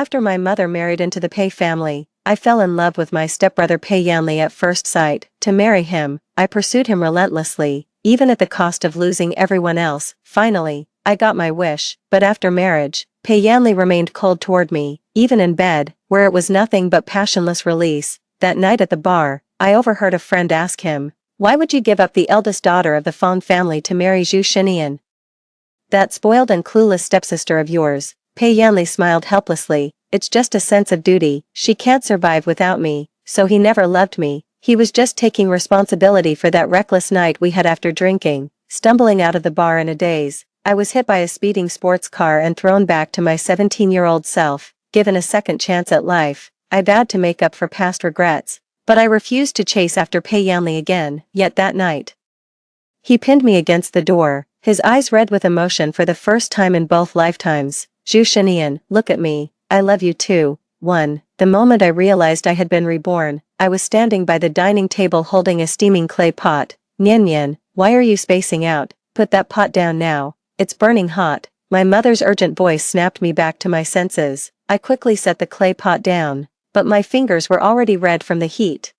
After my mother married into the Pei family, I fell in love with my stepbrother Pei Yanli at first sight. To marry him, I pursued him relentlessly, even at the cost of losing everyone else. Finally, I got my wish, but after marriage, Pei Yanli remained cold toward me, even in bed, where it was nothing but passionless release. That night at the bar, I overheard a friend ask him, "Why would you give up the eldest daughter of the Fong family to marry Zhu Shinian? That spoiled and clueless stepsister of yours?" Pei Yanli smiled helplessly. "It's just a sense of duty. She can't survive without me, so he never loved me. He was just taking responsibility for that reckless night we had after drinking." Stumbling out of the bar in a daze, I was hit by a speeding sports car and thrown back to my 17-year-old self. Given a second chance at life, I vowed to make up for past regrets, but I refused to chase after Pei Yanli again. Yet that night, he pinned me against the door, his eyes red with emotion for the first time in both lifetimes. "Zhu Shinian, look at me. I love you too." 1. The moment I realized I had been reborn, I was standing by the dining table holding a steaming clay pot. "Nian Nian, why are you spacing out? Put that pot down now. It's burning hot." My mother's urgent voice snapped me back to my senses. I quickly set the clay pot down, but my fingers were already red from the heat.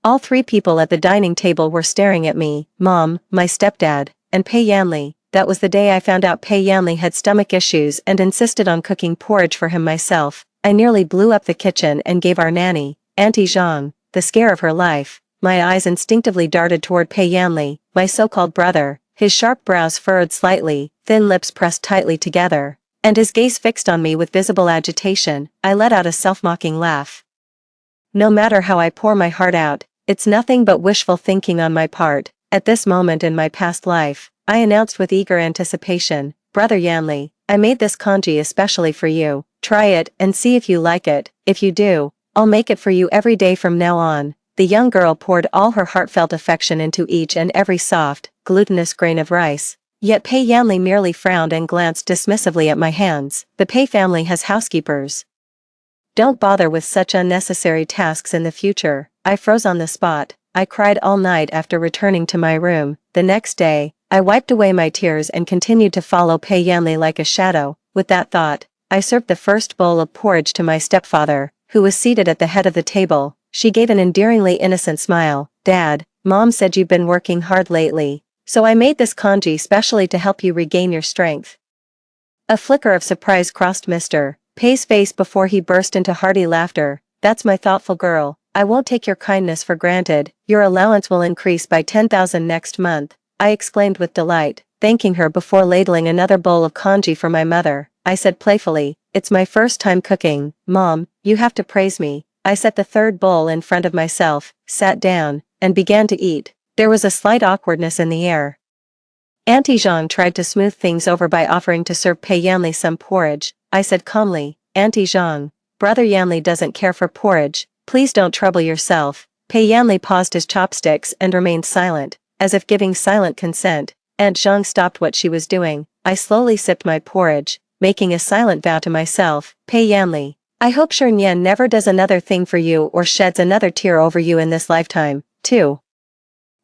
All three people at the dining table were staring at me: Mom, my stepdad, and Pei Yanli. That was the day I found out Pei Yanli had stomach issues and insisted on cooking porridge for him myself. I nearly blew up the kitchen and gave our nanny, Auntie Zhang, the scare of her life. My eyes instinctively darted toward Pei Yanli, my so-called brother, his sharp brows furrowed slightly, thin lips pressed tightly together, and his gaze fixed on me with visible agitation. I let out a self-mocking laugh. No matter how I pour my heart out, it's nothing but wishful thinking on my part. At this moment in my past life, I announced with eager anticipation, "Brother Yanli, I made this congee especially for you. Try it and see if you like it. If you do, I'll make it for you every day from now on." The young girl poured all her heartfelt affection into each and every soft, glutinous grain of rice. Yet Pei Yanli merely frowned and glanced dismissively at my hands. "The Pei family has housekeepers. Don't bother with such unnecessary tasks in the future." I froze on the spot. I cried all night after returning to my room. The next day, I wiped away my tears and continued to follow Pei Yanli like a shadow. With that thought, I served the first bowl of porridge to my stepfather, who was seated at the head of the table. She gave an endearingly innocent smile. "Dad, Mom said you've been working hard lately, so I made this congee specially to help you regain your strength." A flicker of surprise crossed Mr. Pei's face before he burst into hearty laughter. "That's my thoughtful girl. I won't take your kindness for granted. Your allowance will increase by 10,000 next month," I exclaimed with delight, thanking her before ladling another bowl of congee for my mother. I said playfully, "It's my first time cooking, Mom, you have to praise me." I set the third bowl in front of myself, sat down, and began to eat. There was a slight awkwardness in the air. Auntie Zhang tried to smooth things over by offering to serve Pei Yanli some porridge. I said calmly, "Auntie Zhang, Brother Yanli doesn't care for porridge. Please don't trouble yourself." Pei Yanli paused his chopsticks and remained silent, as if giving silent consent. Aunt Zhang stopped what she was doing. I slowly sipped my porridge, making a silent vow to myself, "Pei Yanli, I hope Shi Nian never does another thing for you or sheds another tear over you in this lifetime." 2.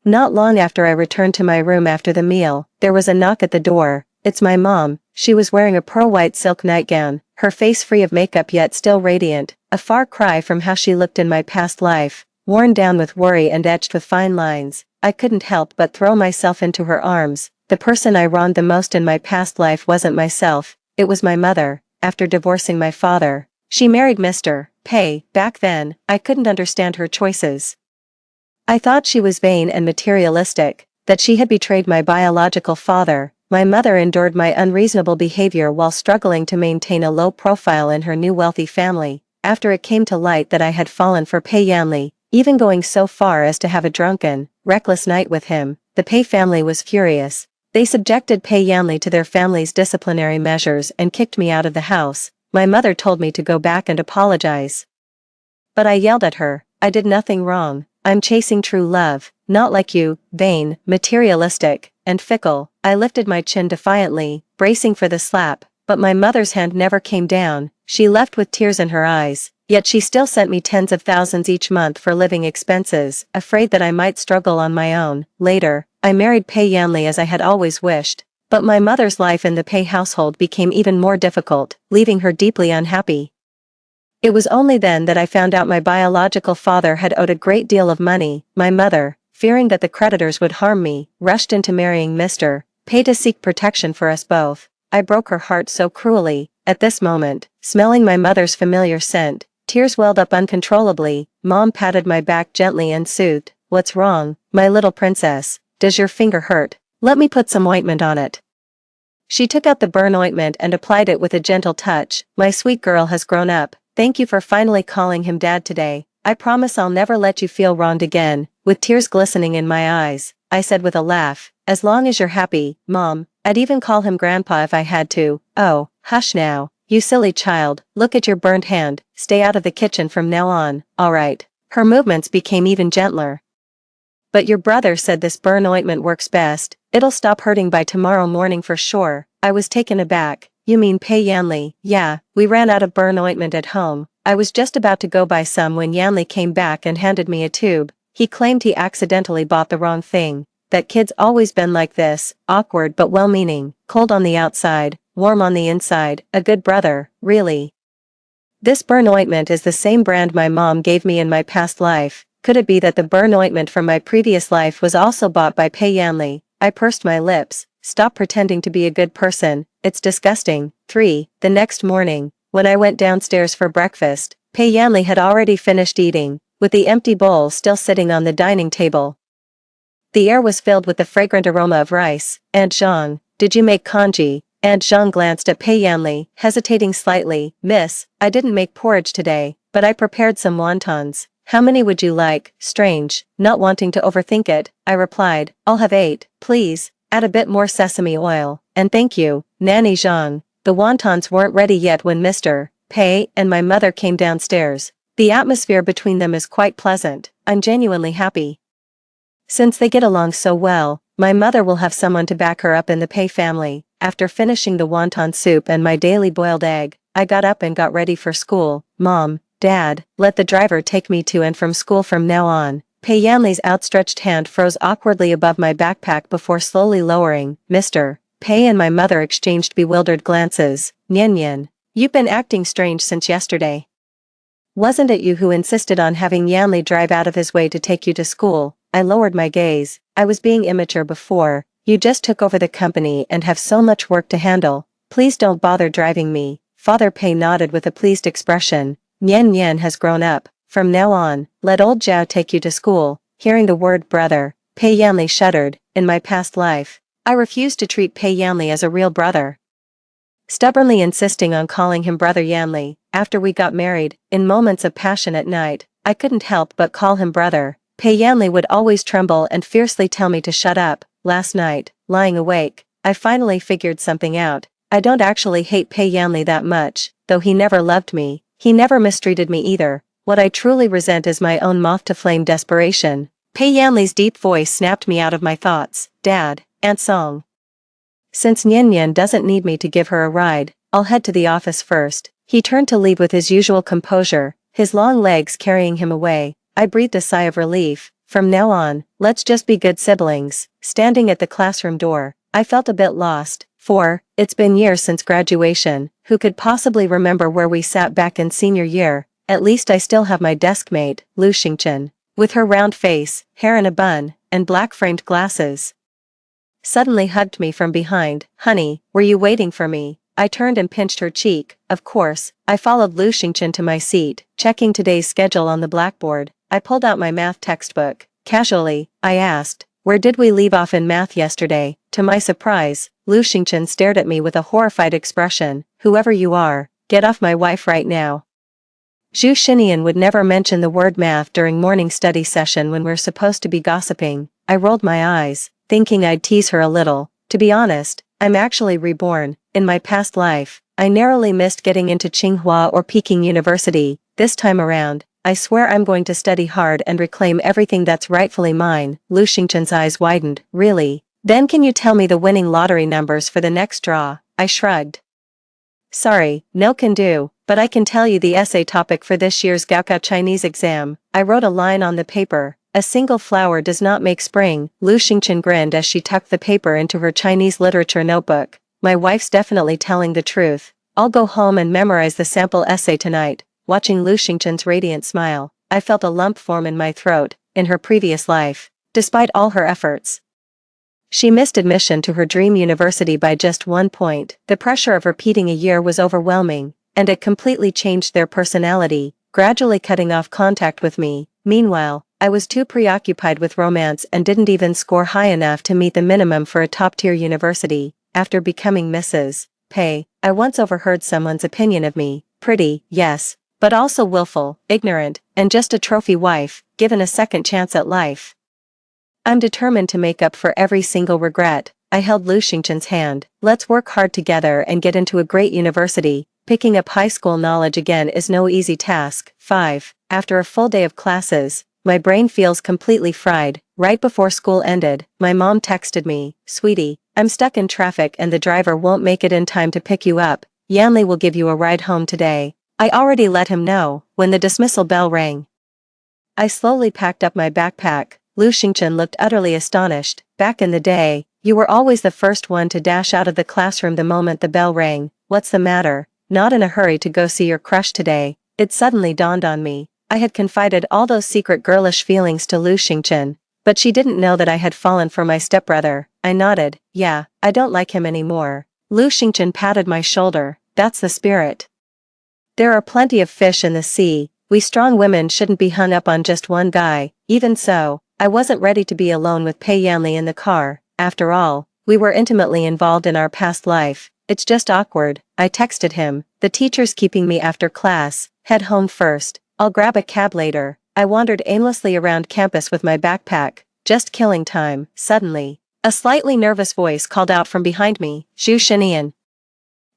Not long after I returned to my room after the meal, there was a knock at the door. It's my mom. She was wearing a pearl-white silk nightgown, her face free of makeup yet still radiant, a far cry from how she looked in my past life, worn down with worry and etched with fine lines. I couldn't help but throw myself into her arms. The person I wronged the most in my past life wasn't myself, it was my mother. After divorcing my father, she married Mr. Pei. Back then, I couldn't understand her choices. I thought she was vain and materialistic, that she had betrayed my biological father. My mother endured my unreasonable behavior while struggling to maintain a low profile in her new wealthy family. After it came to light that I had fallen for Pei Yanli, even going so far as to have a drunken, reckless night with him, the Pei family was furious. They subjected Pei Yanli to their family's disciplinary measures and kicked me out of the house. My mother told me to go back and apologize. But I yelled at her, "I did nothing wrong. I'm chasing true love, not like you, vain, materialistic, and fickle." I lifted my chin defiantly, bracing for the slap, but my mother's hand never came down. She left with tears in her eyes, yet she still sent me tens of thousands each month for living expenses, afraid that I might struggle on my own. Later, I married Pei Yanli as I had always wished, but my mother's life in the Pei household became even more difficult, leaving her deeply unhappy. It was only then that I found out my biological father had owed a great deal of money. My mother, fearing that the creditors would harm me, rushed into marrying Mr. Pay to seek protection for us both. I broke her heart so cruelly. At this moment, smelling my mother's familiar scent, tears welled up uncontrollably. Mom patted my back gently and soothed. "What's wrong, my little princess? Does your finger hurt? Let me put some ointment on it." She took out the burn ointment and applied it with a gentle touch. "My sweet girl has grown up. Thank you for finally calling him Dad today. I promise I'll never let you feel wronged again." With tears glistening in my eyes, I said with a laugh, "As long as you're happy, Mom, I'd even call him Grandpa if I had to." "Oh, hush now, you silly child, look at your burned hand. Stay out of the kitchen from now on, alright?" Her movements became even gentler. "But your brother said this burn ointment works best. It'll stop hurting by tomorrow morning for sure." I was taken aback. "You mean Pei Yanli?" "Yeah, we ran out of burn ointment at home. I was just about to go buy some when Yanli came back and handed me a tube. He claimed he accidentally bought the wrong thing. That kid's always been like this, awkward but well-meaning, cold on the outside, warm on the inside, a good brother, really." "This burn ointment is the same brand my mom gave me in my past life. Could it be that the burn ointment from my previous life was also bought by Pei Yanli?" I pursed my lips. "Stop pretending to be a good person, it's disgusting." 3. The next morning, when I went downstairs for breakfast, Pei Yanli had already finished eating, with the empty bowl still sitting on the dining table. The air was filled with the fragrant aroma of rice. "Aunt Zhang, did you make congee?" Aunt Zhang glanced at Pei Yanli, hesitating slightly. "Miss, I didn't make porridge today, but I prepared some wontons. How many would you like?" Strange, not wanting to overthink it, I replied, "I'll have 8, please. Add a bit more sesame oil, and thank you, Nanny Zhang." The wontons weren't ready yet when Mr. Pei and my mother came downstairs. The atmosphere between them is quite pleasant. I'm genuinely happy. Since they get along so well, my mother will have someone to back her up in the Pei family. After finishing the wonton soup and my daily boiled egg, I got up and got ready for school. "Mom, Dad, let the driver take me to and from school from now on." Pei Yanli's outstretched hand froze awkwardly above my backpack before slowly lowering. Mr. Pei and my mother exchanged bewildered glances. "Nian Nian, you've been acting strange since yesterday. Wasn't it you who insisted on having Yanli drive out of his way to take you to school?" I lowered my gaze. "I was being immature before. You just took over the company and have so much work to handle. Please don't bother driving me." Father Pei nodded with a pleased expression. "Nian Nian has grown up. From now on, let old Zhao take you to school." Hearing the word brother, Pei Yanli shuddered. In my past life, I refused to treat Pei Yanli as a real brother, stubbornly insisting on calling him Brother Yanli. After we got married, in moments of passion at night, I couldn't help but call him brother. Pei Yanli would always tremble and fiercely tell me to shut up. Last night, lying awake, I finally figured something out. I don't actually hate Pei Yanli that much, though he never loved me. He never mistreated me either. What I truly resent is my own moth-to-flame desperation. Pei Yanli's deep voice snapped me out of my thoughts. "Dad, Aunt Song. Since Nian Nian doesn't need me to give her a ride, I'll head to the office first." He turned to leave with his usual composure, his long legs carrying him away. I breathed a sigh of relief. From now on, let's just be good siblings. Standing at the classroom door, I felt a bit lost. It's been years since graduation. Who could possibly remember where we sat back in senior year? At least I still have my desk mate, Lu Xingchen, with her round face, hair in a bun, and black-framed glasses, suddenly hugged me from behind. "Honey, were you waiting for me?" I turned and pinched her cheek. Of course. I followed Lu Xingchen to my seat, checking today's schedule on the blackboard. I pulled out my math textbook. Casually, I asked, "Where did we leave off in math yesterday?" To my surprise, Lu Xingchen stared at me with a horrified expression. "Whoever you are, get off my wife right now." Zhu Xinian would never mention the word math during morning study session when we're supposed to be gossiping. I rolled my eyes, thinking I'd tease her a little. To be honest, I'm actually reborn. In my past life, I narrowly missed getting into Tsinghua or Peking University. This time around, I swear I'm going to study hard and reclaim everything that's rightfully mine. Lu Xingchen's eyes widened. "Really? Then can you tell me the winning lottery numbers for the next draw?" I shrugged. "Sorry, no can do, but I can tell you the essay topic for this year's Gaokao Chinese exam." I wrote a line on the paper. "A single flower does not make spring." Lu Xingchen grinned as she tucked the paper into her Chinese literature notebook. "My wife's definitely telling the truth. I'll go home and memorize the sample essay tonight." watching Lu Xingchen's radiant smile. I felt a lump form in my throat. In her previous life, despite all her efforts, she missed admission to her dream university by just 1 point. The pressure of repeating a year was overwhelming, and it completely changed their personality, gradually cutting off contact with me. Meanwhile, I was too preoccupied with romance and didn't even score high enough to meet the minimum for a top-tier university. After becoming Mrs. Pei, I once overheard someone's opinion of me: pretty, yes, but also willful, ignorant, and just a trophy wife, given a second chance at life. I'm determined to make up for every single regret. I held Lu Xingchen's hand. Let's work hard together and get into a great university. Picking up high school knowledge again is no easy task. 5. After a full day of classes, my brain feels completely fried. Right before school ended, my mom texted me, "Sweetie, I'm stuck in traffic and the driver won't make it in time to pick you up. Yanli will give you a ride home today." I already let him know. When the dismissal bell rang, I slowly packed up my backpack. Lu Xingchen looked utterly astonished. "Back in the day, you were always the first one to dash out of the classroom the moment the bell rang. What's the matter? Not in a hurry to go see your crush today?" It suddenly dawned on me. I had confided all those secret girlish feelings to Lu Xingchen, but she didn't know that I had fallen for my stepbrother. I nodded. "Yeah, I don't like him anymore." Lu Xingchen patted my shoulder. "That's the spirit. There are plenty of fish in the sea. We strong women shouldn't be hung up on just one guy." Even so, I wasn't ready to be alone with Pei Yanli in the car. After all, we were intimately involved in our past life. It's just awkward. I texted him. "The teacher's keeping me after class. Head home first. I'll grab a cab later." I wandered aimlessly around campus with my backpack, just killing time. Suddenly, a slightly nervous voice called out from behind me, "Zhu Shinian."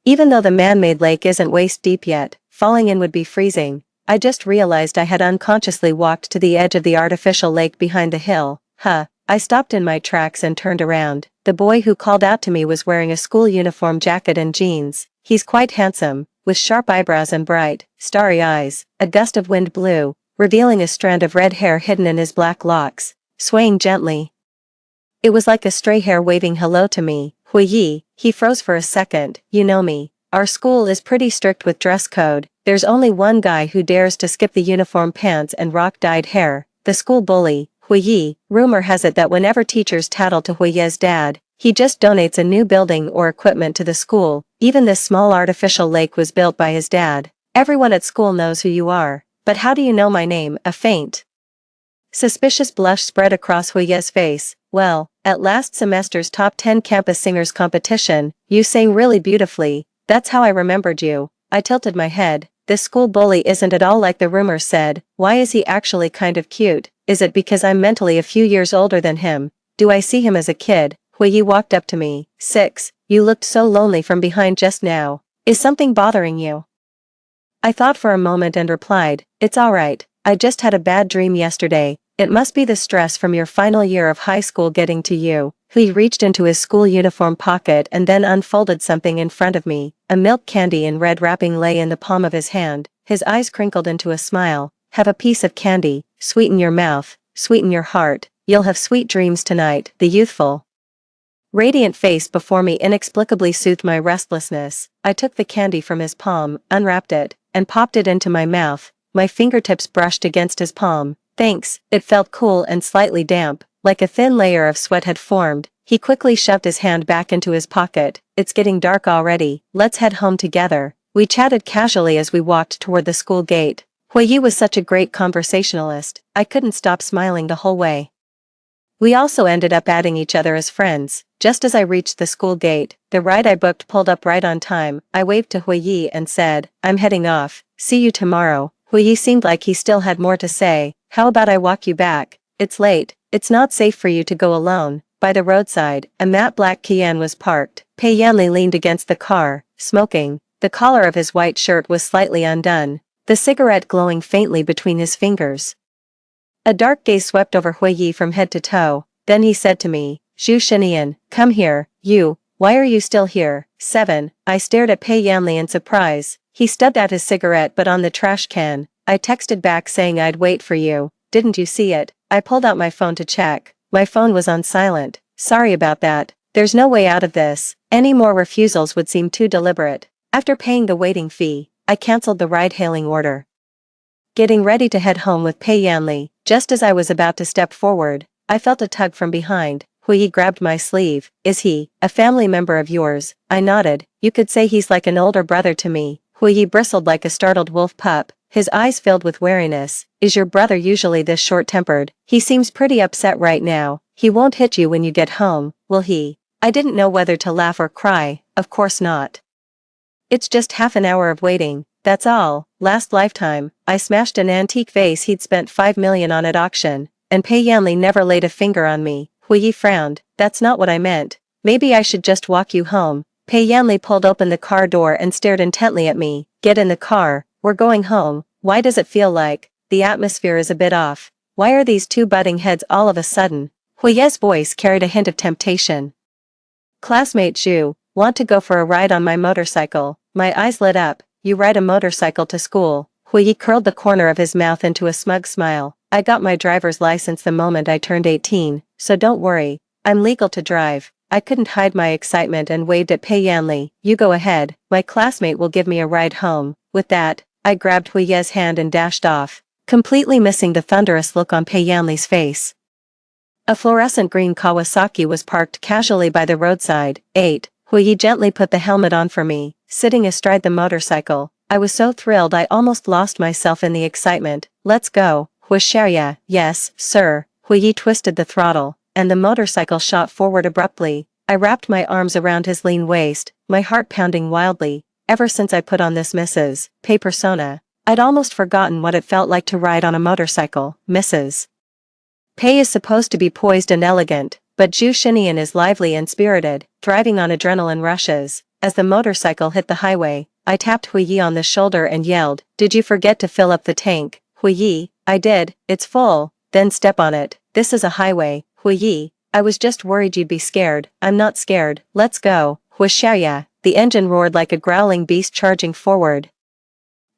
Even though the man-made lake isn't waist deep yet, falling in would be freezing. I just realized I had unconsciously walked to the edge of the artificial lake behind the hill. I stopped in my tracks and turned around. The boy who called out to me was wearing a school uniform jacket and jeans. He's quite handsome, with sharp eyebrows and bright, starry eyes. A gust of wind blew, revealing a strand of red hair hidden in his black locks, swaying gently. It was like a stray hair waving hello to me. "Hui Yi." He froze for a second. "You know me. Our school is pretty strict with dress code. There's only one guy who dares to skip the uniform pants and rock dyed hair, the school bully, Hui Yi. Rumor has it that whenever teachers tattle to Hui Ye's dad, he just donates a new building or equipment to the school. Even this small artificial lake was built by his dad. Everyone at school knows who you are. But how do you know my name?" A faint, suspicious blush spread across Hui Ye's face. "Well, at last semester's top 10 campus singers competition, you sang really beautifully. That's how I remembered you." I tilted my head. "This school bully isn't at all like the rumors said. Why is he actually kind of cute? Is it because I'm mentally a few years older than him? Do I see him as a kid?" Hui Yi walked up to me. 6. You looked so lonely from behind just now. Is something bothering you?" I thought for a moment and replied, "It's alright. I just had a bad dream yesterday. It must be the stress from your final year of high school getting to you." He reached into his school uniform pocket and then unfolded something in front of me. A milk candy in red wrapping lay in the palm of his hand. His eyes crinkled into a smile. "Have a piece of candy, sweeten your mouth, sweeten your heart. You'll have sweet dreams tonight." The youthful, radiant face before me inexplicably soothed my restlessness. I took the candy from his palm, unwrapped it, and popped it into my mouth. My fingertips brushed against his palm. "Thanks." It felt cool and slightly damp, like a thin layer of sweat had formed. He quickly shoved his hand back into his pocket. "It's getting dark already. Let's head home together." We chatted casually as we walked toward the school gate. Hui Yi was such a great conversationalist. I couldn't stop smiling the whole way. We also ended up adding each other as friends. Just as I reached the school gate, the ride I booked pulled up right on time. I waved to Hui Yi and said, "I'm heading off. See you tomorrow." Hui Yi seemed like he still had more to say. "How about I walk you back? It's late. It's not safe for you to go alone." By the roadside, a matte black Kian was parked. Pei Yanli leaned against the car, smoking. The collar of his white shirt was slightly undone, the cigarette glowing faintly between his fingers. A dark gaze swept over Hui Yi from head to toe. Then he said to me, "Zhu Shinian, come here. You, why are you still here?" 7. I stared at Pei Yanli in surprise. He stubbed out his cigarette but on the trash can. I texted back saying I'd wait for you. "Didn't you see it?" I pulled out my phone to check. My phone was on silent. "Sorry about that. There's no way out of this. Any more refusals would seem too deliberate." After paying the waiting fee, I cancelled the ride-hailing order. getting ready to head home with Pei Yanli. Just as I was about to step forward, I felt a tug from behind. Hui grabbed my sleeve. Is he a family member of yours? I nodded. You could say he's like an older brother to me. Hui bristled like a startled wolf pup, his eyes filled with wariness. Is your brother usually this short-tempered? He seems pretty upset right now. He won't hit you when you get home, will he? I didn't know whether to laugh or cry. Of course not. It's just half an hour of waiting, that's all. Last lifetime, I smashed an antique vase he'd spent 5 million on at auction, and Pei Yanli never laid a finger on me. Hui frowned. That's not what I meant. Maybe I should just walk you home. Pei Yanli pulled open the car door and stared intently at me. Get in the car, we're going home. Why does it feel like the atmosphere is a bit off? Why are these two butting heads all of a sudden? Hui's voice carried a hint of temptation. Classmate Zhu, want to go for a ride on my motorcycle? My eyes lit up. You ride a motorcycle to school? Hui curled the corner of his mouth into a smug smile. I got my driver's license the moment I turned 18, so don't worry, I'm legal to drive. I couldn't hide my excitement and waved at Pei Yanli. You go ahead, my classmate will give me a ride home. With that, I grabbed Hui's hand and dashed off, completely missing the thunderous look on Pei Yanli's face. A fluorescent green Kawasaki was parked casually by the roadside. 8. Hui gently put the helmet on for me, sitting astride the motorcycle. I was so thrilled I almost lost myself in the excitement. Let's go. Huisharia. Yes, sir. Hui twisted the throttle, and the motorcycle shot forward abruptly. I wrapped my arms around his lean waist, my heart pounding wildly. Ever since I put on this Mrs. Pei persona, I'd almost forgotten what it felt like to ride on a motorcycle. Mrs. Pei is supposed to be poised and elegant, but Zhu Shinian is lively and spirited, thriving on adrenaline rushes. As the motorcycle hit the highway, I tapped Hui on the shoulder and yelled, "Did you forget to fill up the tank?" Hui, I did, it's full. Then step on it, this is a highway. Hui, I was just worried you'd be scared. I'm not scared, let's go. Huishaya, the engine roared like a growling beast charging forward.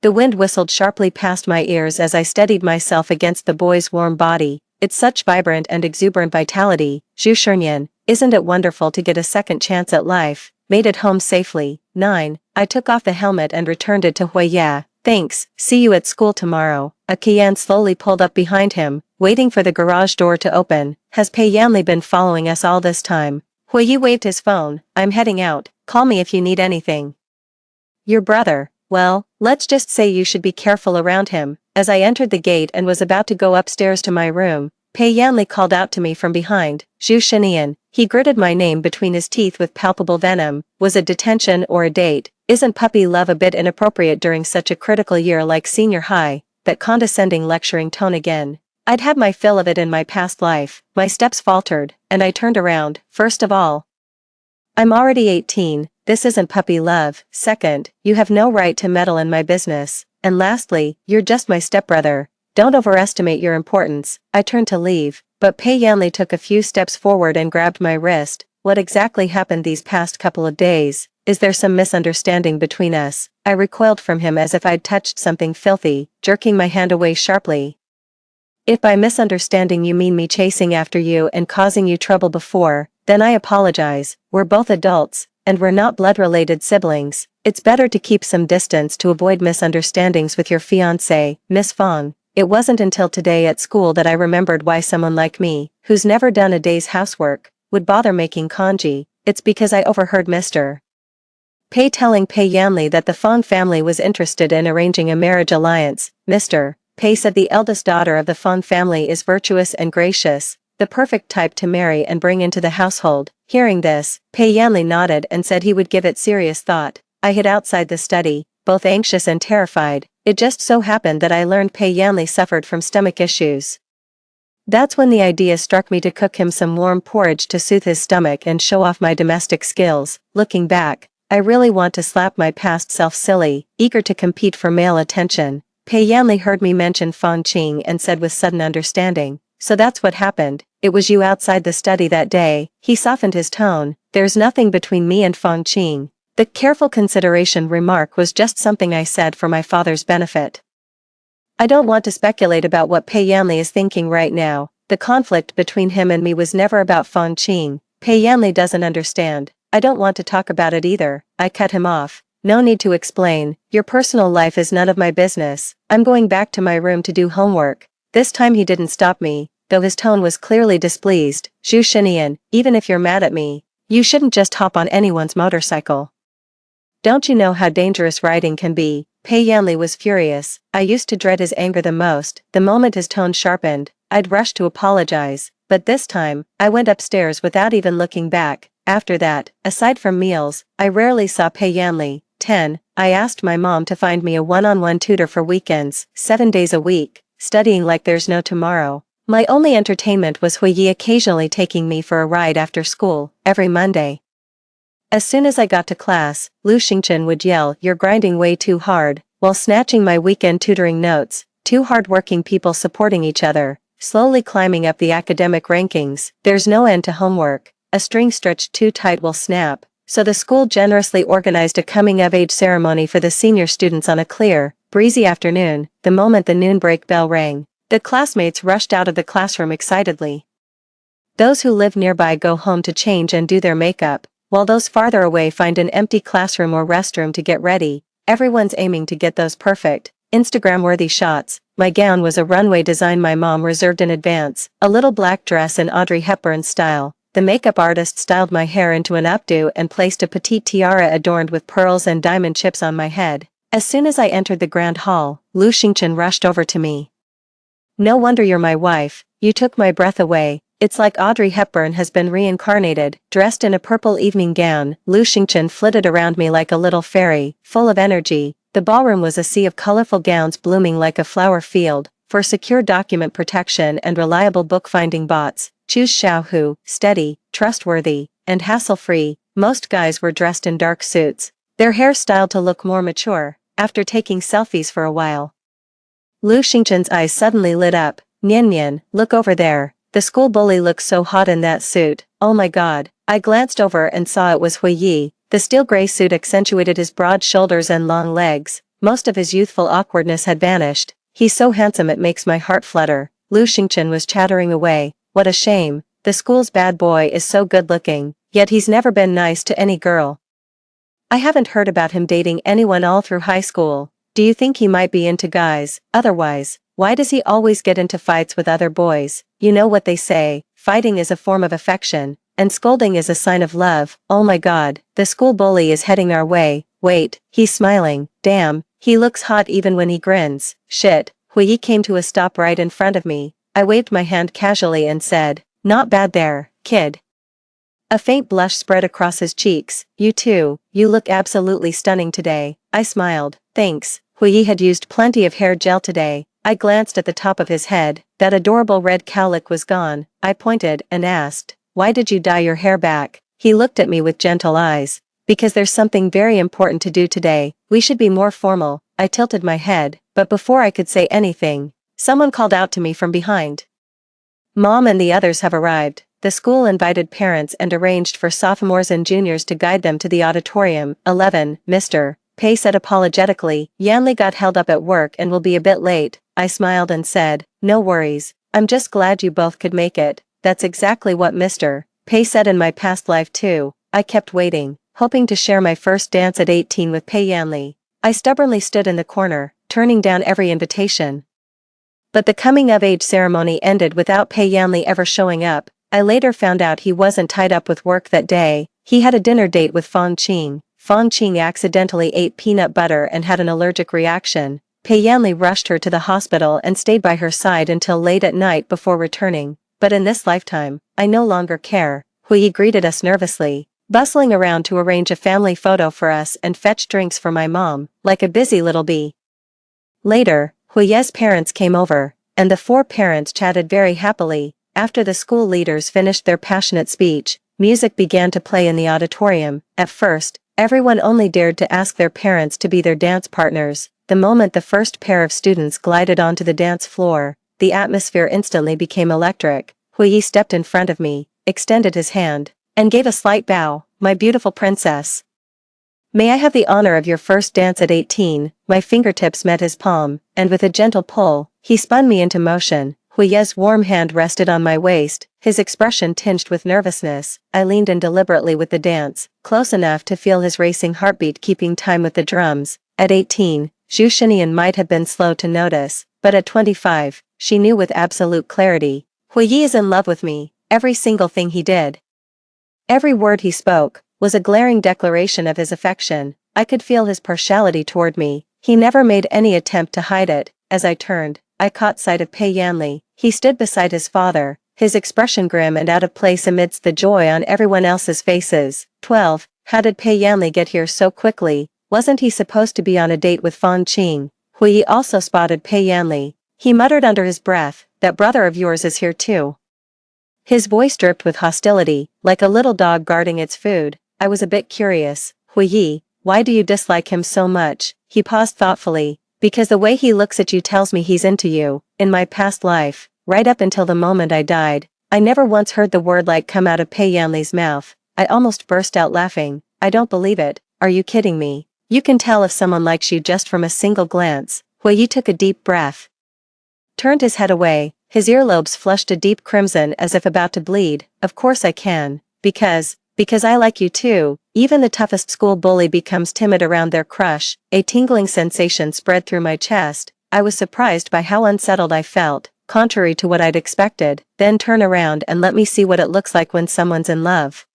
The wind whistled sharply past my ears as I steadied myself against the boy's warm body. It's such vibrant and exuberant vitality. Zhu Shinian, isn't it wonderful to get a second chance at life? Made it home safely. 9. I took off the helmet and returned it to Huiya. Thanks, see you at school tomorrow. A Qian slowly pulled up behind him, waiting for the garage door to open. Has Pei Yanli been following us all this time? Hui waved his phone. I'm heading out, call me if you need anything. Your brother, well, let's just say you should be careful around him. As I entered the gate and was about to go upstairs to my room, Pei Yanli called out to me from behind. Zhu Shinian. He gritted my name between his teeth with palpable venom. Was it detention or a date? Isn't puppy love a bit inappropriate during such a critical year like senior high? That condescending lecturing tone again. I'd had my fill of it in my past life. My steps faltered, and I turned around. First of all, I'm already 18, this isn't puppy love. Second, you have no right to meddle in my business. And lastly, you're just my stepbrother. Don't overestimate your importance. I turned to leave, but Pei Yanli took a few steps forward and grabbed my wrist. What exactly happened these past couple of days? Is there some misunderstanding between us? I recoiled from him as if I'd touched something filthy, jerking my hand away sharply. If by misunderstanding you mean me chasing after you and causing you trouble before, then I apologize. We're both adults, and we're not blood-related siblings. It's better to keep some distance to avoid misunderstandings with your fiancé, Miss Fong. It wasn't until today at school that I remembered why someone like me, who's never done a day's housework, would bother making kanji. It's because I overheard Mr. Pei telling Pei Yanli that the Fong family was interested in arranging a marriage alliance. Mr. Pei said the eldest daughter of the Fong family is virtuous and gracious, the perfect type to marry and bring into the household. Hearing this, Pei Yanli nodded and said he would give it serious thought. I hid outside the study, both anxious and terrified. It just so happened that I learned Pei Yanli suffered from stomach issues. That's when the idea struck me to cook him some warm porridge to soothe his stomach and show off my domestic skills. Looking back, I really want to slap my past self silly, eager to compete for male attention. Pei Yanli heard me mention Fong Qing and said with sudden understanding, "So that's what happened, it was you outside the study that day." He softened his tone. "There's nothing between me and Fong Qing." The careful consideration remark was just something I said for my father's benefit. I don't want to speculate about what Pei Yanli is thinking right now. The conflict between him and me was never about Fong Qing. Pei Yanli doesn't understand. I don't want to talk about it either. I cut him off. No need to explain, your personal life is none of my business, I'm going back to my room to do homework. This time he didn't stop me, though his tone was clearly displeased. Zhu Shinian, even if you're mad at me, you shouldn't just hop on anyone's motorcycle. Don't you know how dangerous riding can be? Pei Yanli was furious. I used to dread his anger the most. The moment his tone sharpened, I'd rush to apologize, but this time, I went upstairs without even looking back. After that, aside from meals, I rarely saw Pei Yanli. 10. I asked my mom to find me a one-on-one tutor for weekends, 7 days a week, studying like there's no tomorrow. My only entertainment was Hui Yi occasionally taking me for a ride after school, every Monday. As soon as I got to class, Lu Xingchen would yell, "You're grinding way too hard," while snatching my weekend tutoring notes. Two hard-working people supporting each other, slowly climbing up the academic rankings. There's no end to homework. A string stretched too tight will snap, so the school generously organized a coming-of-age ceremony for the senior students on a clear, breezy afternoon. The moment the noon break bell rang, the classmates rushed out of the classroom excitedly. Those who live nearby go home to change and do their makeup, while those farther away find an empty classroom or restroom to get ready. Everyone's aiming to get those perfect, Instagram-worthy shots. My gown was a runway design my mom reserved in advance, a little black dress in Audrey Hepburn style. The makeup artist styled my hair into an updo and placed a petite tiara adorned with pearls and diamond chips on my head. As soon as I entered the grand hall, Lu Xingchen rushed over to me. "No wonder you're my wife, you took my breath away. It's like Audrey Hepburn has been reincarnated." Dressed in a purple evening gown, Lu Xingchen flitted around me like a little fairy, full of energy. The ballroom was a sea of colorful gowns blooming like a flower field. For secure document protection and reliable bookfinding bots, choose Xiaohu, steady, trustworthy, and hassle-free. Most guys were dressed in dark suits, their hair styled to look more mature, after taking selfies for a while. Lu Xingchen's eyes suddenly lit up. "Nian Nian, look over there. The school bully looks so hot in that suit. Oh my god." I glanced over and saw it was Hui Yi. The steel gray suit accentuated his broad shoulders and long legs. Most of his youthful awkwardness had vanished. "He's so handsome it makes my heart flutter." Lu Xingchen was chattering away. "What a shame. The school's bad boy is so good-looking, yet he's never been nice to any girl. I haven't heard about him dating anyone all through high school. Do you think he might be into guys? Otherwise, why does he always get into fights with other boys? You know what they say, fighting is a form of affection, and scolding is a sign of love." Oh my god, the school bully is heading our way. Wait, he's smiling. Damn, he looks hot even when he grins. Shit. Hui Yi came to a stop right in front of me. I waved my hand casually and said, "Not bad there, kid." A faint blush spread across his cheeks. "You too, you look absolutely stunning today." I smiled. "Thanks." Hui Yi had used plenty of hair gel today. I glanced at the top of his head. That adorable red cowlick was gone. I pointed and asked, "Why did you dye your hair back?" He looked at me with gentle eyes. "Because there's something very important to do today. We should be more formal." I tilted my head, but before I could say anything, someone called out to me from behind. "Mom and the others have arrived." The school invited parents and arranged for sophomores and juniors to guide them to the auditorium. 11, Mr. Pei said apologetically. "Yanli got held up at work and will be a bit late." I smiled and said, "No worries. I'm just glad you both could make it." That's exactly what Mr. Pei said in my past life too. I kept waiting, hoping to share my first dance at 18 with Pei Yanli. I stubbornly stood in the corner, turning down every invitation. But the coming-of-age ceremony ended without Pei Yanli ever showing up. I later found out he wasn't tied up with work that day. He had a dinner date with Fang Qing. Fang Qing accidentally ate peanut butter and had an allergic reaction. Pei Yanli rushed her to the hospital and stayed by her side until late at night before returning. But in this lifetime, I no longer care. Hui Yi greeted us nervously, bustling around to arrange a family photo for us and fetch drinks for my mom, like a busy little bee. Later, Hui Ye's parents came over, and the four parents chatted very happily. After the school leaders finished their passionate speech, music began to play in the auditorium. At first, everyone only dared to ask their parents to be their dance partners. The moment the first pair of students glided onto the dance floor, the atmosphere instantly became electric. Hui Yi stepped in front of me, extended his hand, and gave a slight bow. "My beautiful princess. May I have the honor of your first dance at 18, my fingertips met his palm, and with a gentle pull, he spun me into motion. Huye's warm hand rested on my waist, his expression tinged with nervousness. I leaned in deliberately with the dance, close enough to feel his racing heartbeat keeping time with the drums. At 18, Zhu Shinian might have been slow to notice, but at 25, she knew with absolute clarity. Huye is in love with me, every single thing he did. Every word he spoke was a glaring declaration of his affection. I could feel his partiality toward me. He never made any attempt to hide it. As I turned, I caught sight of Pei Yanli. He stood beside his father, his expression grim and out of place amidst the joy on everyone else's faces. 12. How did Pei Yanli get here so quickly? Wasn't he supposed to be on a date with Fan Qing? Huyi also spotted Pei Yanli. He muttered under his breath, "That brother of yours is here too." His voice dripped with hostility, like a little dog guarding its food. I was a bit curious. Huyi, why do you dislike him so much? He paused thoughtfully. Because the way he looks at you tells me he's into you. In my past life, right up until the moment I died, I never once heard the word like come out of Pei Yanli's mouth. I almost burst out laughing. I don't believe it. Are you kidding me? You can tell if someone likes you just from a single glance. Huyi took a deep breath, turned his head away, his earlobes flushed a deep crimson as if about to bleed. Of course I can. Because I like you too. Even the toughest school bully becomes timid around their crush. A tingling sensation spread through my chest. I was surprised by how unsettled I felt, contrary to what I'd expected. Then turn around and let me see what it looks like when someone's in love.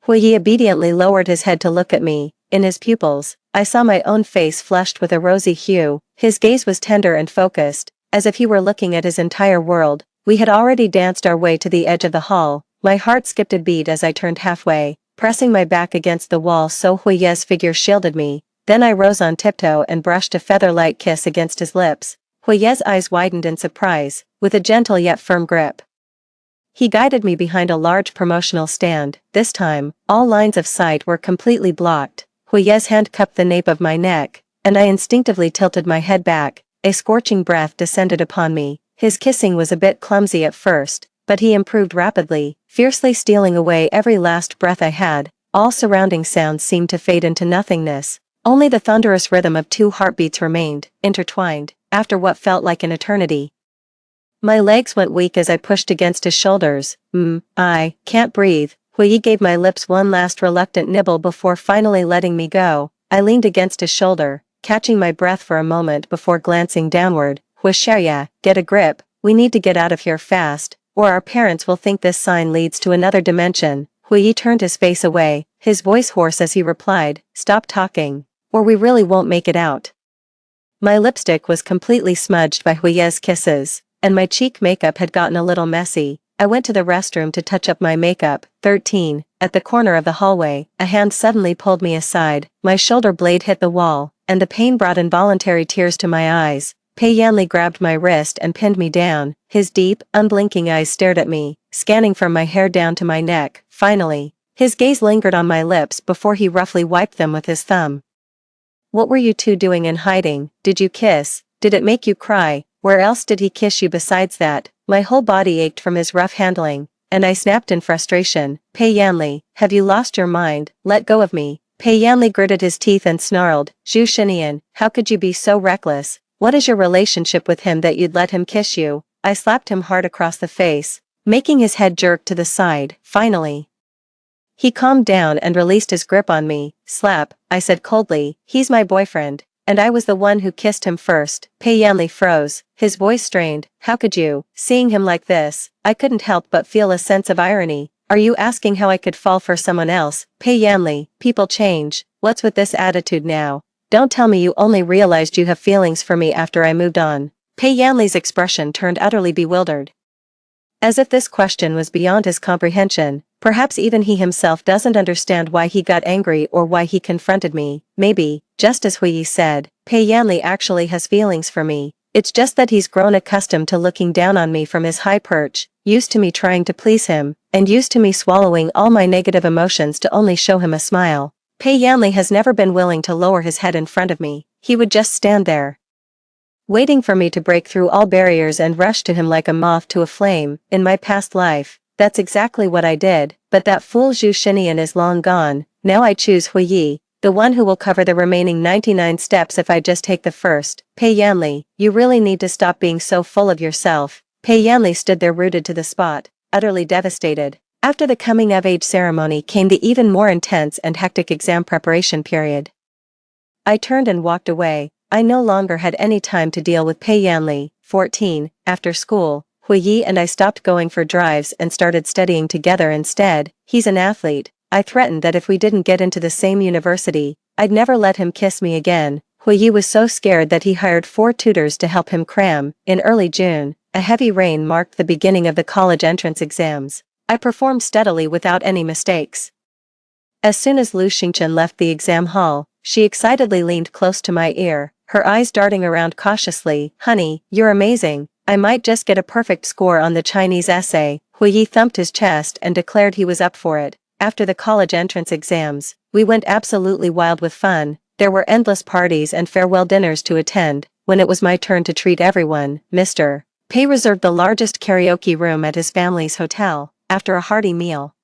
Huyi obediently lowered his head to look at me. In his pupils, I saw my own face flushed with a rosy hue. His gaze was tender and focused, as if he were looking at his entire world. We had already danced our way to the edge of the hall. My heart skipped a beat as I turned halfway, pressing my back against the wall so Huye's figure shielded me. Then I rose on tiptoe and brushed a feather-light kiss against his lips. Huye's eyes widened in surprise, with a gentle yet firm grip. He guided me behind a large promotional stand. This time, all lines of sight were completely blocked. Huye's hand cupped the nape of my neck, and I instinctively tilted my head back. A scorching breath descended upon me. His kissing was a bit clumsy at first, but he improved rapidly, fiercely stealing away every last breath I had. All surrounding sounds seemed to fade into nothingness. Only the thunderous rhythm of two heartbeats remained, intertwined, after what felt like an eternity. My legs went weak as I pushed against his shoulders. I can't breathe. Huyi gave my lips one last reluctant nibble before finally letting me go. I leaned against his shoulder, catching my breath for a moment before glancing downward. Huishaya, get a grip. We need to get out of here fast, or our parents will think this sign leads to another dimension. Huyi turned his face away, his voice hoarse as he replied, "Stop talking, or we really won't make it out." My lipstick was completely smudged by Huye's kisses, and my cheek makeup had gotten a little messy. I went to the restroom to touch up my makeup. 13. At the corner of the hallway, a hand suddenly pulled me aside. My shoulder blade hit the wall, and the pain brought involuntary tears to my eyes. Pei Yanli grabbed my wrist and pinned me down. His deep, unblinking eyes stared at me, scanning from my hair down to my neck. Finally, his gaze lingered on my lips before he roughly wiped them with his thumb. "What were you two doing in hiding? Did you kiss? Did it make you cry? Where else did he kiss you besides that?" My whole body ached from his rough handling, and I snapped in frustration. "Pei Yanli, have you lost your mind? Let go of me." Pei Yanli gritted his teeth and snarled, "Zhu Shinian, how could you be so reckless? What is your relationship with him that you'd let him kiss you?" I slapped him hard across the face, making his head jerk to the side. Finally, he calmed down and released his grip on me. "Slap," I said coldly, "he's my boyfriend, and I was the one who kissed him first." Pei Yanli froze, his voice strained. "How could you?" Seeing him like this, I couldn't help but feel a sense of irony. "Are you asking how I could fall for someone else?" Pei Yanli, people change. What's with this attitude now? Don't tell me you only realized you have feelings for me after I moved on. Pei Yanli's expression turned utterly bewildered, as if this question was beyond his comprehension. Perhaps even he himself doesn't understand why he got angry or why he confronted me. Maybe, just as Huyi said, Pei Yanli actually has feelings for me. It's just that he's grown accustomed to looking down on me from his high perch, used to me trying to please him, and used to me swallowing all my negative emotions to only show him a smile. Pei Yanli has never been willing to lower his head in front of me. He would just stand there, waiting for me to break through all barriers and rush to him like a moth to a flame. In my past life, that's exactly what I did, but that fool Zhu Shinian is long gone. Now I choose Huyi, the one who will cover the remaining 99 steps if I just take the first. Pei Yanli, you really need to stop being so full of yourself. Pei Yanli stood there rooted to the spot, utterly devastated. After the coming-of-age ceremony came the even more intense and hectic exam preparation period. I turned and walked away. I no longer had any time to deal with Pei Yanli, 14, after school. Hui Yi and I stopped going for drives and started studying together instead. He's an athlete. I threatened that if we didn't get into the same university, I'd never let him kiss me again. Hui Yi was so scared that he hired 4 tutors to help him cram. In early June, a heavy rain marked the beginning of the college entrance exams. I performed steadily without any mistakes. As soon as Lu Xingchen left the exam hall, she excitedly leaned close to my ear, her eyes darting around cautiously. "Honey, you're amazing. I might just get a perfect score on the Chinese essay." Hui Yi thumped his chest and declared he was up for it. After the college entrance exams, we went absolutely wild with fun. There were endless parties and farewell dinners to attend. When it was my turn to treat everyone, Mr. Pei reserved the largest karaoke room at his family's hotel. After a hearty meal,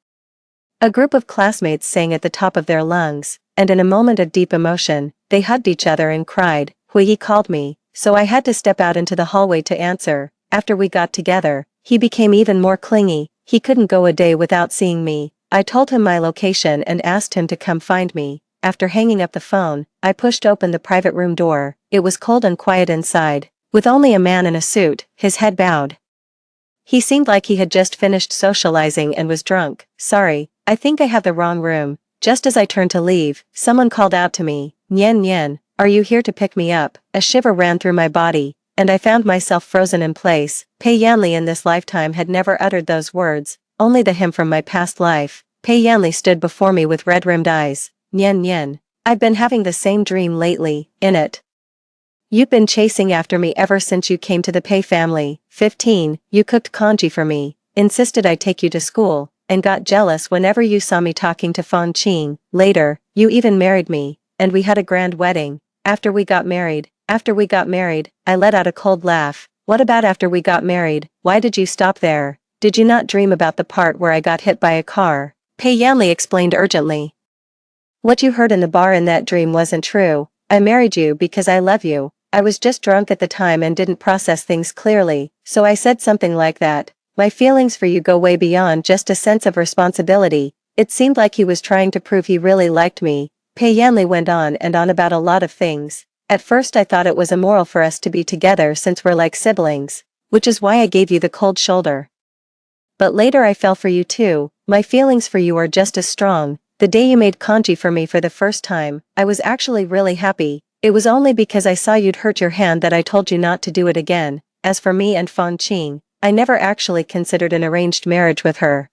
a group of classmates sang at the top of their lungs, and in a moment of deep emotion, they hugged each other and cried. Hui Yi called me, so I had to step out into the hallway to answer. After we got together, he became even more clingy. He couldn't go a day without seeing me. I told him my location and asked him to come find me. After hanging up the phone, I pushed open the private room door. It was cold and quiet inside, with only a man in a suit, his head bowed. He seemed like he had just finished socializing and was drunk. "Sorry, I think I have the wrong room." Just as I turned to leave, someone called out to me, "Nian Nian, are you here to pick me up?" A shiver ran through my body, and I found myself frozen in place. Pei Yanli in this lifetime had never uttered those words, only the him from my past life. Pei Yanli stood before me with red-rimmed eyes. "Nian Nian, I've been having the same dream lately. In it, you've been chasing after me ever since you came to the Pei family. 15, you cooked congee for me, insisted I take you to school, and got jealous whenever you saw me talking to Fang Qing. Later, you even married me, and we had a grand wedding. After we got married, I let out a cold laugh. What about after we got married? Why did you stop there? Did you not dream about the part where I got hit by a car?" Pei Yanli explained urgently. "What you heard in the bar in that dream wasn't true. I married you because I love you. I was just drunk at the time and didn't process things clearly, so I said something like that. My feelings for you go way beyond just a sense of responsibility." It seemed like he was trying to prove he really liked me. Pei Yanli went on and on about a lot of things. At first I thought it was immoral for us to be together since we're like siblings, which is why I gave you the cold shoulder. But later I fell for you too. My feelings for you are just as strong. The day you made congee for me for the first time, I was actually really happy. It was only because I saw you'd hurt your hand that I told you not to do it again. As for me and Fang Qing, I never actually considered an arranged marriage with her.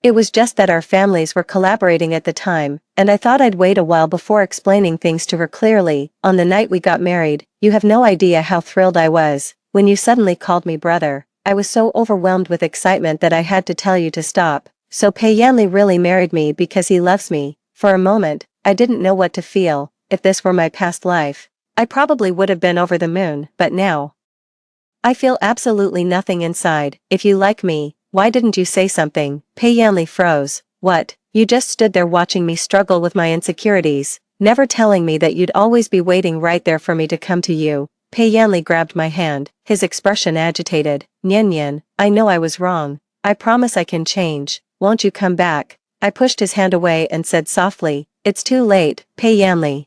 It was just that our families were collaborating at the time, and I thought I'd wait a while before explaining things to her clearly. On the night we got married, you have no idea how thrilled I was. When you suddenly called me brother, I was so overwhelmed with excitement that I had to tell you to stop. So Pei Yanli really married me because he loves me. For a moment, I didn't know what to feel. If this were my past life, I probably would have been over the moon, but now I feel absolutely nothing inside. If you like me, why didn't you say something? Pei Yanli froze. What? You just stood there watching me struggle with my insecurities, never telling me that you'd always be waiting right there for me to come to you. Pei Yanli grabbed my hand, his expression agitated. "Nian Nian, I know I was wrong. I promise I can change. Won't you come back?" I pushed his hand away and said softly, "It's too late, Pei Yanli.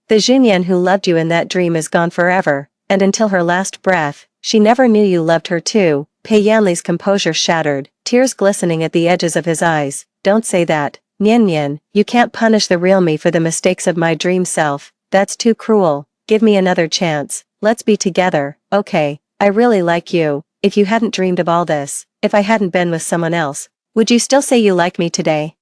The Junyan who loved you in that dream is gone forever, and until her last breath, she never knew you loved her too." Pei Yanli's composure shattered, tears glistening at the edges of his eyes. "Don't say that, Nian Nian, you can't punish the real me for the mistakes of my dream self. That's too cruel. Give me another chance. Let's be together, okay? I really like you. If you hadn't dreamed of all this, if I hadn't been with someone else, would you still say you like me today?"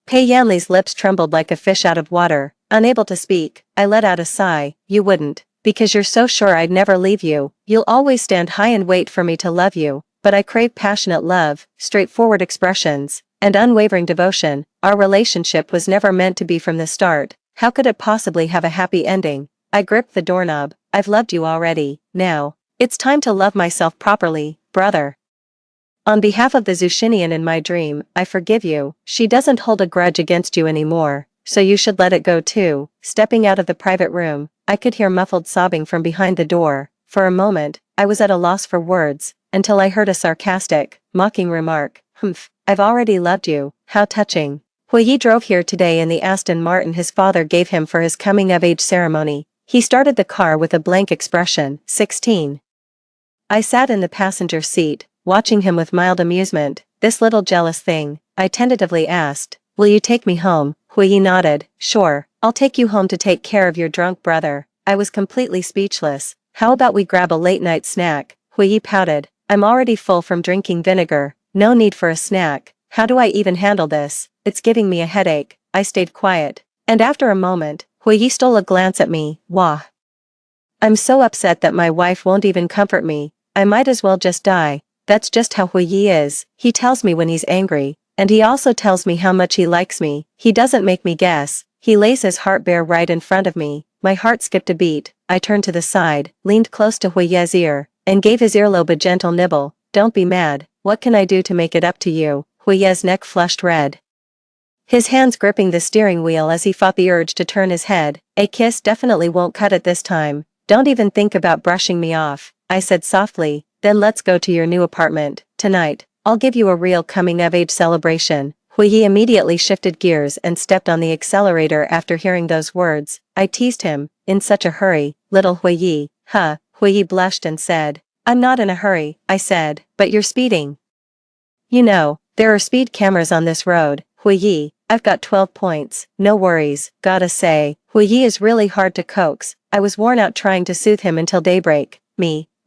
Pei Yanli's lips trembled like a fish out of water. Unable to speak, I let out a sigh. "You wouldn't, because you're so sure I'd never leave you. You'll always stand high and wait for me to love you. But I crave passionate love, straightforward expressions, and unwavering devotion. Our relationship was never meant to be from the start. How could it possibly have a happy ending?" I gripped the doorknob. "I've loved you already. Now, it's time to love myself properly, brother. On behalf of the Zushinian in my dream, I forgive you. She doesn't hold a grudge against you anymore, so you should let it go too." Stepping out of the private room, I could hear muffled sobbing from behind the door. For a moment, I was at a loss for words, until I heard a sarcastic, mocking remark. Humph, I've already loved you, how touching. Hui drove here today in the Aston Martin his father gave him for his coming-of-age ceremony. He started the car with a blank expression. 16. I sat in the passenger seat, watching him with mild amusement. This little jealous thing, I tentatively asked. Will you take me home? Hui nodded. Sure, I'll take you home to take care of your drunk brother. I was completely speechless. How about we grab a late-night snack? Hui pouted. I'm already full from drinking vinegar. No need for a snack. How do I even handle this? It's giving me a headache. I stayed quiet. And after a moment, Hui stole a glance at me. Wah. I'm so upset that my wife won't even comfort me. I might as well just die. That's just how Hui is. He tells me when he's angry. And he also tells me how much he likes me. He doesn't make me guess. He lays his heart bare right in front of me. My heart skipped a beat. I turned to the side, leaned close to Hui's ear, and gave his earlobe a gentle nibble. Don't be mad. What can I do to make it up to you? Hui's neck flushed red. His hands gripping the steering wheel as he fought the urge to turn his head. A kiss definitely won't cut it this time. Don't even think about brushing me off, I said softly. Then let's go to your new apartment. Tonight, I'll give you a real coming-of-age celebration. Hui immediately shifted gears and stepped on the accelerator after hearing those words. I teased him, in such a hurry, little Hui. Huh, Hui blushed and said. I'm not in a hurry, I said, but you're speeding. You know, there are speed cameras on this road. Hui, I've got 12 points, no worries, gotta say. Hui is really hard to coax. I was worn out trying to soothe him until daybreak.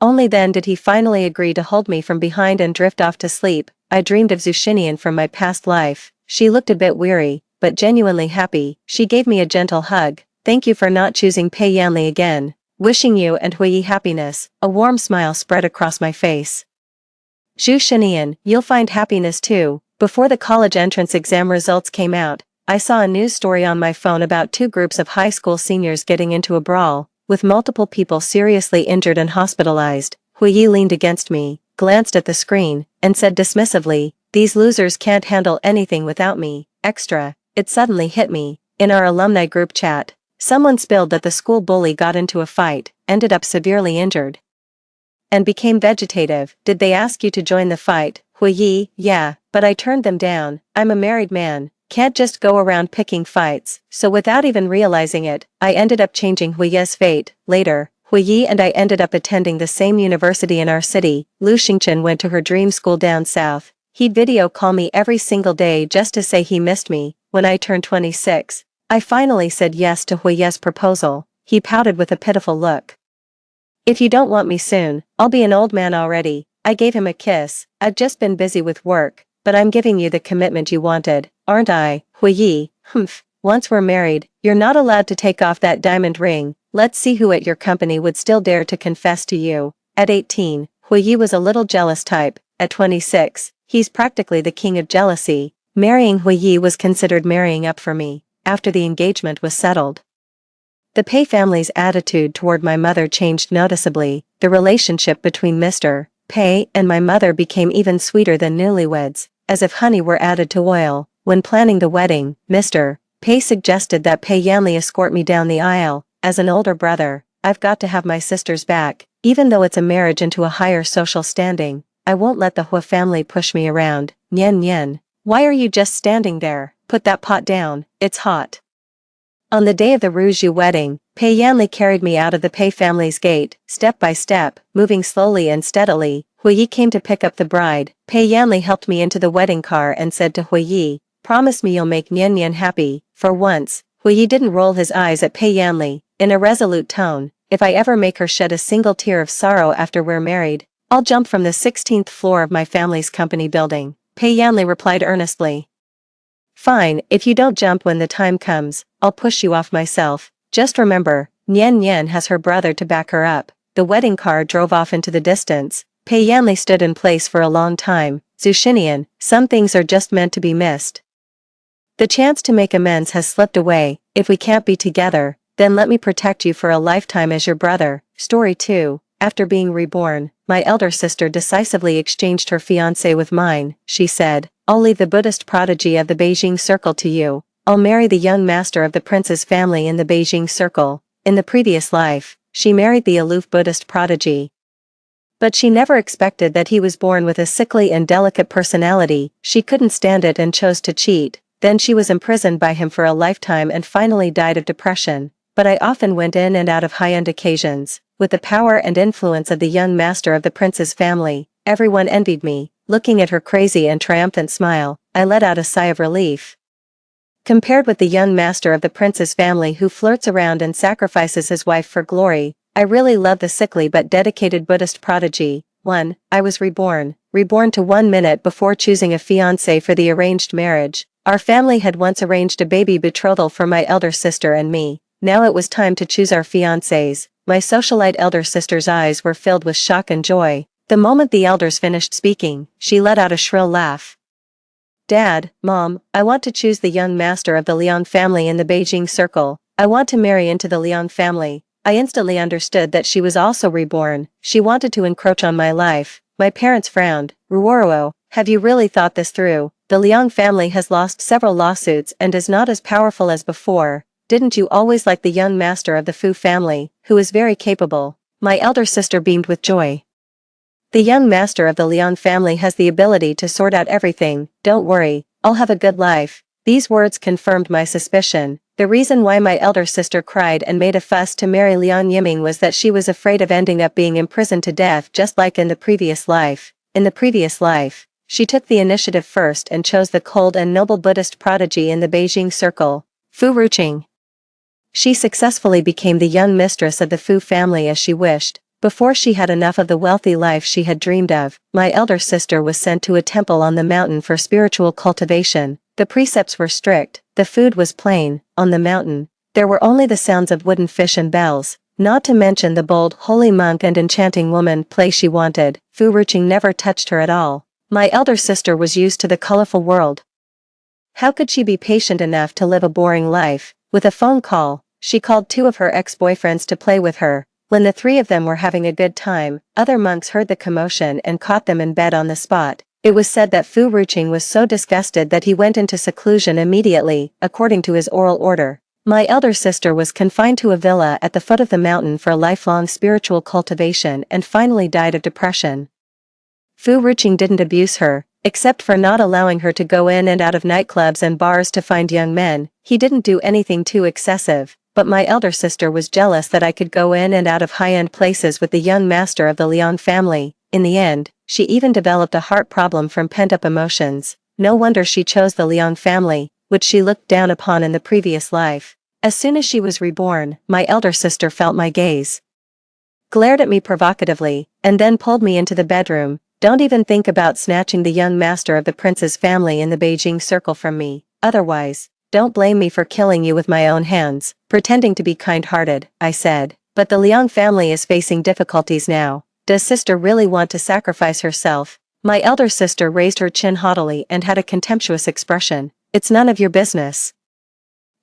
Only then did he finally agree to hold me from behind and drift off to sleep. I dreamed of Zushinian from my past life. She looked a bit weary, but genuinely happy. She gave me a gentle hug. Thank you for not choosing Pei Yanli again. Wishing you and Hui happiness. A warm smile spread across my face. Zushinian, you'll find happiness too. Before the college entrance exam results came out, I saw a news story on my phone about two groups of high school seniors getting into a brawl, with multiple people seriously injured and hospitalized. Hui leaned against me, glanced at the screen, and said dismissively, these losers can't handle anything without me. Extra. It suddenly hit me. In our alumni group chat, someone spilled that the school bully got into a fight, ended up severely injured, and became vegetative. Did they ask you to join the fight? Hui, yeah, but I turned them down. I'm a married man. Can't just go around picking fights. So without even realizing it, I ended up changing Hui's fate. Later, Hui and I ended up attending the same university in our city. Lu Xingchen went to her dream school down south. He'd video call me every single day just to say he missed me. When I turned 26, I finally said yes to Hui's proposal. He pouted with a pitiful look. If you don't want me soon, I'll be an old man already. I gave him a kiss. I've just been busy with work, but I'm giving you the commitment you wanted, aren't I? Hui, humph. Once we're married, you're not allowed to take off that diamond ring. Let's see who at your company would still dare to confess to you. At 18, Hui was a little jealous type. At 26, he's practically the king of jealousy. Marrying Hui was considered marrying up for me, after the engagement was settled. The Pei family's attitude toward my mother changed noticeably. The relationship between Mr. Pei and my mother became even sweeter than newlyweds, as if honey were added to oil. When planning the wedding, Mr. Pei suggested that Pei Yanli escort me down the aisle. As an older brother, I've got to have my sister's back. Even though it's a marriage into a higher social standing, I won't let the Hua family push me around. Nian Nian, why are you just standing there? Put that pot down, it's hot. On the day of the Ruju wedding, Pei Yanli carried me out of the Pei family's gate, step by step, moving slowly and steadily. Hui came to pick up the bride. Pei Yanli helped me into the wedding car and said to Hui, promise me you'll make Nian Nian happy. For once, Hui didn't roll his eyes at Pei Yanli. In a resolute tone, if I ever make her shed a single tear of sorrow after we're married, I'll jump from the 16th floor of my family's company building. Pei Yanli replied earnestly. Fine, if you don't jump when the time comes, I'll push you off myself. Just remember, Nian Nian has her brother to back her up. The wedding car drove off into the distance. Pei Yanli stood in place for a long time. Zushinian, some things are just meant to be missed. The chance to make amends has slipped away. If we can't be together, then let me protect you for a lifetime as your brother. Story 2. After being reborn, my elder sister decisively exchanged her fiancé with mine. She said, I'll leave the Buddhist prodigy of the Beijing circle to you. I'll marry the young master of the prince's family in the Beijing circle. In the previous life, she married the aloof Buddhist prodigy. But she never expected that he was born with a sickly and delicate personality. She couldn't stand it and chose to cheat. Then she was imprisoned by him for a lifetime and finally died of depression. But I often went in and out of high-end occasions. With the power and influence of the young master of the prince's family, everyone envied me. Looking at her crazy and triumphant smile, I let out a sigh of relief. Compared with the young master of the prince's family who flirts around and sacrifices his wife for glory, I really love the sickly but dedicated Buddhist prodigy. 1. I was reborn to 1 minute before choosing a fiancé for the arranged marriage. Our family had once arranged a baby betrothal for my elder sister and me. Now it was time to choose our fiancés. My socialite elder sister's eyes were filled with shock and joy. The moment the elders finished speaking, she let out a shrill laugh. Dad, Mom, I want to choose the young master of the Liang family in the Beijing circle. I want to marry into the Liang family. I instantly understood that she was also reborn. She wanted to encroach on my life. My parents frowned. Ruoruo, have you really thought this through? The Liang family has lost several lawsuits and is not as powerful as before. Didn't you always like the young master of the Fu family, who is very capable? My elder sister beamed with joy. The young master of the Liang family has the ability to sort out everything. Don't worry, I'll have a good life. These words confirmed my suspicion. The reason why my elder sister cried and made a fuss to marry Liang Yiming was that she was afraid of ending up being imprisoned to death just like in the previous life. In the previous life, she took the initiative first and chose the cold and noble Buddhist prodigy in the Beijing circle, Fu Ruqing. She successfully became the young mistress of the Fu family as she wished. Before she had enough of the wealthy life she had dreamed of, my elder sister was sent to a temple on the mountain for spiritual cultivation. The precepts were strict, the food was plain. On the mountain, there were only the sounds of wooden fish and bells, not to mention the bold, holy monk and enchanting woman play she wanted. Fu Ruqing never touched her at all. My elder sister was used to the colorful world. How could she be patient enough to live a boring life? With a phone call, she called 2 of her ex-boyfriends to play with her. When the 3 of them were having a good time, other monks heard the commotion and caught them in bed on the spot. It was said that Fu Ruqing was so disgusted that he went into seclusion immediately, according to his oral order. My elder sister was confined to a villa at the foot of the mountain for lifelong spiritual cultivation and finally died of depression. Fu Ruqing didn't abuse her, except for not allowing her to go in and out of nightclubs and bars to find young men. He didn't do anything too excessive. But my elder sister was jealous that I could go in and out of high-end places with the young master of the Liang family. In the end, she even developed a heart problem from pent-up emotions. No wonder she chose the Liang family, which she looked down upon in the previous life. As soon as she was reborn, my elder sister felt my gaze, glared at me provocatively, and then pulled me into the bedroom. Don't even think about snatching the young master of the prince's family in the Beijing circle from me. Otherwise, don't blame me for killing you with my own hands. Pretending to be kind-hearted, I said. But the Liang family is facing difficulties now. Does sister really want to sacrifice herself? My elder sister raised her chin haughtily and had a contemptuous expression. It's none of your business.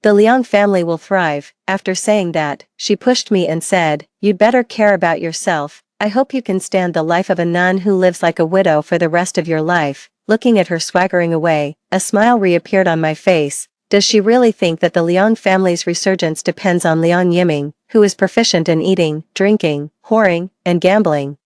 The Liang family will thrive. After saying that, she pushed me and said, you'd better care about yourself. I hope you can stand the life of a nun who lives like a widow for the rest of your life. Looking at her swaggering away, a smile reappeared on my face. Does she really think that the Liang family's resurgence depends on Liang Yiming, who is proficient in eating, drinking, whoring, and gambling?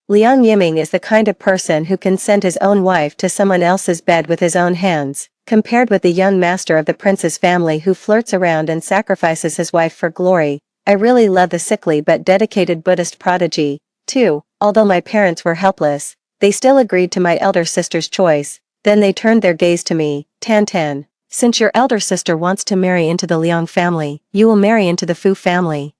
Liang Yiming is the kind of person who can send his own wife to someone else's bed with his own hands, compared with the young master of the prince's family who flirts around and sacrifices his wife for glory. I really love the sickly but dedicated Buddhist prodigy. 2. Although my parents were helpless, they still agreed to my elder sister's choice. Then they turned their gaze to me. Tan. Since your elder sister wants to marry into the Liang family, you will marry into the Fu family.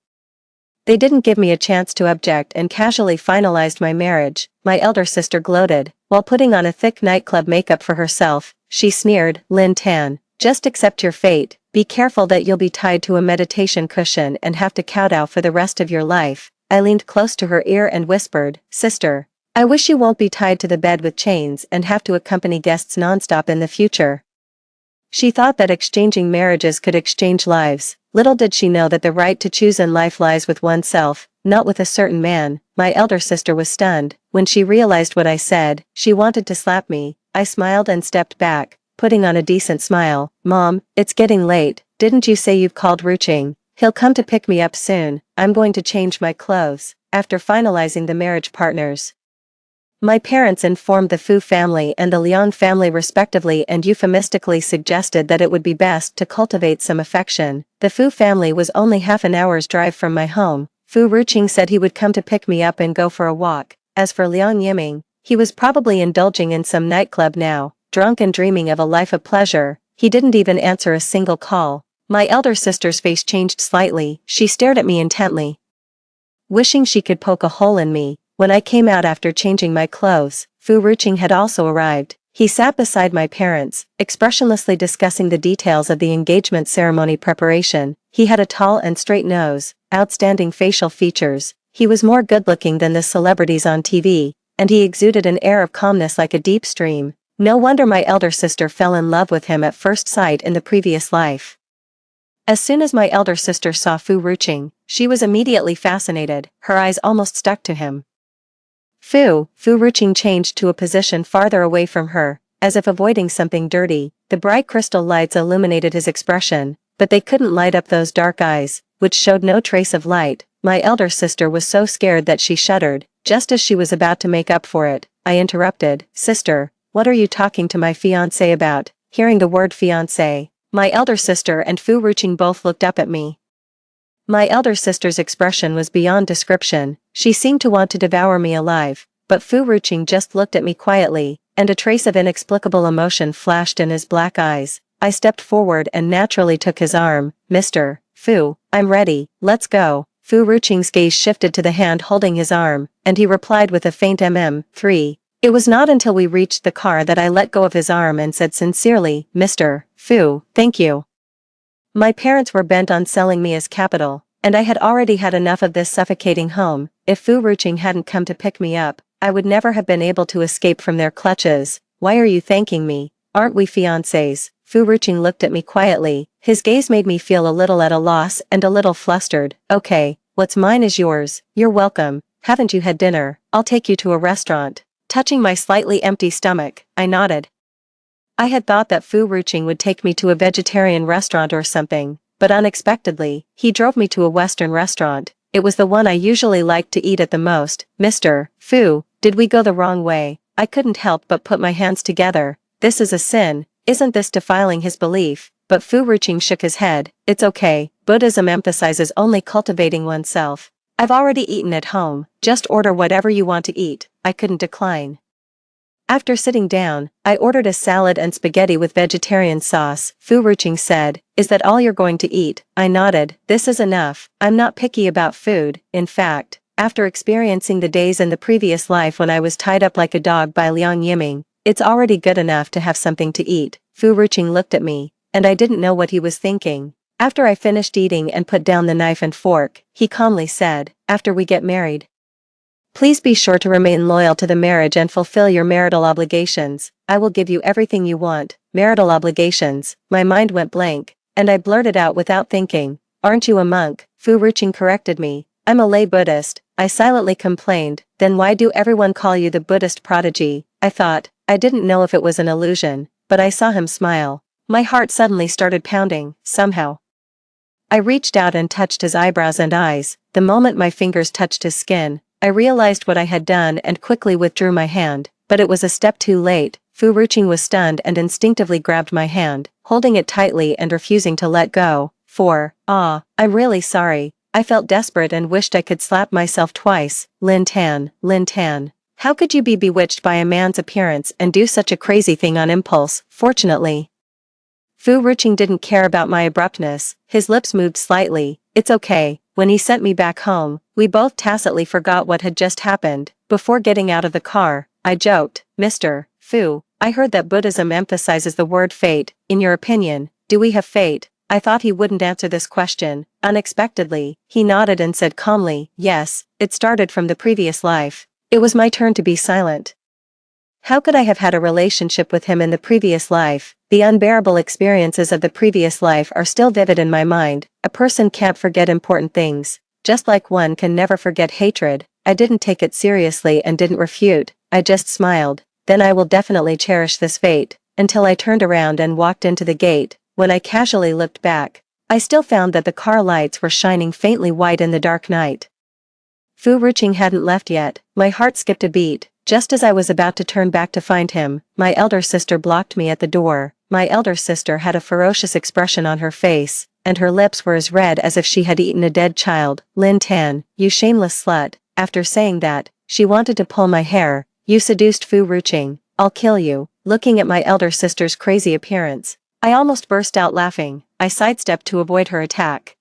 They didn't give me a chance to object and casually finalized my marriage. My elder sister gloated. While putting on a thick nightclub makeup for herself, she sneered, Lin Tan, just accept your fate. Be careful that you'll be tied to a meditation cushion and have to kowtow for the rest of your life. I leaned close to her ear and whispered, Sister, I wish you won't be tied to the bed with chains and have to accompany guests nonstop in the future. She thought that exchanging marriages could exchange lives. Little did she know that the right to choose in life lies with oneself, not with a certain man. My elder sister was stunned. When she realized what I said, she wanted to slap me. I smiled and stepped back, putting on a decent smile. Mom, it's getting late. Didn't you say you've called Ruqing? He'll come to pick me up soon. I'm going to change my clothes. After finalizing the marriage partners, my parents informed the Fu family and the Liang family respectively and euphemistically suggested that it would be best to cultivate some affection. The Fu family was only half an hour's drive from my home. Fu Ruqing said he would come to pick me up and go for a walk. As for Liang Yiming, he was probably indulging in some nightclub now, drunk and dreaming of a life of pleasure. He didn't even answer a single call. My elder sister's face changed slightly. She stared at me intently, wishing she could poke a hole in me. When I came out after changing my clothes, Fu Ruqing had also arrived. He sat beside my parents, expressionlessly discussing the details of the engagement ceremony preparation. He had a tall and straight nose, outstanding facial features. He was more good-looking than the celebrities on TV, and he exuded an air of calmness like a deep stream. No wonder my elder sister fell in love with him at first sight in the previous life. As soon as my elder sister saw Fu Ruqing, she was immediately fascinated. Her eyes almost stuck to him. Fu Ruqing changed to a position farther away from her, as if avoiding something dirty. The bright crystal lights illuminated his expression, but they couldn't light up those dark eyes, which showed no trace of light. My elder sister was so scared that she shuddered. Just as she was about to make up for it, I interrupted. Sister, what are you talking to my fiancé about? Hearing the word fiancé, my elder sister and Fu Ruqing both looked up at me. My elder sister's expression was beyond description. She seemed to want to devour me alive, but Fu Ruqing just looked at me quietly, and a trace of inexplicable emotion flashed in his black eyes. I stepped forward and naturally took his arm. Mr. Fu, I'm ready, let's go. Fu Ruqing's gaze shifted to the hand holding his arm, and he replied with a faint "3. It was not until we reached the car that I let go of his arm and said sincerely, Mr. Fu, thank you. My parents were bent on selling me as capital, and I had already had enough of this suffocating home. If Fu Ruqing hadn't come to pick me up, I would never have been able to escape from their clutches. Why are you thanking me? Aren't we fiancés? Fu Ruqing looked at me quietly. His gaze made me feel a little at a loss and a little flustered. Okay, what's mine is yours. You're welcome. Haven't you had dinner? I'll take you to a restaurant. Touching my slightly empty stomach, I nodded. I had thought that Fu Ruqing would take me to a vegetarian restaurant or something, but unexpectedly, he drove me to a Western restaurant. It was the one I usually liked to eat at the most. Mr. Fu, did we go the wrong way? I couldn't help but put my hands together. This is a sin. Isn't this defiling his belief? But Fu Ruqing shook his head. It's okay. Buddhism emphasizes only cultivating oneself. I've already eaten at home. Just order whatever you want to eat. I couldn't decline. After sitting down, I ordered a salad and spaghetti with vegetarian sauce. Fu Ruqing said, "Is that all you're going to eat?" I nodded. This is enough. I'm not picky about food. In fact, after experiencing the days in the previous life when I was tied up like a dog by Liang Yiming, it's already good enough to have something to eat. Fu Ruqing looked at me, and I didn't know what he was thinking. After I finished eating and put down the knife and fork, he calmly said, "After we get married, please be sure to remain loyal to the marriage and fulfill your marital obligations. I will give you everything you want." Marital obligations. My mind went blank, and I blurted out without thinking, "Aren't you a monk?" Fu Ruqing corrected me. "I'm a lay Buddhist," I silently complained. "Then why do everyone call you the Buddhist prodigy?" I thought. I didn't know if it was an illusion, but I saw him smile. My heart suddenly started pounding, somehow. I reached out and touched his eyebrows and eyes. The moment my fingers touched his skin, I realized what I had done and quickly withdrew my hand, but it was a step too late. Fu Ruqing was stunned and instinctively grabbed my hand, holding it tightly and refusing to let go. I'm really sorry. I felt desperate and wished I could slap myself twice. Lin Tan. How could you be bewitched by a man's appearance and do such a crazy thing on impulse? Fortunately, Fu Ruqing didn't care about my abruptness. His lips moved slightly. It's okay. When he sent me back home, we both tacitly forgot what had just happened. Before getting out of the car, I joked, "Mr. Fu, I heard that Buddhism emphasizes the word fate. In your opinion, do we have fate?" I thought he wouldn't answer this question. Unexpectedly, he nodded and said calmly, "Yes, it started from the previous life." It was my turn to be silent. How could I have had a relationship with him in the previous life? The unbearable experiences of the previous life are still vivid in my mind. A person can't forget important things, just like one can never forget hatred. I didn't take it seriously and didn't refute. I just smiled. Then I will definitely cherish this fate, until I turned around and walked into the gate. When I casually looked back, I still found that the car lights were shining faintly white in the dark night. Fu Ruqing hadn't left yet. My heart skipped a beat. Just as I was about to turn back to find him, my elder sister blocked me at the door. My elder sister had a ferocious expression on her face, and her lips were as red as if she had eaten a dead child. "Lin Tan, you shameless slut." After saying that, she wanted to pull my hair. "You seduced Fu Ruqing. I'll kill you." Looking at my elder sister's crazy appearance, I almost burst out laughing. I sidestepped to avoid her attack,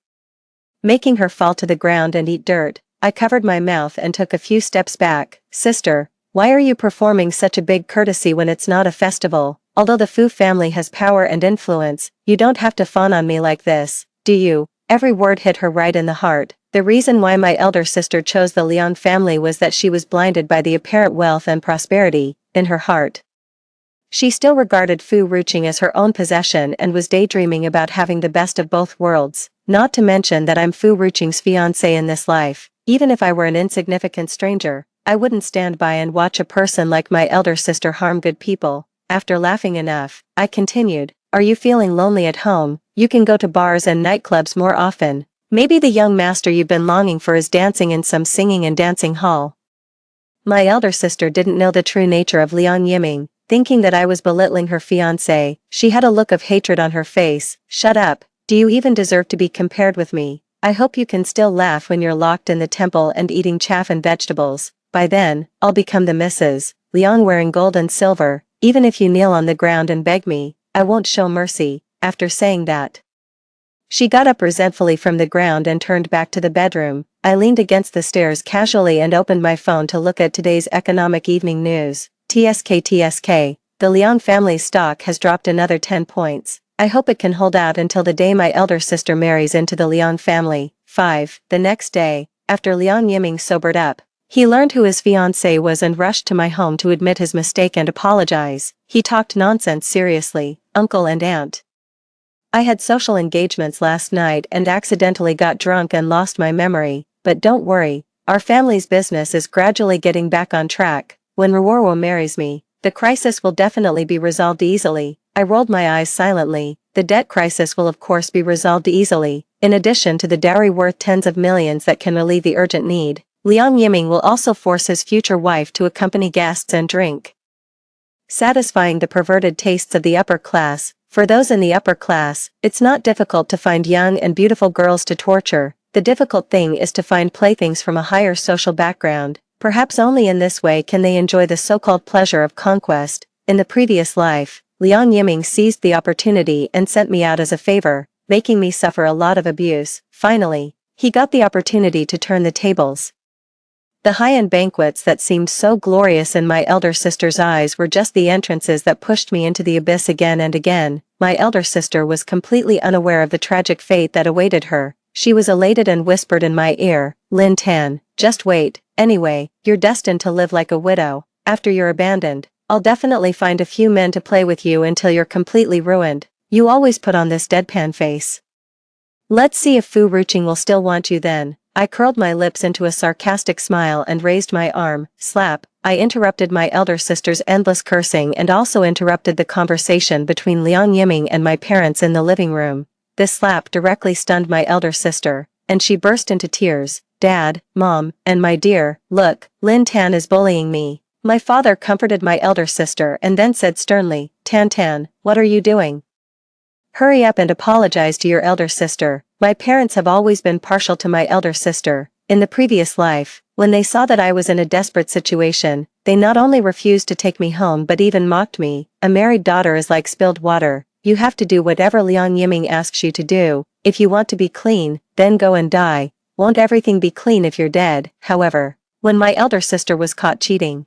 making her fall to the ground and eat dirt. I covered my mouth and took a few steps back. "Sister, why are you performing such a big courtesy when it's not a festival? Although the Fu family has power and influence, you don't have to fawn on me like this, do you?" Every word hit her right in the heart. The reason why my elder sister chose the Liang family was that she was blinded by the apparent wealth and prosperity. In her heart, she still regarded Fu Ruqing as her own possession and was daydreaming about having the best of both worlds. Not to mention that I'm Fu Ruqing's fiancé in this life. Even if I were an insignificant stranger, I wouldn't stand by and watch a person like my elder sister harm good people. After laughing enough, I continued, "Are you feeling lonely at home? You can go to bars and nightclubs more often. Maybe the young master you've been longing for is dancing in some singing and dancing hall." My elder sister didn't know the true nature of Liang Yiming. Thinking that I was belittling her fiancé, she had a look of hatred on her face. "Shut up. Do you even deserve to be compared with me? I hope you can still laugh when you're locked in the temple and eating chaff and vegetables. By then, I'll become the Mrs. Liang wearing gold and silver. Even if you kneel on the ground and beg me, I won't show mercy." After saying that, she got up resentfully from the ground and turned back to the bedroom. I leaned against the stairs casually and opened my phone to look at today's economic evening news. TSK, the Liang family's stock has dropped another 10 points. I hope it can hold out until the day my elder sister marries into the Liang family. 5. The next day, after Liang Yiming sobered up, he learned who his fiancée was and rushed to my home to admit his mistake and apologize. He talked nonsense seriously, uncle and aunt. "I had social engagements last night and accidentally got drunk and lost my memory, but don't worry, our family's business is gradually getting back on track. When Reborn marries me, the crisis will definitely be resolved easily." I rolled my eyes silently. The debt crisis will of course be resolved easily. In addition to the dowry worth tens of millions that can relieve the urgent need, Liang Yiming will also force his future wife to accompany guests and drink, satisfying the perverted tastes of the upper class. For those in the upper class, it's not difficult to find young and beautiful girls to torture. The difficult thing is to find playthings from a higher social background. Perhaps only in this way can they enjoy the so-called pleasure of conquest. In the previous life, Liang Yiming seized the opportunity and sent me out as a favor, making me suffer a lot of abuse. Finally, he got the opportunity to turn the tables. The high-end banquets that seemed so glorious in my elder sister's eyes were just the entrances that pushed me into the abyss again and again. My elder sister was completely unaware of the tragic fate that awaited her. She was elated and whispered in my ear, "Lin Tan, just wait. Anyway, you're destined to live like a widow. After you're abandoned, I'll definitely find a few men to play with you until you're completely ruined. You always put on this deadpan face. Let's see if Fu Ruqing will still want you then." I curled my lips into a sarcastic smile and raised my arm. Slap. I interrupted my elder sister's endless cursing and also interrupted the conversation between Liang Yiming and my parents in the living room. This slap directly stunned my elder sister, and she burst into tears. "Dad, Mom, and my dear, look, Lin Tan is bullying me." My father comforted my elder sister and then said sternly, "Tan Tan, what are you doing? Hurry up and apologize to your elder sister." My parents have always been partial to my elder sister. In the previous life, when they saw that I was in a desperate situation, they not only refused to take me home but even mocked me. "A married daughter is like spilled water. You have to do whatever Liang Yiming asks you to do. If you want to be clean, then go and die. Won't everything be clean if you're dead?" However, when my elder sister was caught cheating,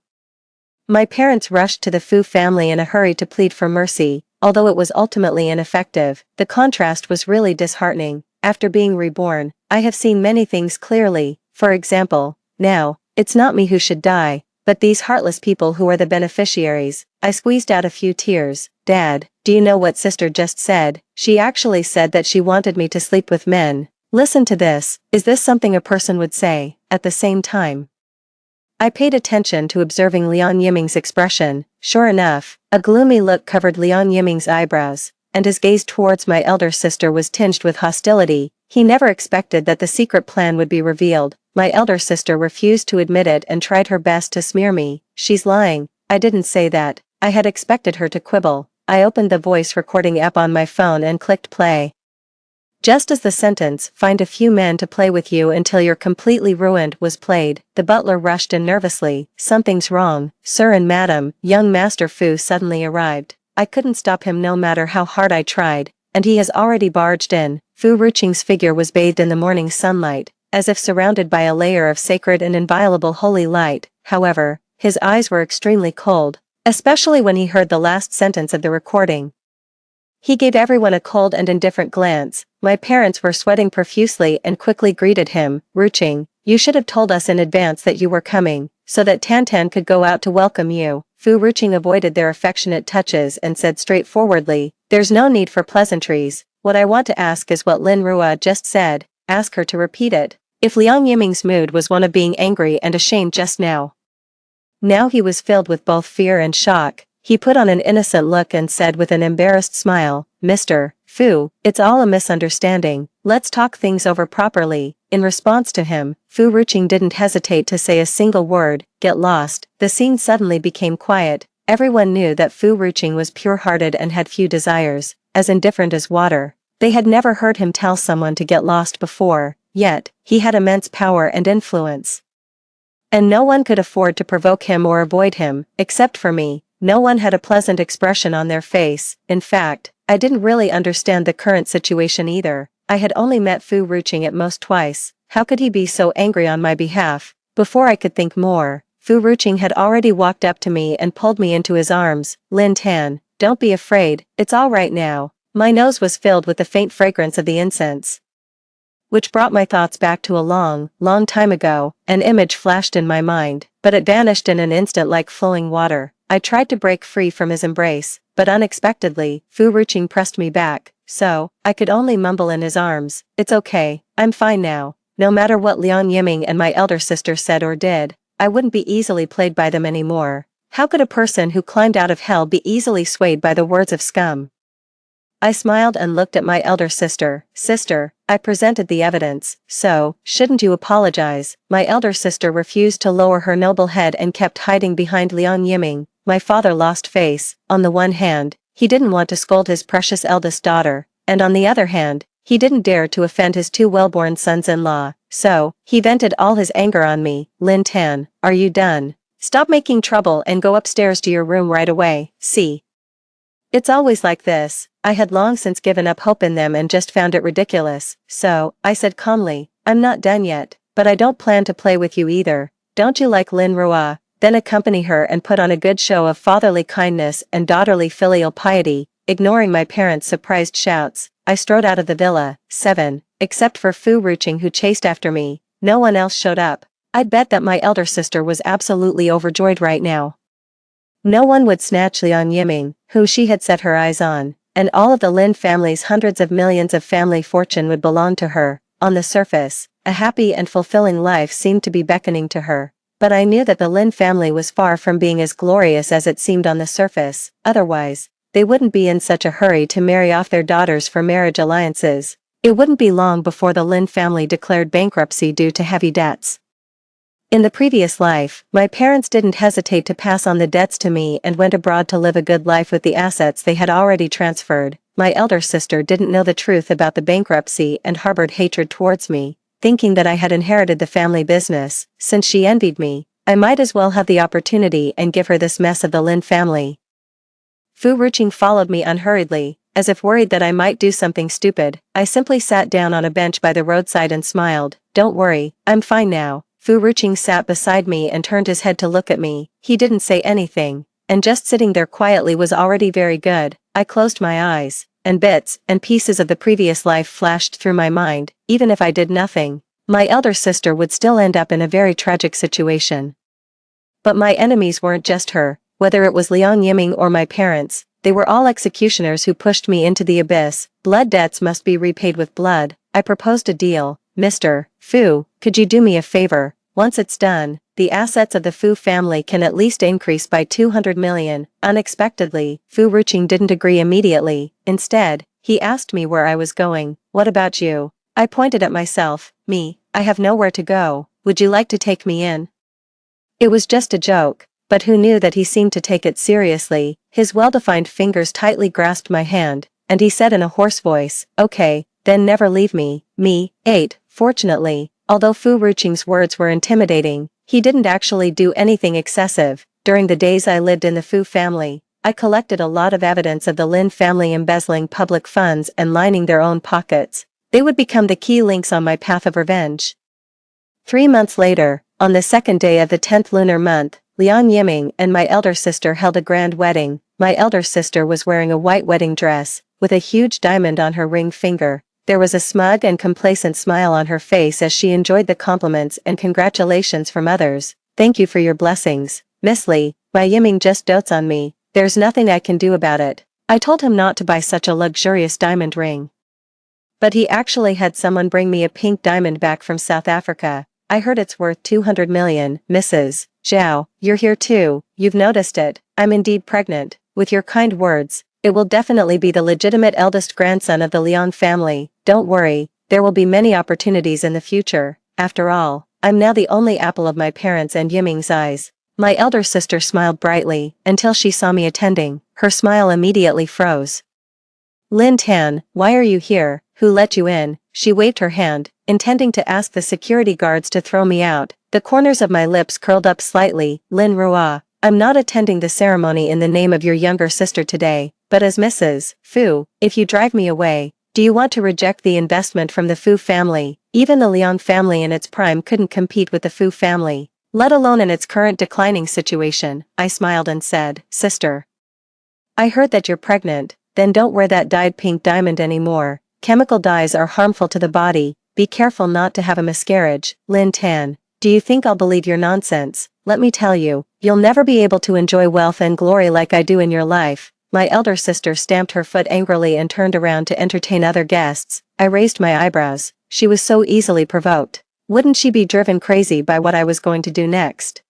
my parents rushed to the Fu family in a hurry to plead for mercy. Although it was ultimately ineffective, the contrast was really disheartening. After being reborn, I have seen many things clearly. For example, now, it's not me who should die, but these heartless people who are the beneficiaries. I squeezed out a few tears. "Dad, do you know what sister just said? She actually said that she wanted me to sleep with men." Listen to this. Is this something a person would say? At the same time, I paid attention to observing Liang Yiming's expression. Sure enough, a gloomy look covered Liang Yiming's eyebrows. and his gaze towards my elder sister was tinged with hostility. He never expected that the secret plan would be revealed. My elder sister refused to admit it and tried her best to smear me. "She's lying. I didn't say that." I had expected her to quibble. I opened the voice recording app on my phone and clicked play. Just as the sentence, "Find a few men to play with you until you're completely ruined," was played, the butler rushed in nervously. "Something's wrong, sir," and "Madam, young Master Fu suddenly arrived." I couldn't stop him no matter how hard I tried, and he has already barged in. Fu Ruqing's figure was bathed in the morning sunlight, as if surrounded by a layer of sacred and inviolable holy light. However, his eyes were extremely cold, especially when he heard the last sentence of the recording. He gave everyone a cold and indifferent glance. My parents were sweating profusely and quickly greeted him. "Ruqing, you should have told us in advance that you were coming, so that Tantan could go out to welcome you." Fu Ruqing avoided their affectionate touches and said straightforwardly, "There's no need for pleasantries. What I want to ask is what Lin Rua just said. Ask her to repeat it." If Liang Yiming's mood was one of being angry and ashamed just now, now he was filled with both fear and shock. He put on an innocent look and said with an embarrassed smile, "Mr. Fu, it's all a misunderstanding. Let's talk things over properly." In response to him, Fu Ruqing didn't hesitate to say a single word, "Get lost." The scene suddenly became quiet. Everyone knew that Fu Ruqing was pure-hearted and had few desires, as indifferent as water. They had never heard him tell someone to get lost before, yet, he had immense power and influence. And no one could afford to provoke him or avoid him, except for me. No one had a pleasant expression on their face. In fact, I didn't really understand the current situation either. I had only met Fu Ruqing at most twice. How could he be so angry on my behalf? Before I could think more, Fu Ruqing had already walked up to me and pulled me into his arms. "Lin Tan, don't be afraid, it's all right now." My nose was filled with the faint fragrance of the incense, which brought my thoughts back to a long, long time ago. An image flashed in my mind, but it vanished in an instant like flowing water. I tried to break free from his embrace, but unexpectedly, Fu Ruqing pressed me back, so I could only mumble in his arms, "It's okay, I'm fine now." No matter what Liang Yiming and my elder sister said or did, I wouldn't be easily played by them anymore. How could a person who climbed out of hell be easily swayed by the words of scum? I smiled and looked at my elder sister. "Sister, I presented the evidence, so, shouldn't you apologize?" My elder sister refused to lower her noble head and kept hiding behind Liang Yiming. My father lost face. On the one hand, he didn't want to scold his precious eldest daughter, and on the other hand, he didn't dare to offend his two well-born sons-in-law, so, he vented all his anger on me. "Lin Tan, are you done? Stop making trouble and go upstairs to your room right away." See? It's always like this. I had long since given up hope in them and just found it ridiculous, so, I said calmly, "I'm not done yet, but I don't plan to play with you either. Don't you like Lin Rua?" Then accompany her and put on a good show of fatherly kindness and daughterly filial piety. Ignoring my parents' surprised shouts, I strode out of the villa. 7. Except for Fu Ruqing, who chased after me, no one else showed up. I'd bet that my elder sister was absolutely overjoyed right now. No one would snatch Liang Yiming, who she had set her eyes on, and all of the Lin family's hundreds of millions of family fortune would belong to her. On the surface, a happy and fulfilling life seemed to be beckoning to her. But I knew that the Lin family was far from being as glorious as it seemed on the surface. Otherwise, they wouldn't be in such a hurry to marry off their daughters for marriage alliances. It wouldn't be long before the Lin family declared bankruptcy due to heavy debts. In the previous life, my parents didn't hesitate to pass on the debts to me and went abroad to live a good life with the assets they had already transferred. My elder sister didn't know the truth about the bankruptcy and harbored hatred towards me, thinking that I had inherited the family business. Since she envied me, I might as well have the opportunity and give her this mess of the Lin family. Fu Ruqing followed me unhurriedly, as if worried that I might do something stupid. I simply sat down on a bench by the roadside and smiled. "Don't worry, I'm fine now." Fu Ruqing sat beside me and turned his head to look at me. He didn't say anything, and just sitting there quietly was already very good. I closed my eyes, and bits and pieces of the previous life flashed through my mind. Even if I did nothing, my elder sister would still end up in a very tragic situation. But my enemies weren't just her. Whether it was Liang Yiming or my parents, they were all executioners who pushed me into the abyss. Blood debts must be repaid with blood. I proposed a deal. "Mr. Fu, could you do me a favor? Once it's done, the assets of the Fu family can at least increase by 200 million. Unexpectedly, Fu Ruqing didn't agree immediately. Instead, he asked me where I was going. What about you? I pointed at myself. Me, I have nowhere to go. Would you like to take me in? It was just a joke, but who knew that he seemed to take it seriously? His well-defined fingers tightly grasped my hand, and he said in a hoarse voice, "Okay, then never leave me." Me, 8. Fortunately, although Fu Ruqing's words were intimidating, he didn't actually do anything excessive. During the days I lived in the Fu family, I collected a lot of evidence of the Lin family embezzling public funds and lining their own pockets. They would become the key links on my path of revenge. 3 months later, on the second day of the 10th lunar month, Liang Yiming and my elder sister held a grand wedding. My elder sister was wearing a white wedding dress, with a huge diamond on her ring finger. There was a smug and complacent smile on her face as she enjoyed the compliments and congratulations from others. "Thank you for your blessings, Miss Li. My Yiming just dotes on me. There's nothing I can do about it." I told him not to buy such a luxurious diamond ring. But he actually had someone bring me a pink diamond back from South Africa. "I heard it's worth 200 million, Mrs. Zhao. You're here too. You've noticed it. I'm indeed pregnant. With your kind words, it will definitely be the legitimate eldest grandson of the Liang family. Don't worry, there will be many opportunities in the future. After all, I'm now the only apple of my parents' and Yiming's eyes." My elder sister smiled brightly, until she saw me attending. Her smile immediately froze. "Lin Tan, why are you here? Who let you in?" She waved her hand, intending to ask the security guards to throw me out. The corners of my lips curled up slightly. "Lin Rua, I'm not attending the ceremony in the name of your younger sister today, but as Mrs. Fu. If you drive me away, do you want to reject the investment from the Fu family?" Even the Liang family in its prime couldn't compete with the Fu family, let alone in its current declining situation. I smiled and said, "Sister, I heard that you're pregnant. Then don't wear that dyed pink diamond anymore. Chemical dyes are harmful to the body. Be careful not to have a miscarriage." "Lin Tan, do you think I'll believe your nonsense? Let me tell you, you'll never be able to enjoy wealth and glory like I do in your life." My elder sister stamped her foot angrily and turned around to entertain other guests. I raised my eyebrows. She was so easily provoked. Wouldn't she be driven crazy by what I was going to do next?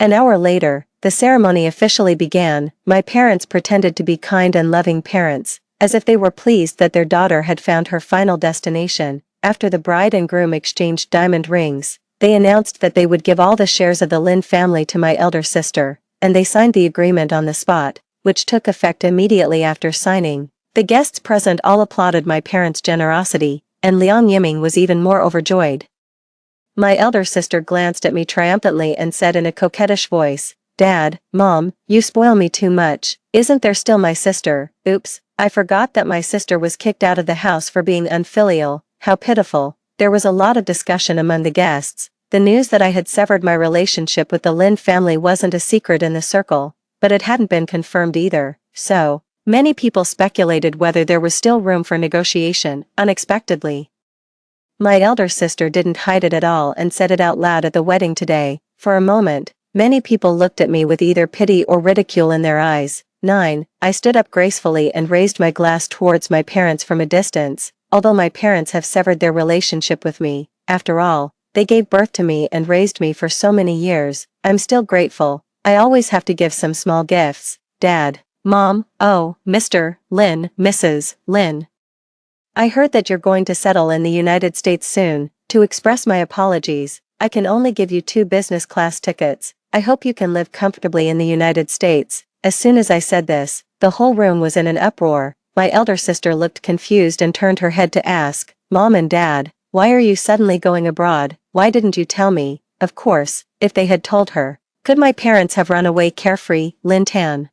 An hour later, the ceremony officially began. My parents pretended to be kind and loving parents, as if they were pleased that their daughter had found her final destination. After the bride and groom exchanged diamond rings, they announced that they would give all the shares of the Lin family to my elder sister, and they signed the agreement on the spot, which took effect immediately after signing. The guests present all applauded my parents' generosity, and Liang Yiming was even more overjoyed. My elder sister glanced at me triumphantly and said in a coquettish voice, "Dad, Mom, you spoil me too much. Isn't there still my sister?" Oops, I forgot that my sister was kicked out of the house for being unfilial. How pitiful. There was a lot of discussion among the guests. The news that I had severed my relationship with the Lin family wasn't a secret in the circle, but it hadn't been confirmed either, so many people speculated whether there was still room for negotiation. Unexpectedly, my elder sister didn't hide it at all and said it out loud at the wedding today. For a moment, many people looked at me with either pity or ridicule in their eyes. 9. I stood up gracefully and raised my glass towards my parents from a distance. Although my parents have severed their relationship with me, after all, they gave birth to me and raised me for so many years, I'm still grateful. I always have to give some small gifts. Dad, Mom, oh, Mr. Lin, Mrs. Lin. I heard that you're going to settle in the United States soon. To express my apologies, I can only give you 2 business class tickets. I hope you can live comfortably in the United States. As soon as I said this, the whole room was in an uproar. My elder sister looked confused and turned her head to ask, "Mom and Dad, why are you suddenly going abroad? Why didn't you tell me?" Of course, if they had told her, could my parents have run away carefree? Lin Tan,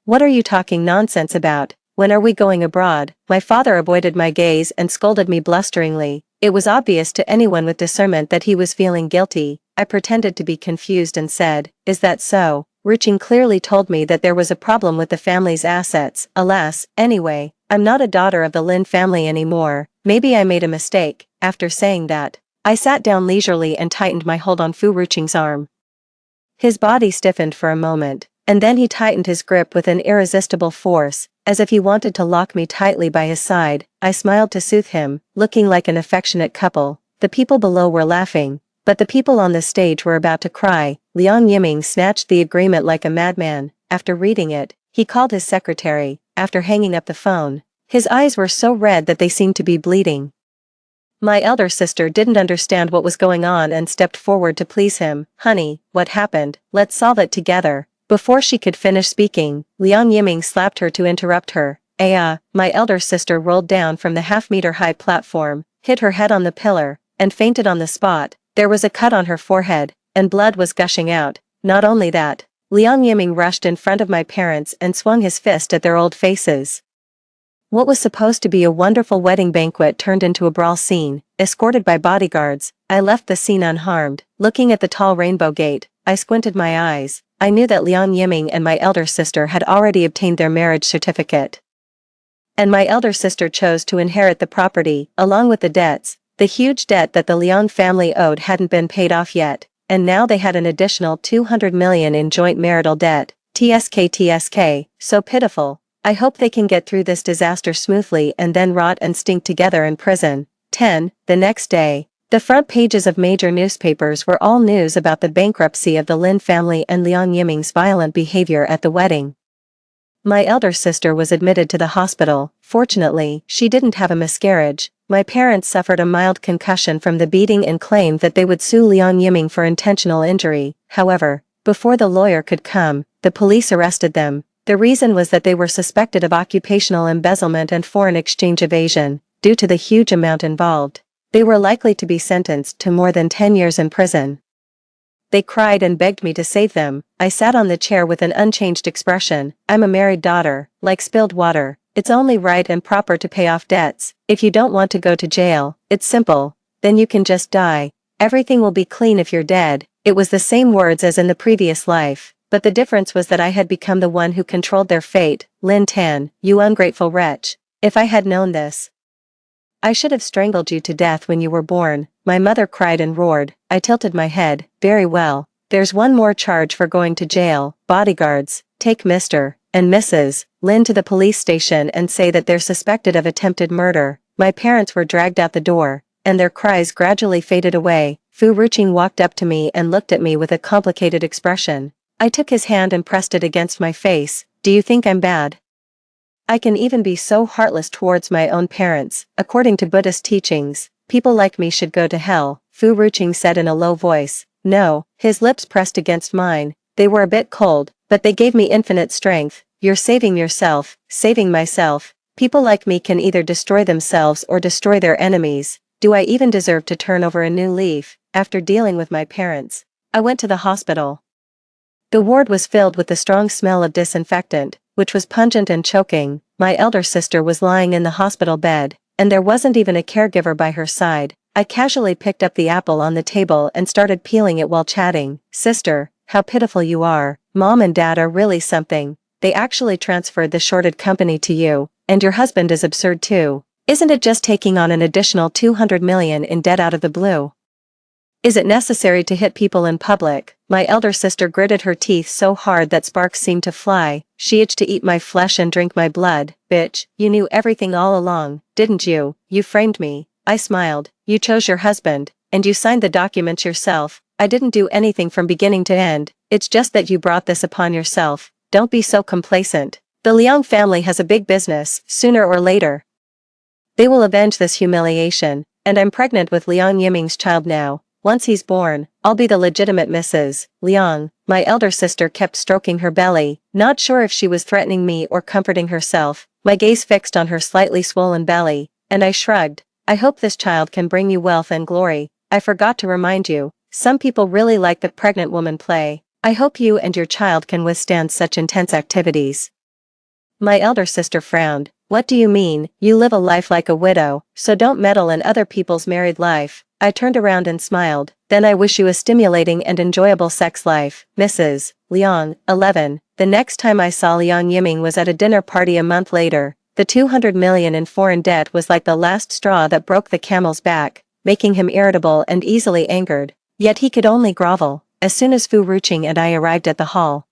what are you talking nonsense about? When are we going abroad? My father avoided my gaze and scolded me blusteringly. It was obvious to anyone with discernment that he was feeling guilty. I pretended to be confused and said, "Is that so?" Ruqing clearly told me that there was a problem with the family's assets. Alas, anyway, I'm not a daughter of the Lin family anymore. Maybe I made a mistake. After saying that, I sat down leisurely and tightened my hold on Fu Ruqing's arm. His body stiffened for a moment, and then he tightened his grip with an irresistible force, as if he wanted to lock me tightly by his side. I smiled to soothe him, looking like an affectionate couple. The people below were laughing, But the people on the stage were about to cry. Liang Yiming snatched the agreement like a madman. After reading it, he called his secretary. After hanging up the phone, his eyes were so red that they seemed to be bleeding. My elder sister didn't understand what was going on and stepped forward to please him. Honey, what happened? Let's solve it together. Before she could finish speaking, Liang Yiming slapped her to interrupt her. My elder sister rolled down from the half-meter-high platform, hit her head on the pillar, and fainted on the spot. There was a cut on her forehead, and blood was gushing out. Not only that, Liang Yiming rushed in front of my parents and swung his fist at their old faces. What was supposed to be a wonderful wedding banquet turned into a brawl scene. Escorted by bodyguards, I left the scene unharmed. Looking at the tall rainbow gate, I squinted my eyes. I knew that Liang Yiming and my elder sister had already obtained their marriage certificate. And my elder sister chose to inherit the property, along with the debts. The huge debt that the Liang family owed hadn't been paid off yet, and now they had an additional 200 million in joint marital debt. TSK, so pitiful. I hope they can get through this disaster smoothly and then rot and stink together in prison. 10. The next day, the front pages of major newspapers were all news about the bankruptcy of the Lin family and Liang Yiming's violent behavior at the wedding. My elder sister was admitted to the hospital. Fortunately, she didn't have a miscarriage. My parents suffered a mild concussion from the beating and claimed that they would sue Liang Yiming for intentional injury. However, before the lawyer could come, the police arrested them. The reason was that they were suspected of occupational embezzlement and foreign exchange evasion. Due to the huge amount involved, they were likely to be sentenced to more than 10 years in prison. They cried and begged me to save them. I sat on the chair with an unchanged expression. I'm a married daughter, like spilled water. It's only right and proper to pay off debts. If you don't want to go to jail, it's simple. Then you can just die. Everything will be clean if you're dead. It was the same words as in the previous life, but the difference was that I had become the one who controlled their fate. Lin Tan, you ungrateful wretch. If I had known this, I should have strangled you to death when you were born. My mother cried and roared. I tilted my head. Very well. There's one more charge for going to jail. Bodyguards, take Mr. and Mrs. Lin to the police station and say that they're suspected of attempted murder. My parents were dragged out the door, and their cries gradually faded away. Fu Ruqing walked up to me and looked at me with a complicated expression. I took his hand and pressed it against my face. Do you think I'm bad? I can even be so heartless towards my own parents. According to Buddhist teachings, people like me should go to hell, Fu Ruqing said in a low voice. No, his lips pressed against mine. They were a bit cold, but they gave me infinite strength. You're saving yourself, saving myself. People like me can either destroy themselves or destroy their enemies. Do I even deserve to turn over a new leaf? After dealing with my parents, I went to the hospital. The ward was filled with the strong smell of disinfectant, which was pungent and choking. My elder sister was lying in the hospital bed, and there wasn't even a caregiver by her side. I casually picked up the apple on the table and started peeling it while chatting. Sister, how pitiful you are. Mom and Dad are really something. They actually transferred the shorted company to you, and your husband is absurd too. Isn't it just taking on an additional 200 million in debt out of the blue? Is it necessary to hit people in public? My elder sister gritted her teeth so hard that sparks seemed to fly. She itched to eat my flesh and drink my blood. Bitch, you knew everything all along, didn't you? You framed me. I smiled. You chose your husband, and you signed the documents yourself. I didn't do anything from beginning to end. It's just that you brought this upon yourself. Don't be so complacent. The Liang family has a big business. Sooner or later, they will avenge this humiliation, and I'm pregnant with Liang Yiming's child now. Once he's born, I'll be the legitimate Mrs. Liang. My elder sister kept stroking her belly, not sure if she was threatening me or comforting herself. My gaze fixed on her slightly swollen belly, and I shrugged. I hope this child can bring you wealth and glory. I forgot to remind you, some people really like the pregnant woman play. I hope you and your child can withstand such intense activities. My elder sister frowned. What do you mean? You live a life like a widow, so don't meddle in other people's married life. I turned around and smiled. Then I wish you a stimulating and enjoyable sex life, Mrs. Liang. 11. The next time I saw Liang Yiming was at a dinner party a month later. The 200 million in foreign debt was like the last straw that broke the camel's back, making him irritable and easily angered. Yet he could only grovel. As soon as Fu Ruqing and I arrived at the hall,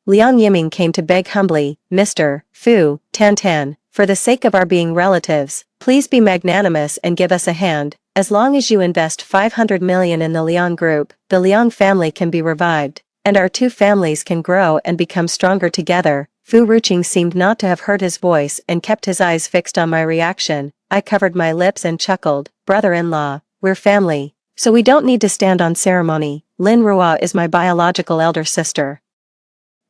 Liang Yiming came to beg humbly, Mr. Fu Tan, for the sake of our being relatives, please be magnanimous and give us a hand. As long as you invest 500 million in the Liang Group, the Liang family can be revived, and our two families can grow and become stronger together. Fu Ruqing seemed not to have heard his voice and kept his eyes fixed on my reaction. I covered my lips and chuckled. Brother-in-law, we're family, so we don't need to stand on ceremony. Lin Rua is my biological elder sister.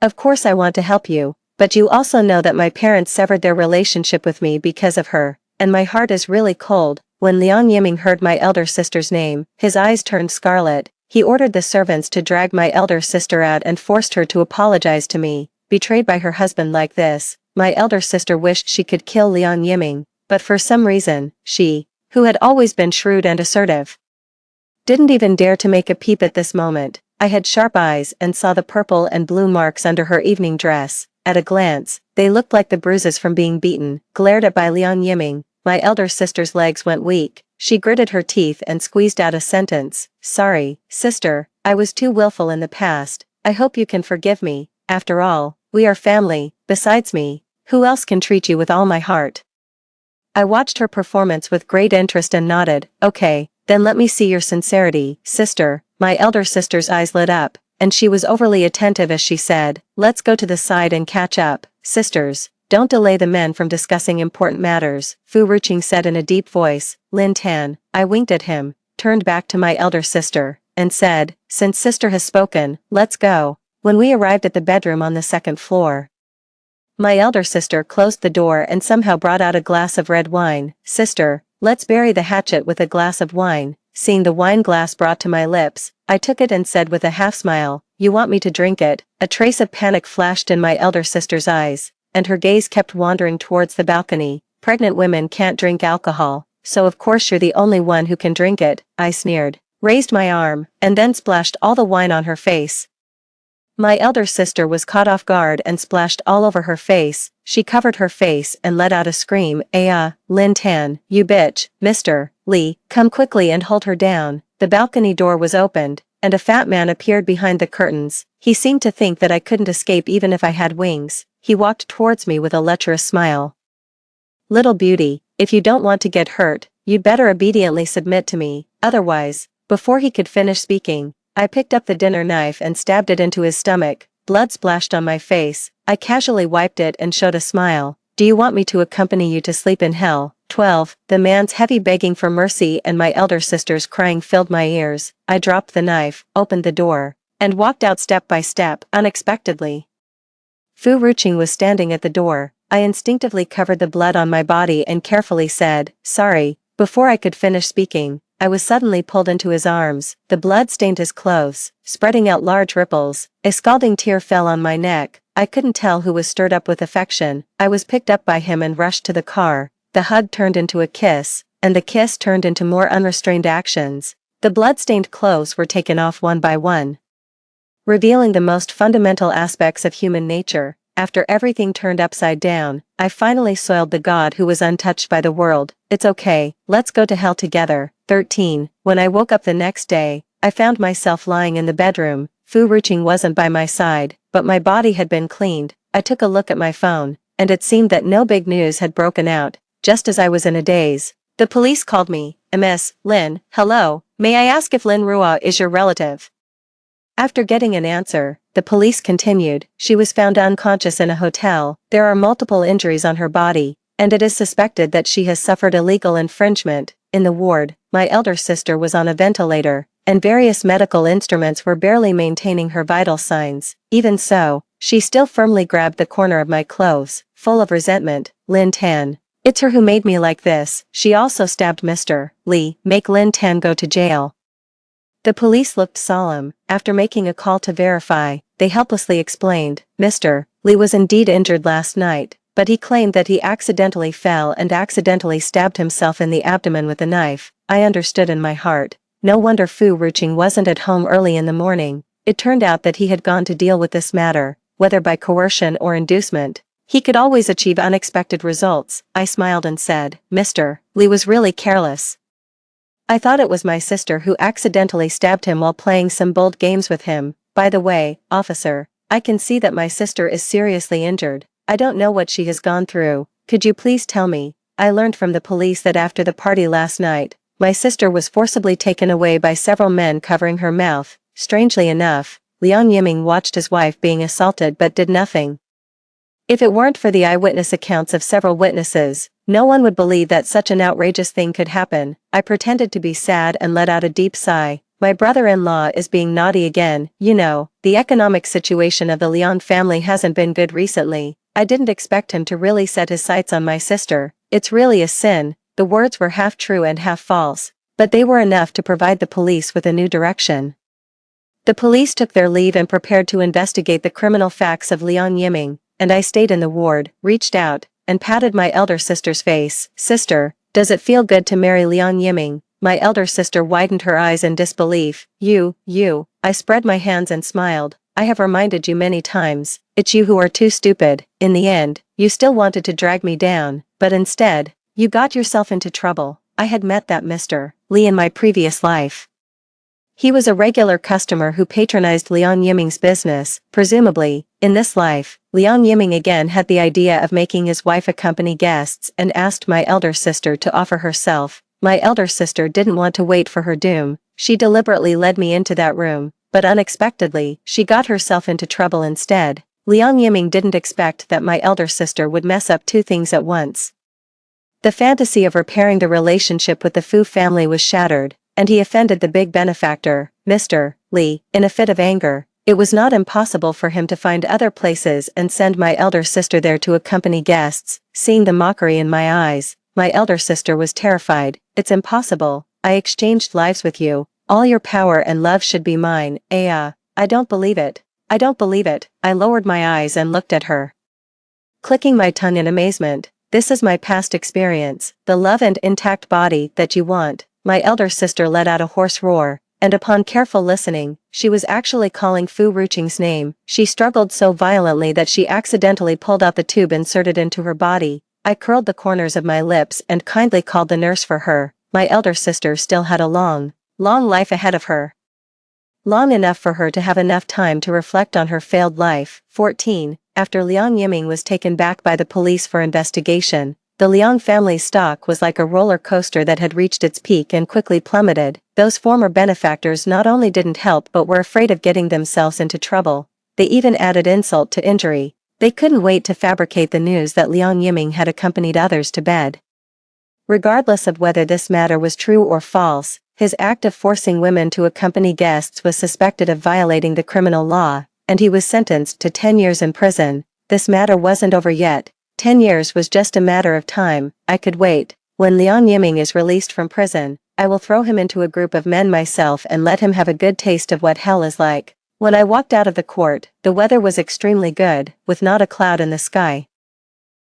Of course I want to help you, but you also know that my parents severed their relationship with me because of her, and my heart is really cold. When Liang Yiming heard my elder sister's name, his eyes turned scarlet. He ordered the servants to drag my elder sister out and forced her to apologize to me. Betrayed by her husband like this, my elder sister wished she could kill Liang Yiming, but for some reason, she, who had always been shrewd and assertive, didn't even dare to make a peep at this moment. I had sharp eyes and saw the purple and blue marks under her evening dress. At a glance, they looked like the bruises from being beaten. Glared at by Liang Yiming, my elder sister's legs went weak. She gritted her teeth and squeezed out a sentence. Sorry, sister, I was too willful in the past. I hope you can forgive me. After all, we are family. Besides me, who else can treat you with all my heart? I watched her performance with great interest and nodded. Okay, then let me see your sincerity, sister. My elder sister's eyes lit up, and she was overly attentive as she said, let's go to the side and catch up. Sisters, don't delay the men from discussing important matters, Fu Ruqing said in a deep voice. Lin Tan, I winked at him, turned back to my elder sister, and said, since sister has spoken, let's go. When we arrived at the bedroom on the second floor, my elder sister closed the door and somehow brought out a glass of red wine. Sister, let's bury the hatchet with a glass of wine. Seeing the wine glass brought to my lips, I took it and said with a half smile, you want me to drink it? A trace of panic flashed in my elder sister's eyes, and her gaze kept wandering towards the balcony. Pregnant women can't drink alcohol, so of course you're the only one who can drink it, I sneered, raised my arm, and then splashed all the wine on her face. My elder sister was caught off guard and splashed all over her face. She covered her face and let out a scream. Lin Tan, you bitch, Mr. Li, come quickly and hold her down. The balcony door was opened, and a fat man appeared behind the curtains. He seemed to think that I couldn't escape even if I had wings. He walked towards me with a lecherous smile. Little beauty, if you don't want to get hurt, you'd better obediently submit to me, otherwise. Before he could finish speaking, I picked up the dinner knife and stabbed it into his stomach. Blood splashed on my face. I casually wiped it and showed a smile. Do you want me to accompany you to sleep in hell? 12. The man's heavy begging for mercy and my elder sister's crying filled my ears. I dropped the knife, opened the door, and walked out step by step, unexpectedly. Fu Ruqing was standing at the door. I instinctively covered the blood on my body and carefully said, sorry. Before I could finish speaking, I was suddenly pulled into his arms. The blood stained his clothes, spreading out large ripples. A scalding tear fell on my neck. I couldn't tell who was stirred up with affection. I was picked up by him and rushed to the car. The hug turned into a kiss, and the kiss turned into more unrestrained actions. The blood-stained clothes were taken off one by one, revealing the most fundamental aspects of human nature. After everything turned upside down, I finally soiled the god who was untouched by the world. It's okay, let's go to hell together. 13. When I woke up the next day, I found myself lying in the bedroom. Fu Ruqing wasn't by my side, but my body had been cleaned. I took a look at my phone, and it seemed that no big news had broken out. Just as I was in a daze, the police called me. Miss Lin, hello, may I ask if Lin Rua is your relative? After getting an answer, the police continued. She was found unconscious in a hotel. There are multiple injuries on her body, and it is suspected that she has suffered illegal infringement. In the ward, my elder sister was on a ventilator, and various medical instruments were barely maintaining her vital signs. Even so, she still firmly grabbed the corner of my clothes, full of resentment. Lin Tan. It's her who made me like this. She also stabbed Mr. Li. Make Lin Tan go to jail. The police looked solemn. After making a call to verify, they helplessly explained, Mr. Li was indeed injured last night, but he claimed that he accidentally fell and accidentally stabbed himself in the abdomen with a knife. I understood in my heart. No wonder Fu Ruqing wasn't at home early in the morning. It turned out that he had gone to deal with this matter, whether by coercion or inducement. He could always achieve unexpected results. I smiled and said, Mr. Li was really careless. I thought it was my sister who accidentally stabbed him while playing some bold games with him. By the way, officer, I can see that my sister is seriously injured. I don't know what she has gone through. Could you please tell me? I learned from the police that after the party last night, my sister was forcibly taken away by several men covering her mouth. Strangely enough, Liang Yiming watched his wife being assaulted but did nothing. If it weren't for the eyewitness accounts of several witnesses, no one would believe that such an outrageous thing could happen. I pretended to be sad and let out a deep sigh. My brother-in-law is being naughty again. You know, the economic situation of the Liang family hasn't been good recently. I didn't expect him to really set his sights on my sister. It's really a sin. The words were half true and half false, but they were enough to provide the police with a new direction. The police took their leave and prepared to investigate the criminal facts of Liang Yiming, and I stayed in the ward, reached out, and patted my elder sister's face. Sister, does it feel good to marry Liang Yiming? My elder sister widened her eyes in disbelief. You. I spread my hands and smiled. I have reminded you many times, it's you who are too stupid. In the end, you still wanted to drag me down, but instead, you got yourself into trouble. I had met that Mr. Li in my previous life. He was a regular customer who patronized Liang Yiming's business. Presumably, in this life, Liang Yiming again had the idea of making his wife accompany guests and asked my elder sister to offer herself. My elder sister didn't want to wait for her doom. She deliberately led me into that room, but unexpectedly, she got herself into trouble instead. Liang Yiming didn't expect that my elder sister would mess up two things at once. The fantasy of repairing the relationship with the Fu family was shattered, and he offended the big benefactor, Mr. Li, in a fit of anger. It was not impossible for him to find other places and send my elder sister there to accompany guests. Seeing the mockery in my eyes, my elder sister was terrified. It's impossible. I exchanged lives with you. All your power and love should be mine. I don't believe it. I don't believe it. I lowered my eyes and looked at her, clicking my tongue in amazement. This is my past experience, the love and intact body that you want. My elder sister let out a hoarse roar, and upon careful listening, she was actually calling Fu Ruqing's name. She struggled so violently that she accidentally pulled out the tube inserted into her body. I curled the corners of my lips and kindly called the nurse for her. My elder sister still had a long life ahead of her. Long enough for her to have enough time to reflect on her failed life. 14. After Liang Yiming was taken back by the police for investigation, the Liang family's stock was like a roller coaster that had reached its peak and quickly plummeted. Those former benefactors not only didn't help but were afraid of getting themselves into trouble. They even added insult to injury. They couldn't wait to fabricate the news that Liang Yiming had accompanied others to bed. Regardless of whether this matter was true or false, his act of forcing women to accompany guests was suspected of violating the criminal law, and he was sentenced to 10 years in prison. This matter wasn't over yet. 10 years was just a matter of time. I could wait. When Liang Yiming is released from prison, I will throw him into a group of men myself and let him have a good taste of what hell is like. When I walked out of the court, the weather was extremely good, with not a cloud in the sky.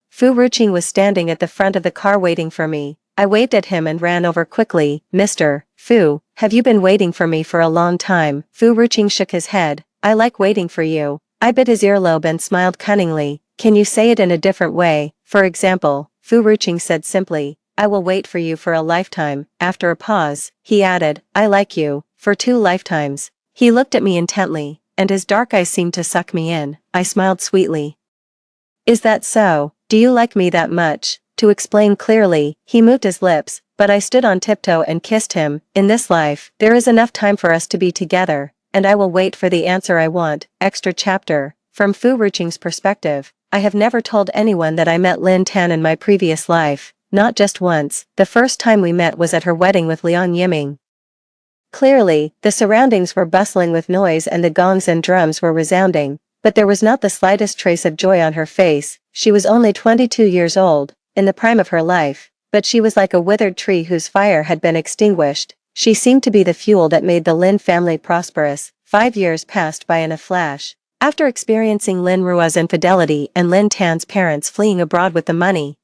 Fu Ruqing was standing at the front of the car waiting for me. I waved at him and ran over quickly. Mr. Fu, have you been waiting for me for a long time? Fu Ruqing shook his head. I like waiting for you. I bit his earlobe and smiled cunningly. Can you say it in a different way? For example, Fu Ruqing said simply, I will wait for you for a lifetime. After a pause, he added, I like you, for 2 lifetimes. He looked at me intently, and his dark eyes seemed to suck me in. I smiled sweetly. Is that so? Do you like me that much? To explain clearly, he moved his lips, but I stood on tiptoe and kissed him. In this life, there is enough time for us to be together, and I will wait for the answer I want. Extra chapter. From Fu Ruqing's perspective, I have never told anyone that I met Lin Tan in my previous life, not just once. The first time we met was at her wedding with Liang Yiming. Clearly, the surroundings were bustling with noise and the gongs and drums were resounding, but there was not the slightest trace of joy on her face. She was only 22 years old, in the prime of her life, but she was like a withered tree whose fire had been extinguished. She seemed to be the fuel that made the Lin family prosperous. 5 years passed by in a flash. After experiencing Lin Rua's infidelity and Lin Tan's parents fleeing abroad with the money,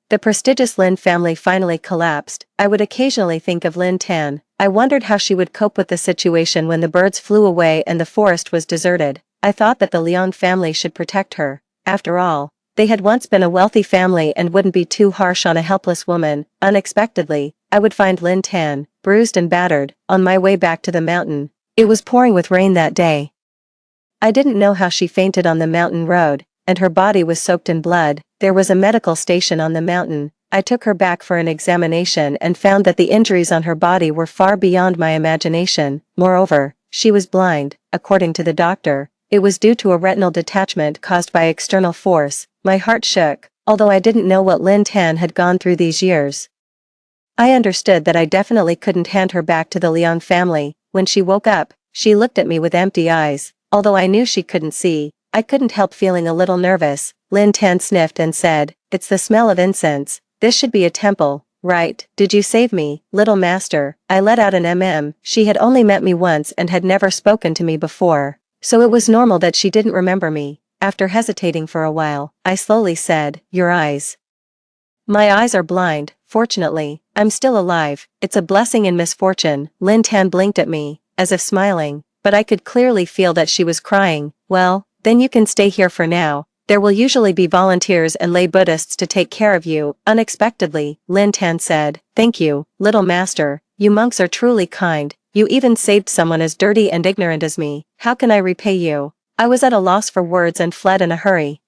the prestigious Lin family finally collapsed. I would occasionally think of Lin Tan. I wondered how she would cope with the situation when the birds flew away and the forest was deserted. I thought that the Liang family should protect her. After all, they had once been a wealthy family and wouldn't be too harsh on a helpless woman. Unexpectedly, I would find Lin Tan, bruised and battered, on my way back to the mountain. It was pouring with rain that day. I didn't know how she fainted on the mountain road, and her body was soaked in blood. There was a medical station on the mountain, I took her back for an examination and found that the injuries on her body were far beyond my imagination. Moreover, she was blind, according to the doctor. It was due to a retinal detachment caused by external force. My heart shook, although I didn't know what Lin Tan had gone through these years. I understood that I definitely couldn't hand her back to the Liang family. When she woke up, she looked at me with empty eyes. Although I knew she couldn't see, I couldn't help feeling a little nervous. Lin Tan sniffed and said, "It's the smell of incense. This should be a temple, right? Did you save me, little master?" I let out an She had only met me once and had never spoken to me before, so it was normal that she didn't remember me. After hesitating for a while, I slowly said, "Your eyes." "My eyes are blind. Fortunately, I'm still alive. It's a blessing in misfortune." Lin Tan blinked at me, as if smiling, but I could clearly feel that she was crying. "Well, then you can stay here for now. There will usually be volunteers and lay Buddhists to take care of you." Unexpectedly, Lin Tan said, "Thank you, little master. You monks are truly kind. You even saved someone as dirty and ignorant as me. How can I repay you?" I was at a loss for words and fled in a hurry.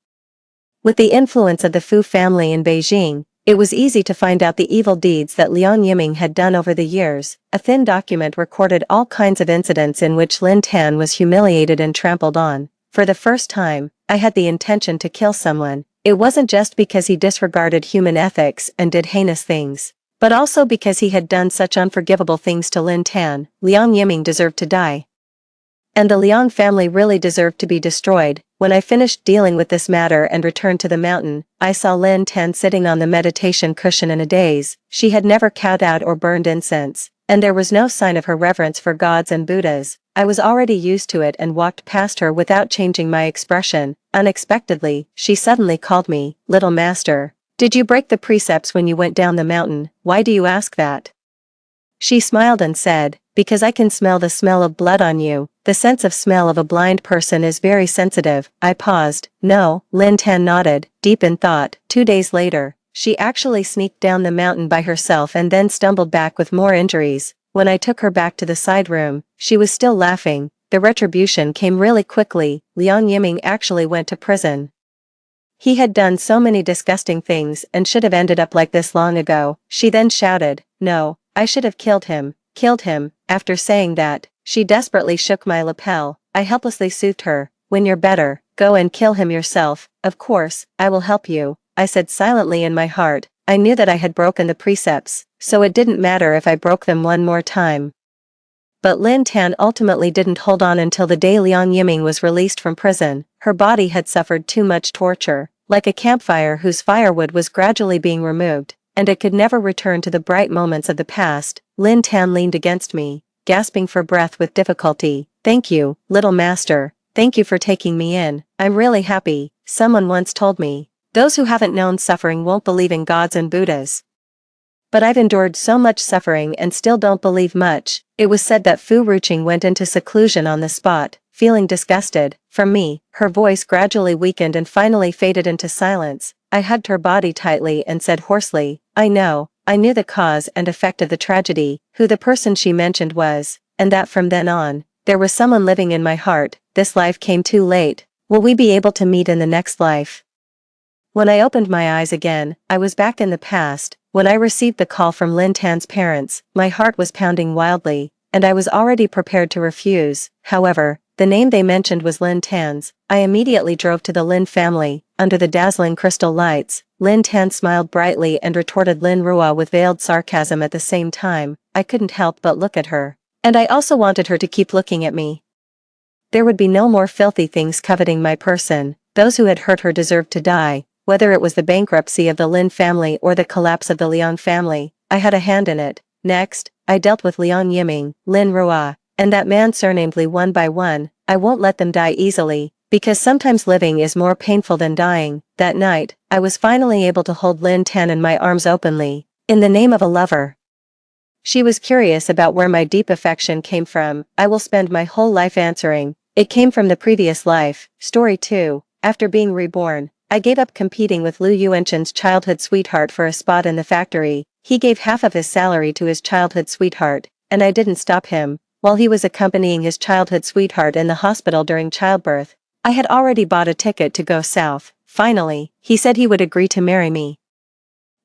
With the influence of the Fu family in Beijing, it was easy to find out the evil deeds that Liang Yiming had done over the years. A thin document recorded all kinds of incidents in which Lin Tan was humiliated and trampled on. For the first time, I had the intention to kill someone. It wasn't just because he disregarded human ethics and did heinous things, but also because he had done such unforgivable things to Lin Tan. Liang Yiming deserved to die. And the Liang family really deserved to be destroyed. When I finished dealing with this matter and returned to the mountain, I saw Lin Tan sitting on the meditation cushion in a daze. She had never kowed out or burned incense, and there was no sign of her reverence for gods and Buddhas. I was already used to it and walked past her without changing my expression. Unexpectedly, she suddenly called me, "Little master. Did you break the precepts when you went down the mountain?" "Why do you ask that?" She smiled and said, "Because I can smell the smell of blood on you." The sense of smell of a blind person is very sensitive. I paused. "No," Lin Tan nodded, deep in thought. 2 days later, she actually sneaked down the mountain by herself and then stumbled back with more injuries. When I took her back to the side room, she was still laughing. The retribution came really quickly. Liang Yiming actually went to prison. He had done so many disgusting things and should have ended up like this long ago. She then shouted, "No, I should have killed him." Killed him. After saying that, she desperately shook my lapel. I helplessly soothed her. "When you're better, go and kill him yourself." "Of course, I will help you," I said silently in my heart. I knew that I had broken the precepts, so it didn't matter if I broke them one more time. But Lin Tan ultimately didn't hold on until the day Liang Yiming was released from prison. Her body had suffered too much torture, like a campfire whose firewood was gradually being removed, and it could never return to the bright moments of the past. Lin Tan leaned against me, gasping for breath with difficulty. "Thank you, little master. Thank you for taking me in. I'm really happy." Someone once told me, "Those who haven't known suffering won't believe in gods and Buddhas." But I've endured so much suffering and still don't believe much. It was said that Fu Ruqing went into seclusion on the spot, feeling disgusted. From me, her voice gradually weakened and finally faded into silence. I hugged her body tightly and said hoarsely, "I know. I knew the cause and effect of the tragedy, who the person she mentioned was, and that from then on, there was someone living in my heart. This life came too late. Will we be able to meet in the next life?" When I opened my eyes again, I was back in the past. When I received the call from Lin Tan's parents, my heart was pounding wildly, and I was already prepared to refuse. However, the name they mentioned was Lin Tan's. I immediately drove to the Lin family. Under the dazzling crystal lights, Lin Tan smiled brightly and retorted Lin Rua with veiled sarcasm at the same time. I couldn't help but look at her. And I also wanted her to keep looking at me. There would be no more filthy things coveting my person. Those who had hurt her deserved to die. Whether it was the bankruptcy of the Lin family or the collapse of the Liang family, I had a hand in it. Next, I dealt with Liang Yiming, Lin Rua, and that man surnamed Li one by one. I won't let them die easily, because sometimes living is more painful than dying. That night, I was finally able to hold Lin Tan in my arms openly, in the name of a lover. She was curious about where my deep affection came from. I will spend my whole life answering. It came from the previous life. Story 2. After being reborn, I gave up competing with Lu Yuanchen's childhood sweetheart for a spot in the factory. He gave half of his salary to his childhood sweetheart, and I didn't stop him. While he was accompanying his childhood sweetheart in the hospital during childbirth, I had already bought a ticket to go south. Finally, he said he would agree to marry me.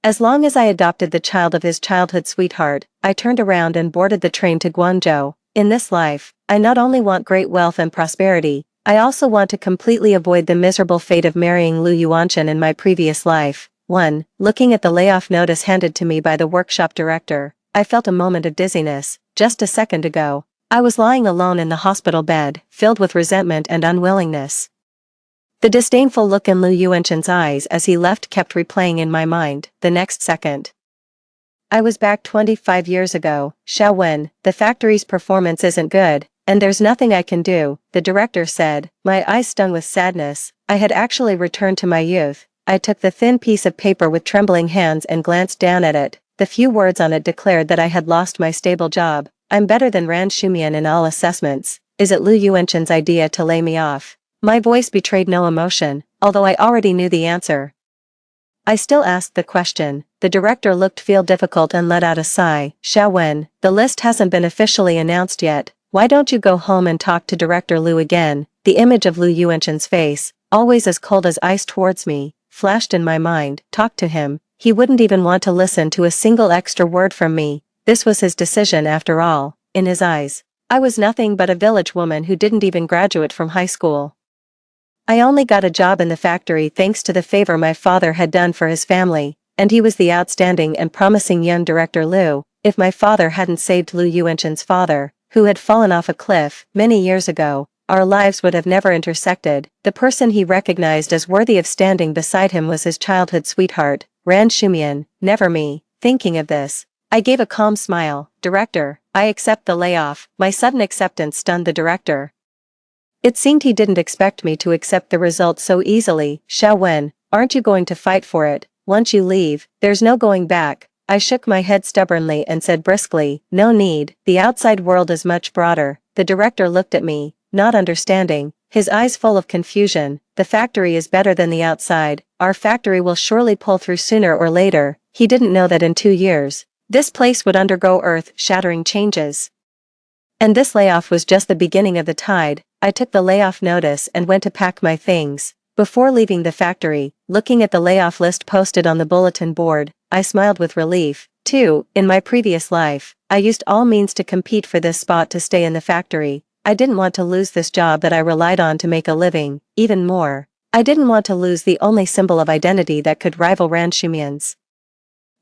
As long as I adopted the child of his childhood sweetheart, I turned around and boarded the train to Guangzhou. In this life, I not only want great wealth and prosperity, I also want to completely avoid the miserable fate of marrying Lu Yuanchen in my previous life. 1. Looking at the layoff notice handed to me by the workshop director, I felt a moment of dizziness. Just a second ago, I was lying alone in the hospital bed, filled with resentment and unwillingness. The disdainful look in Lu Yuanchen's eyes as he left kept replaying in my mind. The next second, I was back 25 years ago. Xiao Wen, the factory's performance isn't good, and there's nothing I can do, the director said. My eyes stung with sadness. I had actually returned to my youth. I took the thin piece of paper with trembling hands and glanced down at it. The few words on it declared that I had lost my stable job. I'm better than Ran Shumian in all assessments. Is it Lu Yuanchen's idea to lay me off? My voice betrayed no emotion, although I already knew the answer. I still asked the question. The director looked feel difficult and let out a sigh. Xiao Wen, the list hasn't been officially announced yet. Why don't you go home and talk to Director Lu again? The image of Lu Yuanchen's face, always as cold as ice towards me, flashed in my mind. Talk to him. He wouldn't even want to listen to a single extra word from me. This was his decision after all. In his eyes, I was nothing but a village woman who didn't even graduate from high school. I only got a job in the factory thanks to the favor my father had done for his family, and he was the outstanding and promising young Director Lu. If my father hadn't saved Lu Yuanchen's father, who had fallen off a cliff many years ago, our lives would have never intersected. The person he recognized as worthy of standing beside him was his childhood sweetheart, Ran Shumian, never me. Thinking of this, I gave a calm smile. Director, I accept the layoff. My sudden acceptance stunned the director. It seemed he didn't expect me to accept the result so easily. Xiao Wen, aren't you going to fight for it? Once you leave, there's no going back. I shook my head stubbornly and said briskly, no need, the outside world is much broader. The director looked at me, not understanding, his eyes full of confusion. The factory is better than the outside. Our factory will surely pull through sooner or later. He didn't know that in 2 years, this place would undergo earth-shattering changes. And this layoff was just the beginning of the tide. I took the layoff notice and went to pack my things. Before leaving the factory, looking at the layoff list posted on the bulletin board, I smiled with relief. 2. In my previous life, I used all means to compete for this spot to stay in the factory. I didn't want to lose this job that I relied on to make a living. Even more, I didn't want to lose the only symbol of identity that could rival Ran Shumian's.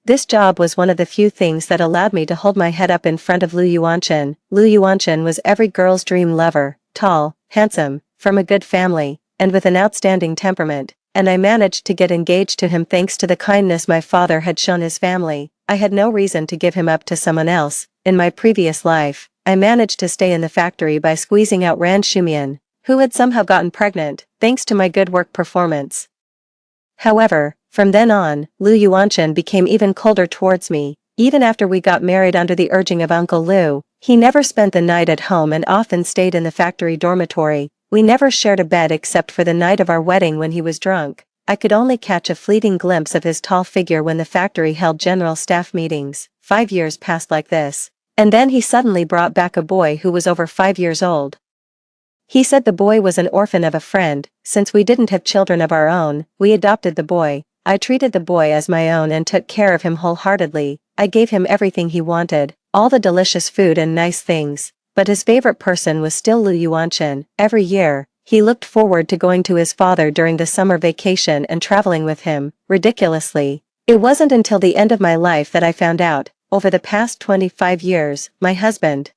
This job was one of the few things that allowed me to hold my head up in front of Lu Yuanchen. Lu Yuanchen was every girl's dream lover, tall, handsome, from a good family, and with an outstanding temperament, and I managed to get engaged to him thanks to the kindness my father had shown his family. I had no reason to give him up to someone else. In my previous life, I managed to stay in the factory by squeezing out Ran Shumian, who had somehow gotten pregnant, thanks to my good work performance. However, from then on, Lu Yuanchen became even colder towards me. Even after we got married under the urging of Uncle Lu, he never spent the night at home and often stayed in the factory dormitory. We never shared a bed except for the night of our wedding when he was drunk. I could only catch a fleeting glimpse of his tall figure when the factory held general staff meetings. 5 years passed like this. And then he suddenly brought back a boy who was over 5 years old. He said the boy was an orphan of a friend. Since we didn't have children of our own, we adopted the boy. I treated the boy as my own and took care of him wholeheartedly. I gave him everything he wanted, all the delicious food and nice things. But his favorite person was still Lu Yuanchen. Every year, he looked forward to going to his father during the summer vacation and traveling with him. Ridiculously, it wasn't until the end of my life that I found out. Over the past 25 years, my husband,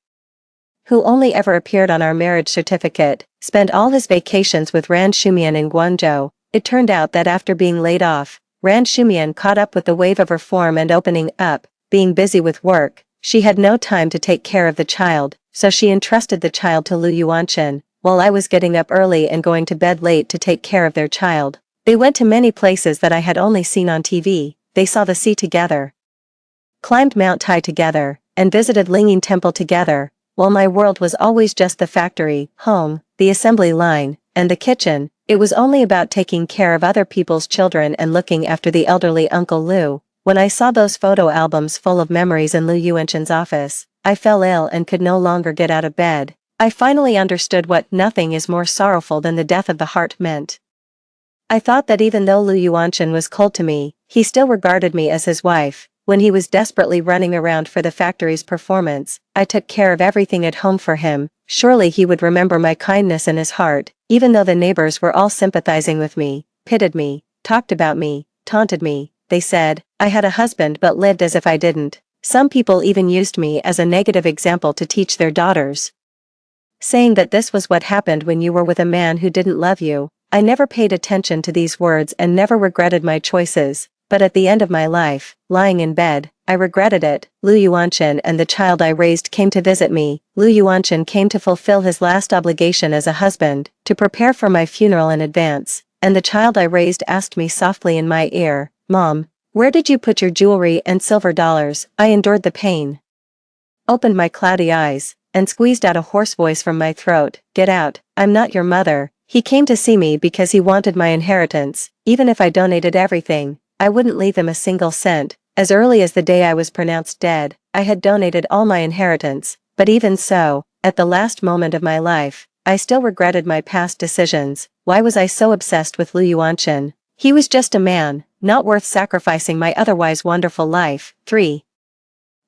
who only ever appeared on our marriage certificate, spent all his vacations with Ran Shumian in Guangzhou. It turned out that after being laid off, Ran Shumian caught up with the wave of reform and opening up. Being busy with work, she had no time to take care of the child, so she entrusted the child to Lu Yuanchen, while I was getting up early and going to bed late to take care of their child. They went to many places that I had only seen on TV. They saw the sea together, climbed Mount Tai together, and visited Lingyin Temple together, while my world was always just the factory, home, the assembly line, and the kitchen. It was only about taking care of other people's children and looking after the elderly Uncle Lu. When I saw those photo albums full of memories in Lu Yuanchen's office, I fell ill and could no longer get out of bed. I finally understood what nothing is more sorrowful than the death of the heart meant. I thought that even though Lu Yuanchen was cold to me, he still regarded me as his wife. When he was desperately running around for the factory's performance, I took care of everything at home for him. Surely he would remember my kindness in his heart, even though the neighbors were all sympathizing with me, pitied me, talked about me, taunted me. They said I had a husband but lived as if I didn't. Some people even used me as a negative example to teach their daughters, saying that this was what happened when you were with a man who didn't love you. I never paid attention to these words and never regretted my choices, but at the end of my life, lying in bed, I regretted it. Lu Yuanchen and the child I raised came to visit me. Lu Yuanchen came to fulfill his last obligation as a husband, to prepare for my funeral in advance, and the child I raised asked me softly in my ear, "Mom, where did you put your jewelry and silver dollars?" I endured the pain, opened my cloudy eyes, and squeezed out a hoarse voice from my throat, "Get out, I'm not your mother." He came to see me because he wanted my inheritance. Even if I donated everything, I wouldn't leave him a single cent. As early as the day I was pronounced dead, I had donated all my inheritance, but even so, at the last moment of my life, I still regretted my past decisions. Why was I so obsessed with Lu Yuanchen? He was just a man, not worth sacrificing my otherwise wonderful life. 3.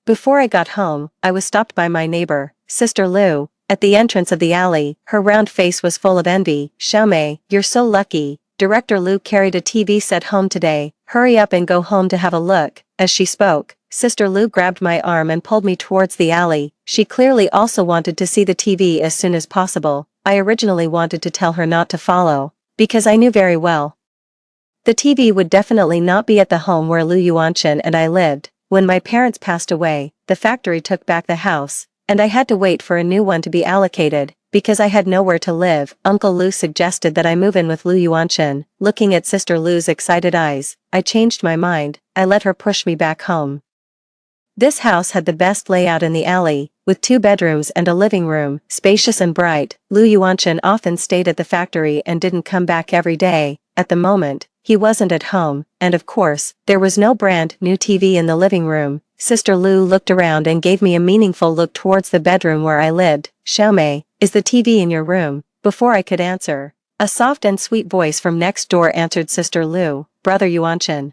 Before I got home, I was stopped by my neighbor, Sister Lu, at the entrance of the alley. Her round face was full of envy. "Xiaomei, you're so lucky. Director Lu carried a TV set home today. Hurry up and go home to have a look." As she spoke, Sister Lu grabbed my arm and pulled me towards the alley. She clearly also wanted to see the TV as soon as possible. I originally wanted to tell her not to follow, because I knew very well the TV would definitely not be at the home where Lu Yuanchen and I lived. When my parents passed away, the factory took back the house, and I had to wait for a new one to be allocated. Because I had nowhere to live, Uncle Lu suggested that I move in with Lu Yuanchen. Looking at Sister Lu's excited eyes, I changed my mind. I let her push me back home. This house had the best layout in the alley, with 2 bedrooms and a living room, spacious and bright. Lu Yuanchen often stayed at the factory and didn't come back every day. At the moment, he wasn't at home, and of course, there was no brand new TV in the living room. Sister Lu looked around and gave me a meaningful look towards the bedroom where I lived. "Xiaomei, is the TV in your room?" Before I could answer, a soft and sweet voice from next door answered Sister Lu, "Brother Yuanchen,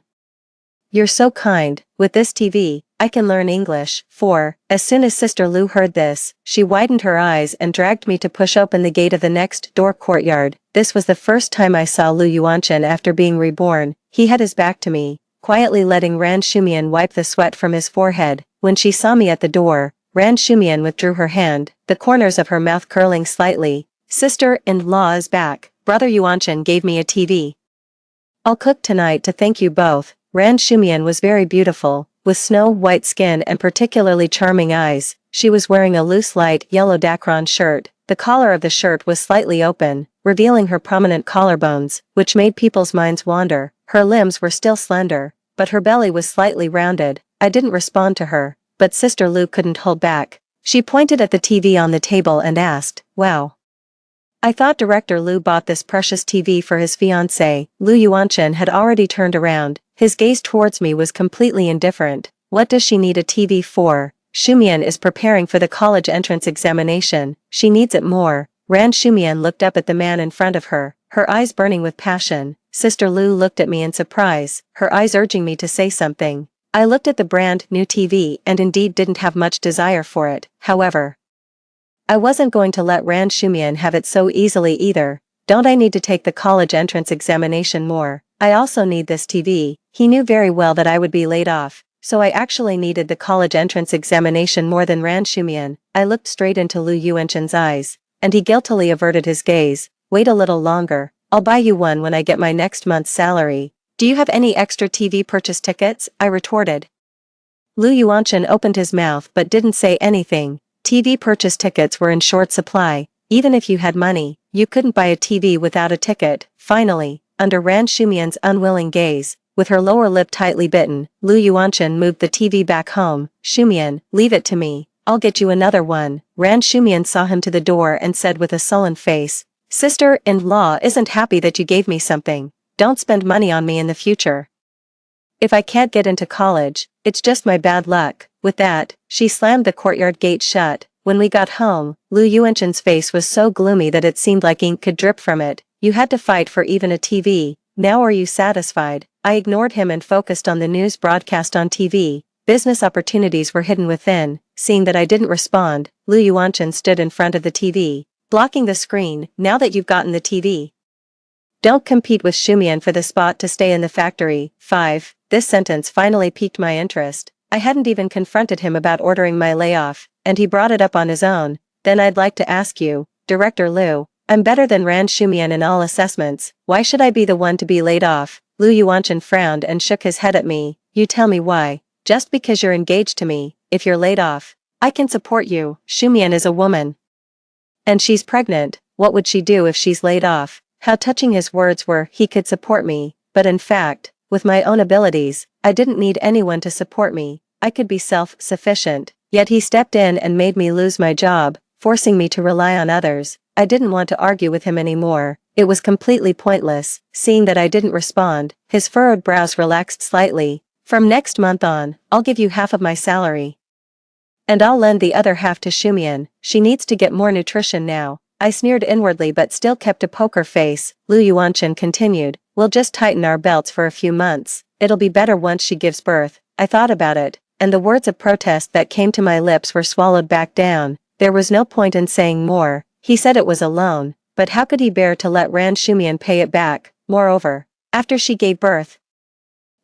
you're so kind. With this TV, I can learn English." 4. As soon as Sister Lu heard this, she widened her eyes and dragged me to push open the gate of the next door courtyard. This was the first time I saw Lu Yuanchen after being reborn. He had his back to me, quietly letting Ran Shumian wipe the sweat from his forehead. When she saw me at the door, Ran Shumian withdrew her hand, the corners of her mouth curling slightly. "Sister-in-law is back. Brother Yuanchen gave me a TV. I'll cook tonight to thank you both." Ran Shumian was very beautiful, with snow-white skin and particularly charming eyes. She was wearing a loose light yellow dacron shirt. The collar of the shirt was slightly open, revealing her prominent collarbones, which made people's minds wander. Her limbs were still slender, but her belly was slightly rounded. I didn't respond to her, but Sister Lu couldn't hold back. She pointed at the TV on the table and asked, "Wow. I thought Director Lu bought this precious TV for his fiancée." Lu Yuanchen had already turned around. His gaze towards me was completely indifferent. "What does she need a TV for? Shumian is preparing for the college entrance examination. She needs it more." Ran Shumian looked up at the man in front of her, her eyes burning with passion. Sister Lu looked at me in surprise, her eyes urging me to say something. I looked at the brand new TV and indeed didn't have much desire for it. However, I wasn't going to let Ran Shumian have it so easily either. "Don't I need to take the college entrance examination more? I also need this TV." He knew very well that I would be laid off, so I actually needed the college entrance examination more than Ran Shumian. I looked straight into Lu Yuanchen's eyes, and he guiltily averted his gaze. "Wait a little longer. I'll buy you one when I get my next month's salary." "Do you have any extra TV purchase tickets?" I retorted. Lu Yuanchen opened his mouth but didn't say anything. TV purchase tickets were in short supply. Even if you had money, you couldn't buy a TV without a ticket. Finally, under Ran Shumian's unwilling gaze, with her lower lip tightly bitten, Lu Yuanchen moved the TV back home. "Shumian, leave it to me. I'll get you another one." Ran Shumian saw him to the door and said with a sullen face, "Sister-in-law isn't happy that you gave me something. Don't spend money on me in the future. If I can't get into college, it's just my bad luck." With that, she slammed the courtyard gate shut. When we got home, Lu Yuanchen's face was so gloomy that it seemed like ink could drip from it. "You had to fight for even a TV. Now are you satisfied? I ignored him and focused on the news broadcast on TV. Business opportunities were hidden within. Seeing that I didn't respond, Lu Yuanchen stood in front of the TV, blocking the screen. Now that you've gotten the TV, don't compete with Shumian for the spot to stay in the factory. 5. This sentence finally piqued my interest. I hadn't even confronted him about ordering my layoff, and he brought it up on his own. Then I'd like to ask you, Director Lu, I'm better than Ran Shumian in all assessments. Why should I be the one to be laid off? Lu Yuanchen frowned and shook his head at me. You tell me why. Just because you're engaged to me, if you're laid off, I can support you. Shumian is a woman. And she's pregnant. What would she do if she's laid off? How touching his words were. He could support me, but in fact, with my own abilities, I didn't need anyone to support me. I could be self-sufficient. Yet he stepped in and made me lose my job, forcing me to rely on others. I didn't want to argue with him anymore. It was completely pointless. Seeing that I didn't respond, his furrowed brows relaxed slightly. From next month on, I'll give you half of my salary. And I'll lend the other half to Shumian. She needs to get more nutrition now. I sneered inwardly but still kept a poker face. Lu Yuanchen continued, we'll just tighten our belts for a few months. It'll be better once she gives birth. I thought about it, and the words of protest that came to my lips were swallowed back down. There was no point in saying more. He said it was a loan, but how could he bear to let Ran Shumian pay it back? Moreover, after she gave birth,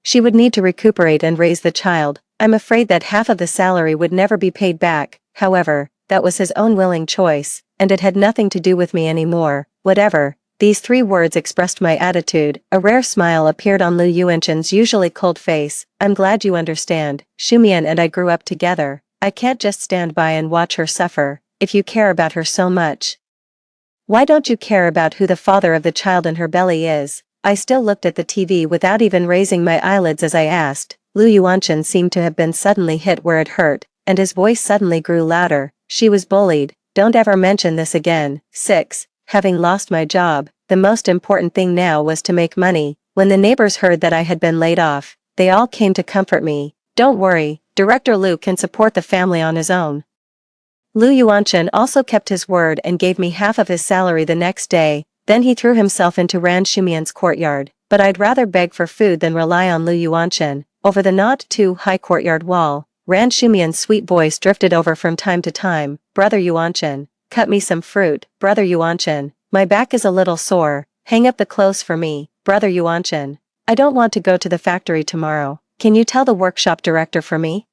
she would need to recuperate and raise the child. I'm afraid that half of the salary would never be paid back. However, that was his own willing choice, and it had nothing to do with me anymore. Whatever. These 3 words expressed my attitude. A rare smile appeared on Lu Yuanchen's usually cold face. I'm glad you understand. Shumian and I grew up together. I can't just stand by and watch her suffer. If you care about her so much, why don't you care about who the father of the child in her belly is? I still looked at the TV without even raising my eyelids as I asked. Lu Yuanchen seemed to have been suddenly hit where it hurt, and his voice suddenly grew louder. She was bullied. Don't ever mention this again. 6. Having lost my job, the most important thing now was to make money. When the neighbors heard that I had been laid off, they all came to comfort me. Don't worry, Director Lu can support the family on his own. Lu Yuanchen also kept his word and gave me half of his salary the next day. Then he threw himself into Ran Shumian's courtyard. But I'd rather beg for food than rely on Lu Yuanchen. Over the not-too-high courtyard wall, Ran Shumian's sweet voice drifted over from time to time. Brother Yuanchen, cut me some fruit. Brother Yuanchen, my back is a little sore. Hang up the clothes for me. Brother Yuanchen, I don't want to go to the factory tomorrow. Can you tell the workshop director for me?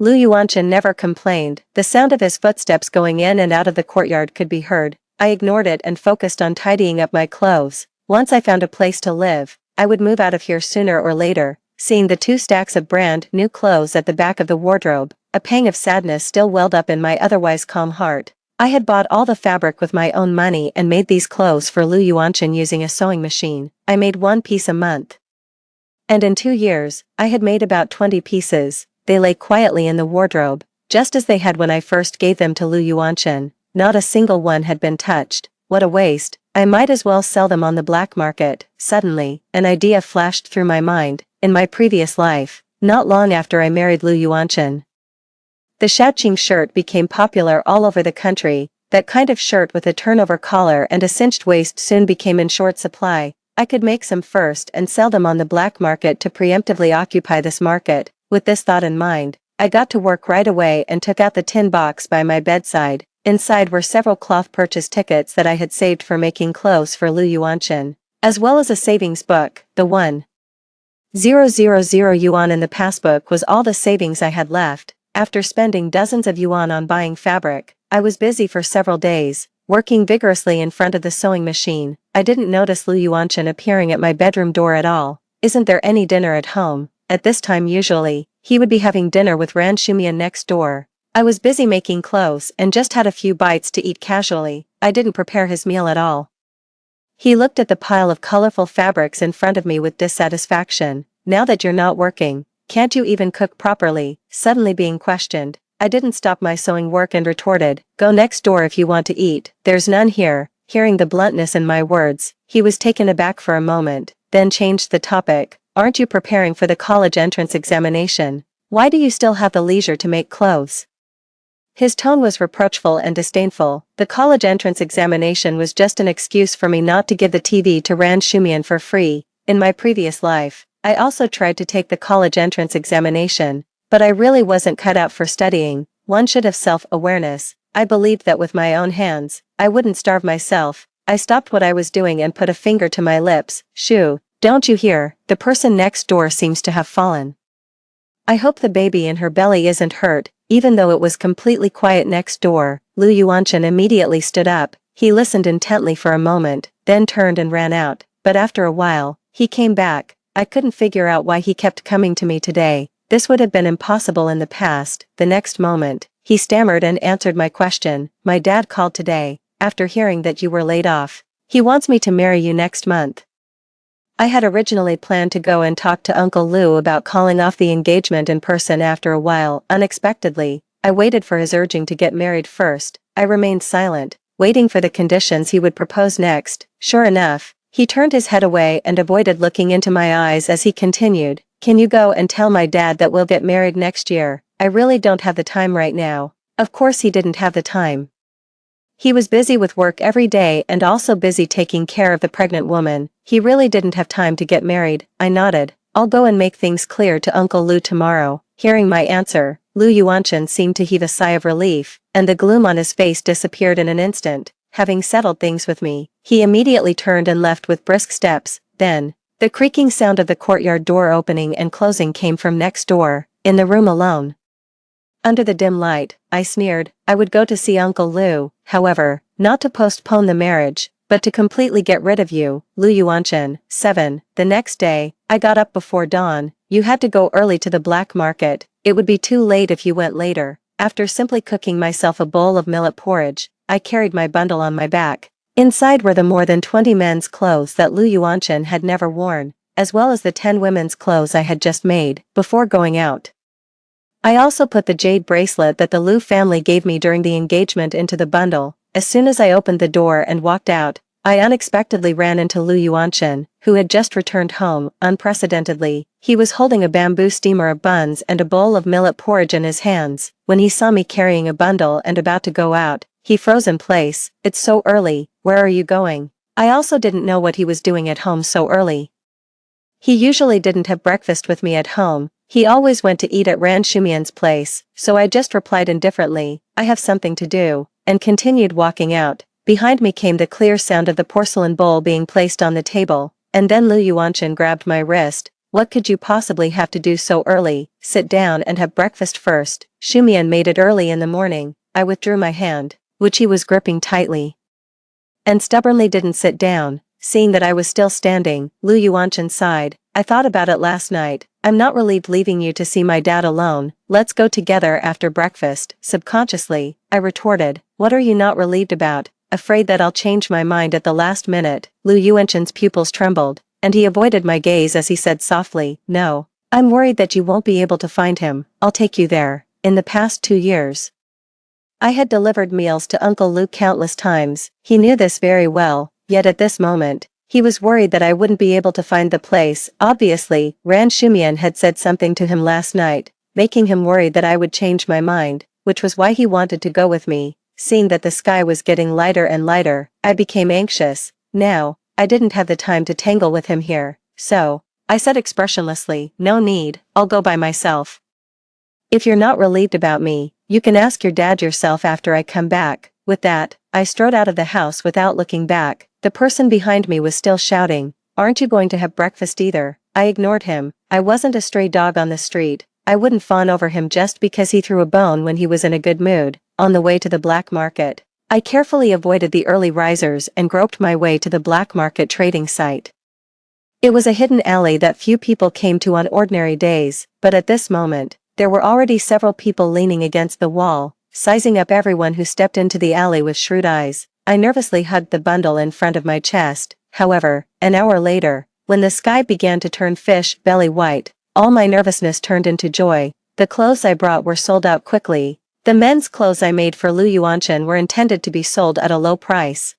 Lu Yuanchen never complained. The sound of his footsteps going in and out of the courtyard could be heard. I ignored it and focused on tidying up my clothes. Once I found a place to live, I would move out of here sooner or later. Seeing the 2 stacks of brand new clothes at the back of the wardrobe, a pang of sadness still welled up in my otherwise calm heart. I had bought all the fabric with my own money and made these clothes for Lu Yuanchen using a sewing machine. I made 1 piece a month. And in 2 years, I had made about 20 pieces. They lay quietly in the wardrobe, just as they had when I first gave them to Lu Yuanchen. Not a single one had been touched. What a waste. I might as well sell them on the black market. Suddenly, an idea flashed through my mind. In my previous life, not long after I married Lu Yuanchen, the Shaoqing shirt became popular all over the country. That kind of shirt with a turnover collar and a cinched waist soon became in short supply. I could make some first and sell them on the black market to preemptively occupy this market. With this thought in mind, I got to work right away and took out the tin box by my bedside. Inside were several cloth purchase tickets that I had saved for making clothes for Lu Yuanchen, as well as a savings book. The 1,000 yuan in the passbook was all the savings I had left. After spending dozens of yuan on buying fabric, I was busy for several days, working vigorously in front of the sewing machine. I didn't notice Lu Yuanchen appearing at my bedroom door at all. Isn't there any dinner at home? At this time usually, he would be having dinner with Ran Shumian next door. I was busy making clothes and just had a few bites to eat casually. I didn't prepare his meal at all. He looked at the pile of colorful fabrics in front of me with dissatisfaction. Now that you're not working, can't you even cook properly? Suddenly being questioned, I didn't stop my sewing work and retorted, go next door if you want to eat. There's none here. Hearing the bluntness in my words, he was taken aback for a moment, then changed the topic. Aren't you preparing for the college entrance examination? Why do you still have the leisure to make clothes? His tone was reproachful and disdainful. The college entrance examination was just an excuse for me not to give the TV to Ran Shumian for free. in my previous life. I also tried to take the college entrance examination, but I really wasn't cut out for studying. One should have self-awareness. I believed that with my own hands, I wouldn't starve myself. I stopped what I was doing and put a finger to my lips. Shoo, don't you hear? The person next door seems to have fallen. I hope the baby in her belly isn't hurt. Even though it was completely quiet next door, Lu Yuanchen immediately stood up. He listened intently for a moment, then turned and ran out. But after a while, he came back. I couldn't figure out why he kept coming to me today. This would have been impossible in the past. The next moment, he stammered and answered my question. My dad called today, after hearing that you were laid off. He wants me to marry you next month. I had originally planned to go and talk to Uncle Lou about calling off the engagement in person. After a while, unexpectedly, I waited for his urging to get married first. I remained silent, waiting for the conditions he would propose next. Sure enough, he turned his head away and avoided looking into my eyes as he continued, "Can you go and tell my dad that we'll get married next year? I really don't have the time right now." Of course he didn't have the time. He was busy with work every day and also busy taking care of the pregnant woman. He really didn't have time to get married. I nodded. "I'll go and make things clear to Uncle Lou tomorrow." Hearing my answer, Lu Yuanchen seemed to heave a sigh of relief, and the gloom on his face disappeared in an instant. Having settled things with me, he immediately turned and left with brisk steps. Then, the creaking sound of the courtyard door opening and closing came from next door, in the room alone. Under the dim light, I sneered. I would go to see Uncle Lou, however, not to postpone the marriage, but to completely get rid of you. Lu Yuanchen. 7. The next day, I got up before dawn. You had to go early to the black market. It would be too late if you went later. After simply cooking myself a bowl of millet porridge, I carried my bundle on my back. Inside were the more than 20 men's clothes that Lu Yuanchen had never worn, as well as the 10 women's clothes I had just made, before going out. I also put the jade bracelet that the Lu family gave me during the engagement into the bundle. As soon as I opened the door and walked out, I unexpectedly ran into Lu Yuanchen, who had just returned home, unprecedentedly. He was holding a bamboo steamer of buns and a bowl of millet porridge in his hands. When he saw me carrying a bundle and about to go out, he froze in place. "It's so early, where are you going?" I also didn't know what he was doing at home so early. He usually didn't have breakfast with me at home. He always went to eat at Ran Shumian's place, so I just replied indifferently, "I have something to do," and continued walking out. Behind me came the clear sound of the porcelain bowl being placed on the table, and then Lu Yuanchen grabbed my wrist. "What could you possibly have to do so early? Sit down and have breakfast first." Shumian made it early in the morning. I withdrew my hand, which he was gripping tightly, and stubbornly didn't sit down. Seeing that I was still standing, Lu Yuanchen sighed. "I thought about it last night. I'm not relieved leaving you to see my dad alone. Let's go together after breakfast." Subconsciously, I retorted, "What are you not relieved about?" Afraid that I'll change my mind at the last minute, Lu Yuanchen's pupils trembled, and he avoided my gaze as he said softly, "No. I'm worried that you won't be able to find him. I'll take you there." In the past 2 years, I had delivered meals to Uncle Lou countless times. He knew this very well, yet at this moment, he was worried that I wouldn't be able to find the place. Obviously, Ran Shumian had said something to him last night, making him worried that I would change my mind, which was why he wanted to go with me. Seeing that the sky was getting lighter and lighter, I became anxious. Now, I didn't have the time to tangle with him here, so I said expressionlessly, "No need, I'll go by myself. If you're not relieved about me, you can ask your dad yourself after I come back." With that, I strode out of the house without looking back. The person behind me was still shouting, "Aren't you going to have breakfast either?" I ignored him. I wasn't a stray dog on the street. I wouldn't fawn over him just because he threw a bone when he was in a good mood. On the way to the black market, I carefully avoided the early risers and groped my way to the black market trading site. It was a hidden alley that few people came to on ordinary days, but at this moment, there were already several people leaning against the wall, sizing up everyone who stepped into the alley with shrewd eyes. I nervously hugged the bundle in front of my chest. However, an hour later, when the sky began to turn fish belly white, all my nervousness turned into joy. The clothes I brought were sold out quickly. The men's clothes I made for Lu Yuanchen were intended to be sold at a low price,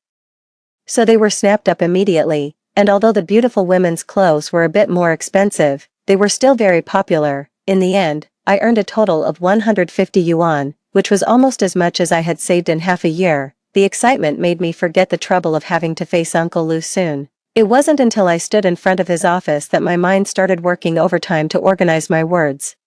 so they were snapped up immediately, and although the beautiful women's clothes were a bit more expensive, they were still very popular. In the end, I earned a total of 150 yuan, which was almost as much as I had saved in half a year. The excitement made me forget the trouble of having to face Uncle Lou soon. It wasn't until I stood in front of his office that my mind started working overtime to organize my words.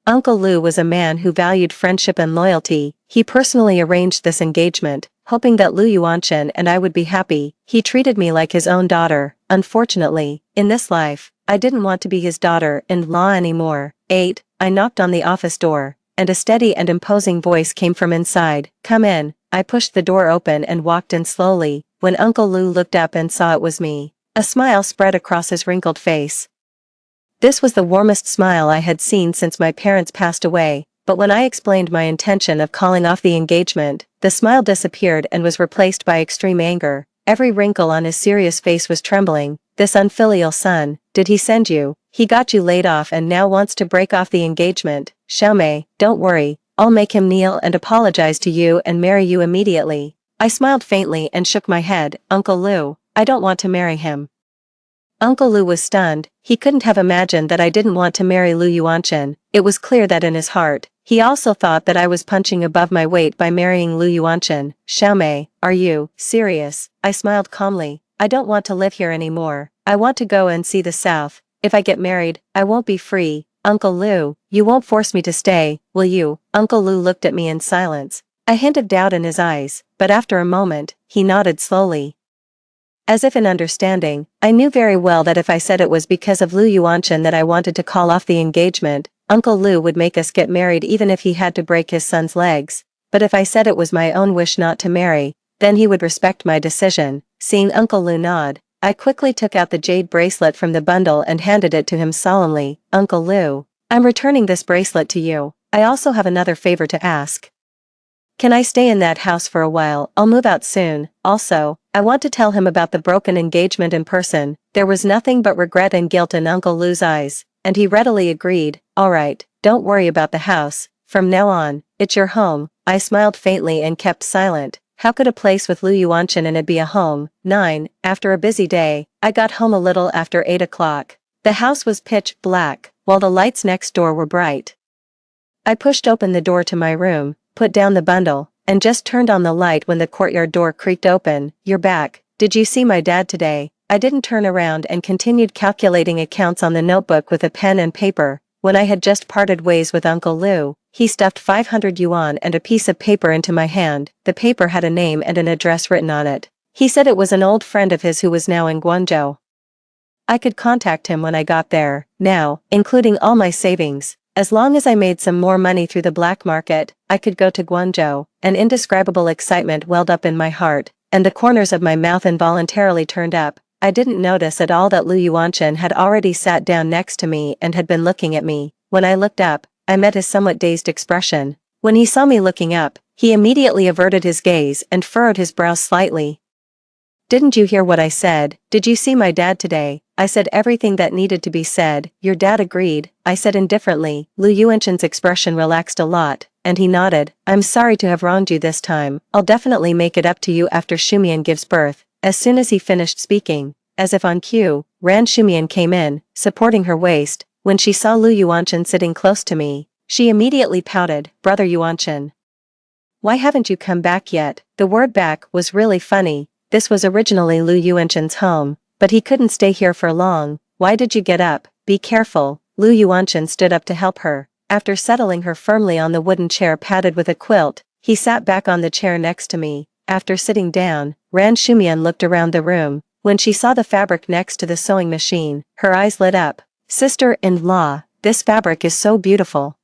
Uncle Lou was a man who valued friendship and loyalty. He personally arranged this engagement, hoping that Lu Yuanchen and I would be happy. He treated me like his own daughter. Unfortunately, in this life, I didn't want to be his daughter-in-law anymore. 8. I knocked on the office door, and a steady and imposing voice came from inside. "Come in." I pushed the door open and walked in slowly. When Uncle Lou looked up and saw it was me, a smile spread across his wrinkled face. This was the warmest smile I had seen since my parents passed away, but when I explained my intention of calling off the engagement, the smile disappeared and was replaced by extreme anger. Every wrinkle on his serious face was trembling. "This unfilial son, did he send you? He got you laid off and now wants to break off the engagement. Xiaomei, don't worry, I'll make him kneel and apologize to you and marry you immediately." I smiled faintly and shook my head. "Uncle Lou, I don't want to marry him." Uncle Lou was stunned. He couldn't have imagined that I didn't want to marry Lu Yuanchen. It was clear that in his heart, he also thought that I was punching above my weight by marrying Lu Yuanchen. "Xiaomei, are you serious?" I smiled calmly. "I don't want to live here anymore. I want to go and see the South. If I get married, I won't be free." "Uncle Lou, you won't force me to stay, will you?" Uncle Lou looked at me in silence. I hinted doubt in his eyes, but after a moment, he nodded slowly. As if in understanding, I knew very well that if I said it was because of Lu Yuanchen that I wanted to call off the engagement, Uncle Lou would make us get married even if he had to break his son's legs. But if I said it was my own wish not to marry, then he would respect my decision. Seeing Uncle Lou nod, I quickly took out the jade bracelet from the bundle and handed it to him solemnly. "Uncle Lou, I'm returning this bracelet to you. I also have another favor to ask. Can I stay in that house for a while? I'll move out soon. Also, I want to tell him about the broken engagement in person." There was nothing but regret and guilt in Uncle Lou's eyes, and he readily agreed. "All right, don't worry about the house. From now on, it's your home." I smiled faintly and kept silent. How could a place with Lu Yuanchen in it be a home? 9. After a busy day, I got home a little after 8 o'clock. The house was pitch black, while the lights next door were bright. I pushed open the door to my room, put down the bundle, and just turned on the light when the courtyard door creaked open. "You're back. Did you see my dad today?" I didn't turn around and continued calculating accounts on the notebook with a pen and paper. When I had just parted ways with Uncle Lou, he stuffed 500 yuan and a piece of paper into my hand. The paper had a name and an address written on it. He said it was an old friend of his who was now in Guangzhou. I could contact him when I got there. Now, including all my savings, as long as I made some more money through the black market, I could go to Guangzhou. An indescribable excitement welled up in my heart, and the corners of my mouth involuntarily turned up. I didn't notice at all that Lu Yuanchen had already sat down next to me and had been looking at me. When I looked up, I met his somewhat dazed expression. When he saw me looking up, he immediately averted his gaze and furrowed his brows slightly. "Didn't you hear what I said? Did you see my dad today?" I said everything that needed to be said. "Your dad agreed," I said indifferently. Lu Yuanchen's expression relaxed a lot, and he nodded. "I'm sorry to have wronged you this time. I'll definitely make it up to you after Shumian gives birth." As soon as he finished speaking, as if on cue, Ran Shumian came in, supporting her waist. When she saw Lu Yuanchen sitting close to me, she immediately pouted. "Brother Yuanchen, why haven't you come back yet?" The word back was really funny. This was originally Lu Yuanchen's home, but he couldn't stay here for long. "Why did you get up? Be careful." Lu Yuanchen stood up to help her. After settling her firmly on the wooden chair padded with a quilt, he sat back on the chair next to me. After sitting down, Ran Shumian looked around the room. When she saw the fabric next to the sewing machine, her eyes lit up. "Sister-in-law, this fabric is so beautiful.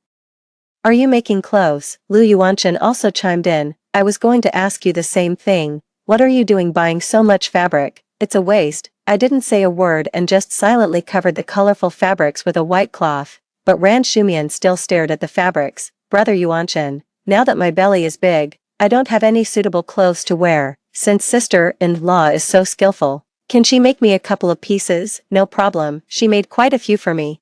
Are you making clothes?" Lu Yuanchen also chimed in. "I was going to ask you the same thing. What are you doing buying so much fabric? It's a waste." I didn't say a word and just silently covered the colorful fabrics with a white cloth, but Ran Shumian still stared at the fabrics. "Brother Yuanchen, now that my belly is big, I don't have any suitable clothes to wear. Since sister-in-law is so skillful, can she make me a couple of pieces?" "No problem, she made quite a few for me."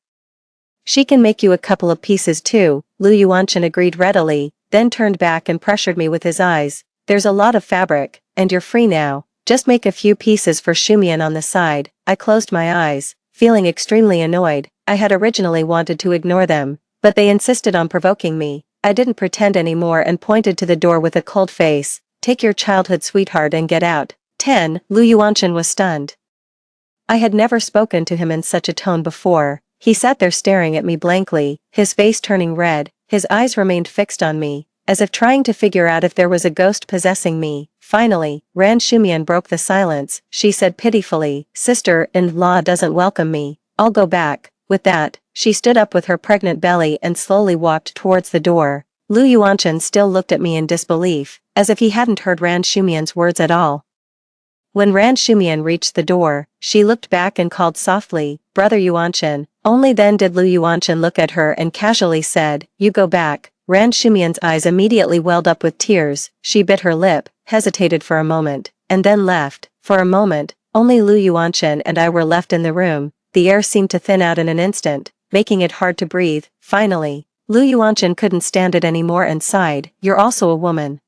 "She can make you a couple of pieces too," Lu Yuanchen agreed readily, then turned back and pressured me with his eyes. "There's a lot of fabric, and you're free now. Just make a few pieces for Shumian on the side." I closed my eyes, feeling extremely annoyed. I had originally wanted to ignore them, but they insisted on provoking me. I didn't pretend anymore and pointed to the door with a cold face. "Take your childhood sweetheart and get out." 10. Lu Yuanchen was stunned. I had never spoken to him in such a tone before. He sat there staring at me blankly, his face turning red, his eyes remained fixed on me, as if trying to figure out if there was a ghost possessing me. Finally, Ran Shumian broke the silence. She said pitifully, "Sister-in-law doesn't welcome me. I'll go back." With that, she stood up with her pregnant belly and slowly walked towards the door. Lu Yuanchen still looked at me in disbelief, as if he hadn't heard Ran Shumian's words at all. When Ran Shumian reached the door, she looked back and called softly, "Brother Yuanchen." Only then did Lu Yuanchen look at her and casually said, "You go back." Ran Shumian's eyes immediately welled up with tears. She bit her lip, hesitated for a moment, and then left. For a moment, only Lu Yuanchen and I were left in the room. The air seemed to thin out in an instant, making it hard to breathe. Finally, Lu Yuanchen couldn't stand it anymore and sighed, "You're also a woman.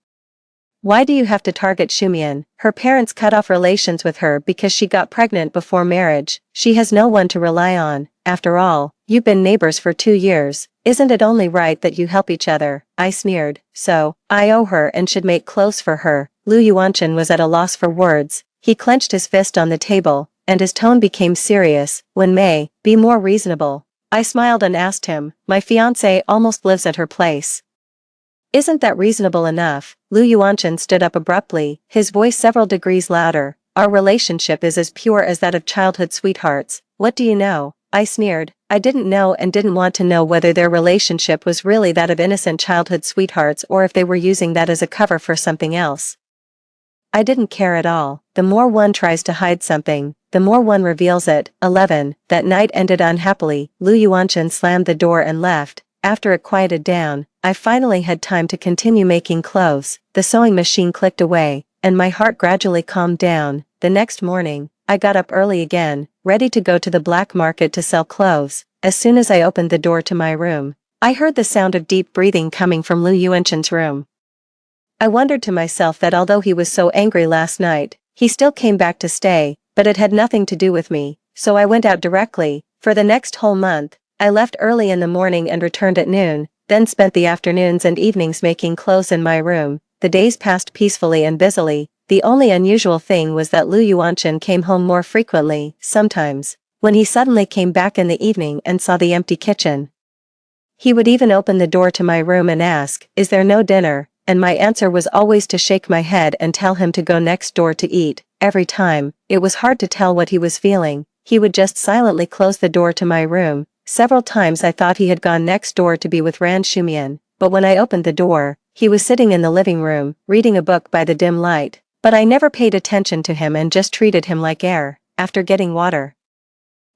Why do you have to target Shumian? Her parents cut off relations with her because she got pregnant before marriage. She has no one to rely on. After all, you've been neighbors for 2 years. Isn't it only right that you help each other?" I sneered. "So, I owe her and should make clothes for her." Lu Yuanchen was at a loss for words. He clenched his fist on the table, and his tone became serious. "When May, be more reasonable." I smiled and asked him, "My fiancé almost lives at her place. Isn't that reasonable enough?" Lu Yuanchen stood up abruptly, his voice several degrees louder. "Our relationship is as pure as that of childhood sweethearts. What do you know?" I sneered. I didn't know and didn't want to know whether their relationship was really that of innocent childhood sweethearts or if they were using that as a cover for something else. I didn't care at all. The more one tries to hide something, the more one reveals it. 11. That night ended unhappily. Lu Yuanchen slammed the door and left. After it quieted down, I finally had time to continue making clothes. The sewing machine clicked away, and my heart gradually calmed down. The next morning, I got up early again, ready to go to the black market to sell clothes. As soon as I opened the door to my room, I heard the sound of deep breathing coming from Lu Yuanchen's room. I wondered to myself that although he was so angry last night, he still came back to stay, but it had nothing to do with me, so I went out directly. For the next whole month, I left early in the morning and returned at noon, then spent the afternoons and evenings making clothes in my room. The days passed peacefully and busily. The only unusual thing was that Lu Yuanchen came home more frequently. Sometimes, when he suddenly came back in the evening and saw the empty kitchen, he would even open the door to my room and ask, "Is there no dinner?" And my answer was always to shake my head and tell him to go next door to eat. Every time, it was hard to tell what he was feeling. He would just silently close the door to my room. Several times I thought he had gone next door to be with Ran Shumian, but when I opened the door, he was sitting in the living room, reading a book by the dim light. But I never paid attention to him and just treated him like air. After getting water,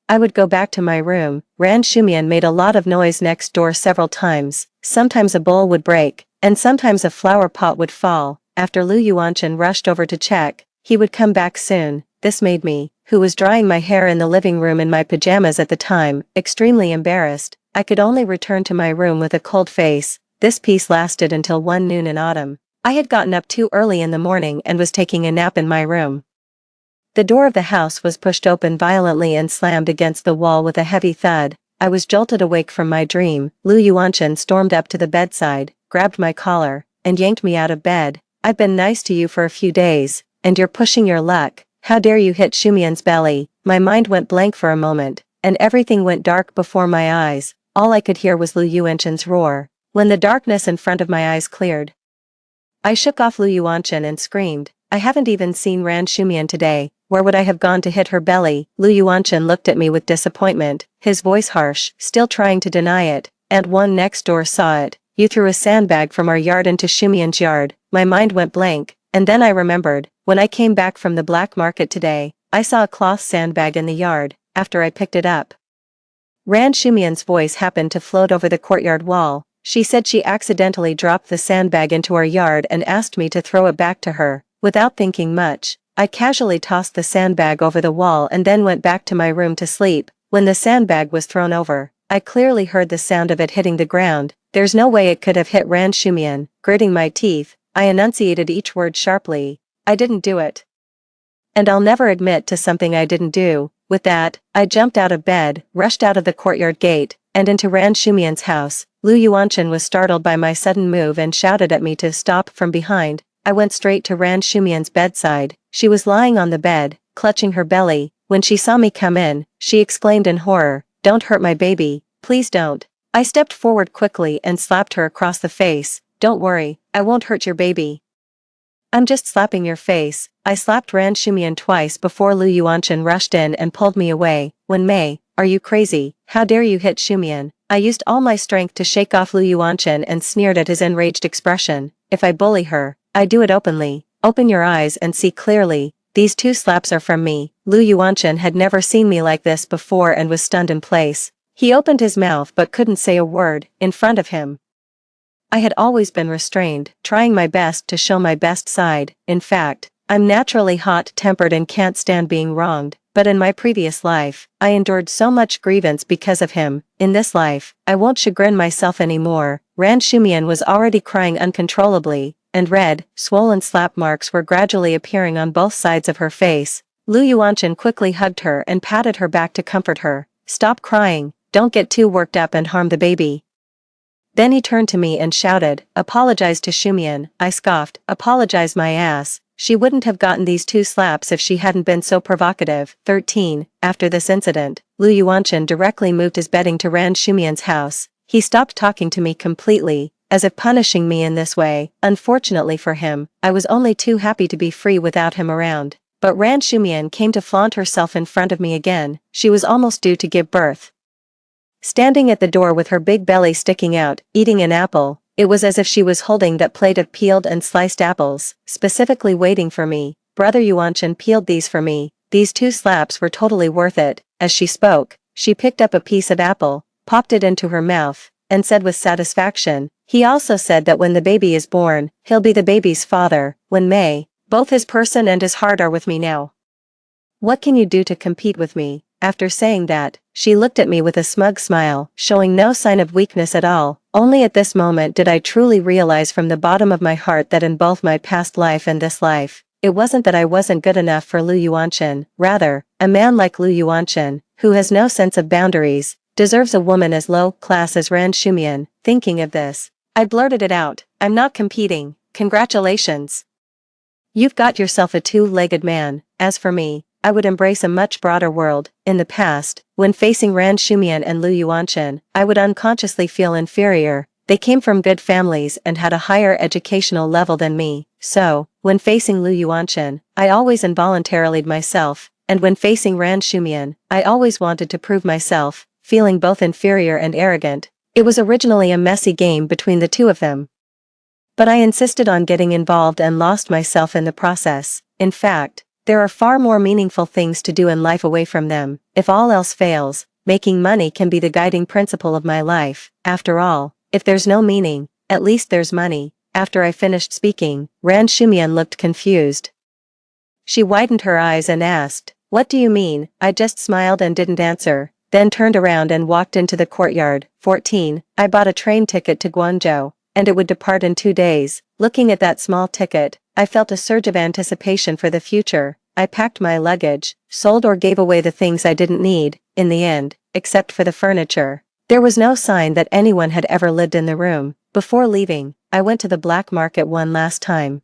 I would go back to my room. Ran Shumian made a lot of noise next door several times. Sometimes a bowl would break, and sometimes a flower pot would fall. After Lu Yuanchen rushed over to check, he would come back soon. This made me, who was drying my hair in the living room in my pajamas at the time, extremely embarrassed. I could only return to my room with a cold face. This peace lasted until 1 noon in autumn. I had gotten up too early in the morning and was taking a nap in my room. The door of the house was pushed open violently and slammed against the wall with a heavy thud. I was jolted awake from my dream. Lu Yuanchen stormed up to the bedside, grabbed my collar, and yanked me out of bed. "I've been nice to you for a few days, and you're pushing your luck. How dare you hit Shumian's belly?" My mind went blank for a moment, and everything went dark before my eyes. All I could hear was Lu Yuanchen's roar. When the darkness in front of my eyes cleared, I shook off Lu Yuanchen and screamed, "I haven't even seen Ran Shumian today. Where would I have gone to hit her belly?" Lu Yuanchen looked at me with disappointment, his voice harsh, still trying to deny it. "And one next door saw it. You threw a sandbag from our yard into Shumian's yard." My mind went blank, and then I remembered, when I came back from the black market today, I saw a cloth sandbag in the yard. After I picked it up, Ran Shumian's voice happened to float over the courtyard wall. She said she accidentally dropped the sandbag into our yard and asked me to throw it back to her. Without thinking much, I casually tossed the sandbag over the wall and then went back to my room to sleep. When the sandbag was thrown over, I clearly heard the sound of it hitting the ground. There's no way it could have hit Ran Shumian. Gritting my teeth, I enunciated each word sharply. "I didn't do it. And I'll never admit to something I didn't do." With that, I jumped out of bed, rushed out of the courtyard gate, and into Ran Shumian's house. Lu Yuanchen was startled by my sudden move and shouted at me to stop from behind. I went straight to Ran Shumian's bedside. She was lying on the bed, clutching her belly, When she saw me come in, she exclaimed in horror, "Don't hurt my baby, please don't." I stepped forward quickly and slapped her across the face. "Don't worry, I won't hurt your baby. I'm just slapping your face." I slapped Ran Shumian twice before Lu Yuanchen rushed in and pulled me away. "Wen Mei, are you crazy? How dare you hit Shumian?" I used all my strength to shake off Lu Yuanchen and sneered at his enraged expression. "If I bully her, I do it openly. Open your eyes and see clearly. These 2 slaps are from me." Lu Yuanchen had never seen me like this before and was stunned in place. He opened his mouth but couldn't say a word. In front of him, I had always been restrained, trying my best to show my best side. In fact, I'm naturally hot-tempered and can't stand being wronged, but in my previous life, I endured so much grievance because of him. In this life, I won't chagrin myself anymore. Ran Shumian was already crying uncontrollably, and red, swollen slap marks were gradually appearing on both sides of her face. Lu Yuanchen quickly hugged her and patted her back to comfort her. "Stop crying, don't get too worked up and harm the baby." Then he turned to me and shouted, "Apologize to Shumian." I scoffed, "Apologize my ass. She wouldn't have gotten these 2 slaps if she hadn't been so provocative." 13. After this incident, Lu Yuanchen directly moved his bedding to Ran Shumian's house. He stopped talking to me completely, as if punishing me in this way. Unfortunately for him, I was only too happy to be free without him around. But Ran Shumian came to flaunt herself in front of me again. She was almost due to give birth. Standing at the door with her big belly sticking out, eating an apple, it was as if she was holding that plate of peeled and sliced apples, specifically waiting for me. "Brother Yuanchen peeled these for me. These 2 slaps were totally worth it." As she spoke, she picked up a piece of apple, popped it into her mouth, and said with satisfaction, "He also said that when the baby is born, he'll be the baby's father." Wen Mei, both his person and his heart are with me now. What can you do to compete with me? After saying that, she looked at me with a smug smile, showing no sign of weakness at all. Only at this moment did I truly realize from the bottom of my heart that in both my past life and this life, it wasn't that I wasn't good enough for Lu Yuanchen. Rather, a man like Lu Yuanchen, who has no sense of boundaries, deserves a woman as low class as Ran Shumian. Thinking of this, I blurted it out, "I'm not competing. Congratulations. You've got yourself a 2-legged man." As for me, I would embrace a much broader world. In the past, when facing Ran Shumian and Lu Yuanchen, I would unconsciously feel inferior. They came from good families and had a higher educational level than me. So, when facing Lu Yuanchen, I always involuntarily myself, and when facing Ran Shumian, I always wanted to prove myself, feeling both inferior and arrogant. It was originally a messy game between the 2 of them. But I insisted on getting involved and lost myself in the process. In fact, there are far more meaningful things to do in life away from them. If all else fails, making money can be the guiding principle of my life. After all, if there's no meaning, at least there's money. After I finished speaking, Ran Shumian looked confused. She widened her eyes and asked, "What do you mean?" I just smiled and didn't answer, then turned around and walked into the courtyard. 14. I bought a train ticket to Guangzhou, and it would depart in 2 days. Looking at that small ticket, I felt a surge of anticipation for the future. I packed my luggage, sold or gave away the things I didn't need, in the end, except for the furniture. There was no sign that anyone had ever lived in the room. Before leaving, I went to the black market one last time.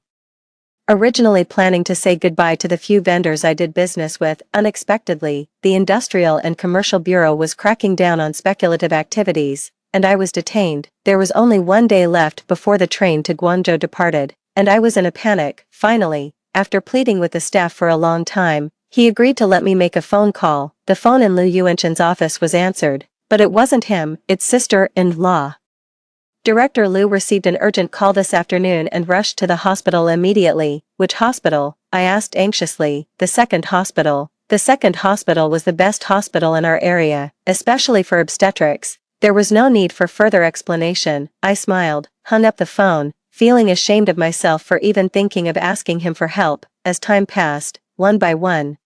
Originally planning to say goodbye to the few vendors I did business with, unexpectedly, the Industrial and Commercial Bureau was cracking down on speculative activities, and I was detained. There was only 1 day left before the train to Guangzhou departed, and I was in a panic. Finally, after pleading with the staff for a long time, he agreed to let me make a phone call. The phone in Lu Yuanchen's office was answered, but it wasn't him, its sister-in-law. Director Lu received an urgent call this afternoon and rushed to the hospital immediately. "Which hospital?" I asked anxiously. "The second hospital." The second hospital was the best hospital in our area, especially for obstetrics. There was no need for further explanation. I smiled, hung up the phone, feeling ashamed of myself for even thinking of asking him for help. As time passed, one by one,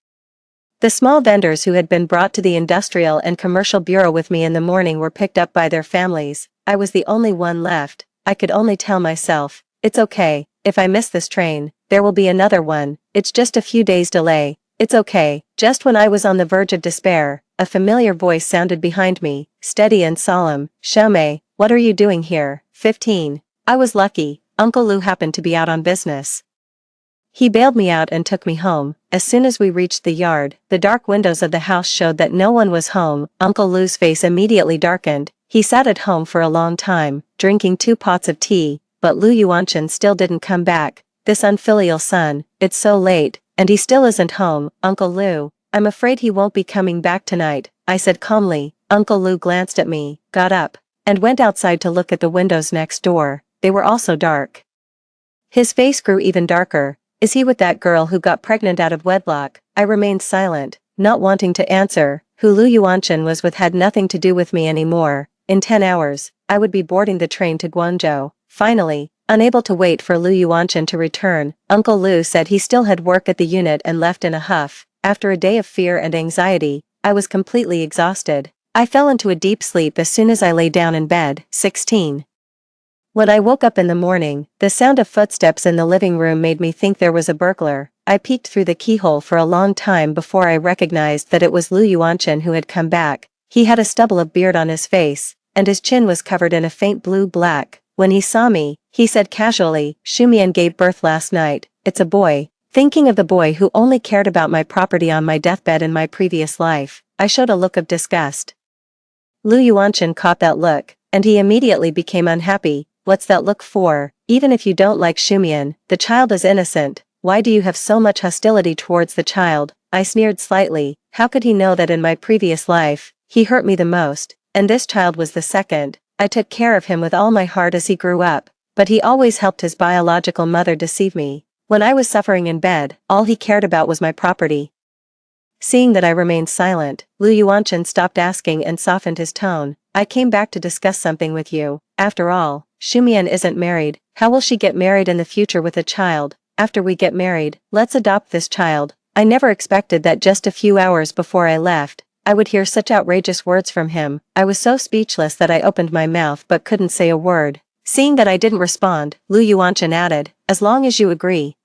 the small vendors who had been brought to the Industrial and Commercial Bureau with me in the morning were picked up by their families. I was the only one left. I could only tell myself, "It's okay, if I miss this train, there will be another one. It's just a few days delay. It's okay." Just when I was on the verge of despair, a familiar voice sounded behind me, steady and solemn. "Xiaomei, what are you doing here?" 15. I was lucky. Uncle Lu happened to be out on business. He bailed me out and took me home, As soon as we reached the yard, the dark windows of the house showed that no one was home. Uncle Lu's face immediately darkened. He sat at home for a long time, drinking 2 pots of tea, but Lu Yuanchen still didn't come back. This unfilial son, it's so late, and he still isn't home. Uncle Lu, I'm afraid he won't be coming back tonight, I said calmly. Uncle Lu glanced at me, got up, and went outside to look at the windows next door. They were also dark. His face grew even darker. Is he with that girl who got pregnant out of wedlock? I remained silent, not wanting to answer. Who Lu Yuanchen was with had nothing to do with me anymore. In 10 hours, I would be boarding the train to Guangzhou. Finally, unable to wait for Lu Yuanchen to return, Uncle Lu said he still had work at the unit and left in a huff. After a day of fear and anxiety, I was completely exhausted. I fell into a deep sleep as soon as I lay down in bed. 16. When I woke up in the morning, the sound of footsteps in the living room made me think there was a burglar. I peeked through the keyhole for a long time before I recognized that it was Lu Yuanchen who had come back. He had a stubble of beard on his face, and his chin was covered in a faint blue-black. When he saw me, he said casually, "Shumian gave birth last night. It's a boy." Thinking of the boy who only cared about my property on my deathbed in my previous life, I showed a look of disgust. Lu Yuanchen caught that look, and he immediately became unhappy. "What's that look for? Even if you don't like Shumian, the child is innocent. Why do you have so much hostility towards the child?" I sneered slightly. How could he know that in my previous life, he hurt me the most, and this child was the second? I took care of him with all my heart as he grew up, but he always helped his biological mother deceive me. When I was suffering in bed, all he cared about was my property. Seeing that I remained silent, Lu Yuanchen stopped asking and softened his tone. "I came back to discuss something with you. After all, Shumian isn't married. How will she get married in the future with a child? After we get married, let's adopt this child." I never expected that just a few hours before I left, I would hear such outrageous words from him. I was so speechless that I opened my mouth but couldn't say a word. Seeing that I didn't respond, Lu Yuanchen added, "As long as you agree,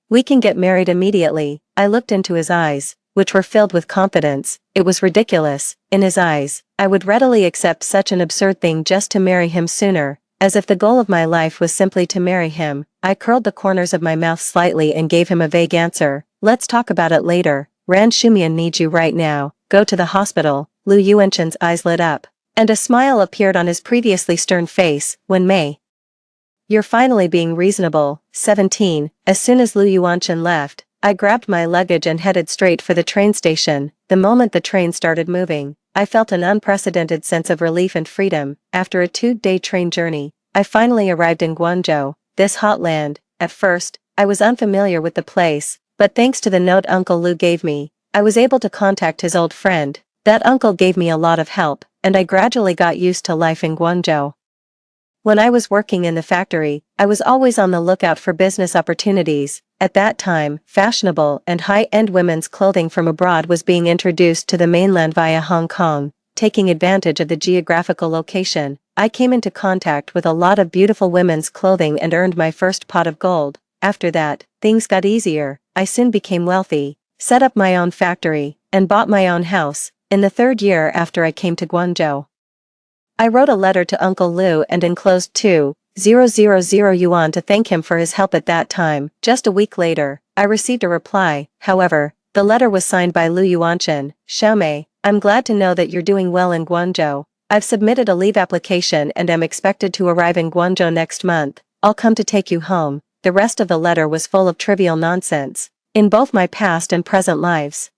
we can get married immediately." I looked into his eyes, which were filled with confidence. It was ridiculous. In his eyes, I would readily accept such an absurd thing just to marry him sooner, as if the goal of my life was simply to marry him. I curled the corners of my mouth slightly and gave him a vague answer. "Let's talk about it later. Ran Shumian needs you right now. Go to the hospital." Lu Yuanchen's eyes lit up, and a smile appeared on his previously stern face. "When May? You're finally being reasonable." 17. As soon as Lu Yuanchen left, I grabbed my luggage and headed straight for the train station. The moment the train started moving, I felt an unprecedented sense of relief and freedom. After a 2-day train journey, I finally arrived in Guangzhou, this hot land. At first, I was unfamiliar with the place, but thanks to the note Uncle Lu gave me, I was able to contact his old friend. That uncle gave me a lot of help, and I gradually got used to life in Guangzhou. When I was working in the factory, I was always on the lookout for business opportunities. At that time, fashionable and high-end women's clothing from abroad was being introduced to the mainland via Hong Kong. Taking advantage of the geographical location, I came into contact with a lot of beautiful women's clothing and earned my first pot of gold. After that, things got easier. I soon became wealthy, set up my own factory, and bought my own house. In the 3rd year after I came to Guangzhou, I wrote a letter to Uncle Lu and enclosed 2,000 yuan to thank him for his help at that time. Just a week later, I received a reply. However, the letter was signed by Lu Yuanchen. "Xiaomei, I'm glad to know that you're doing well in Guangzhou. I've submitted a leave application and am expected to arrive in Guangzhou next month. I'll come to take you home." The rest of the letter was full of trivial nonsense. In both my past and present lives,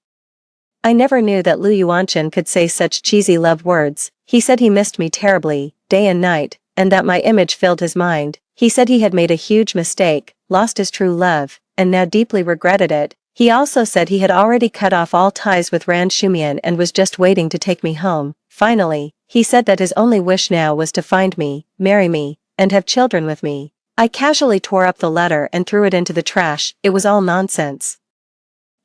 I never knew that Lu Yuanchen could say such cheesy love words. He said he missed me terribly, day and night, and that my image filled his mind. He said he had made a huge mistake, lost his true love, and now deeply regretted it. He also said he had already cut off all ties with Ran Shumian and was just waiting to take me home. Finally, he said that his only wish now was to find me, marry me, and have children with me. I casually tore up the letter and threw it into the trash. It was all nonsense.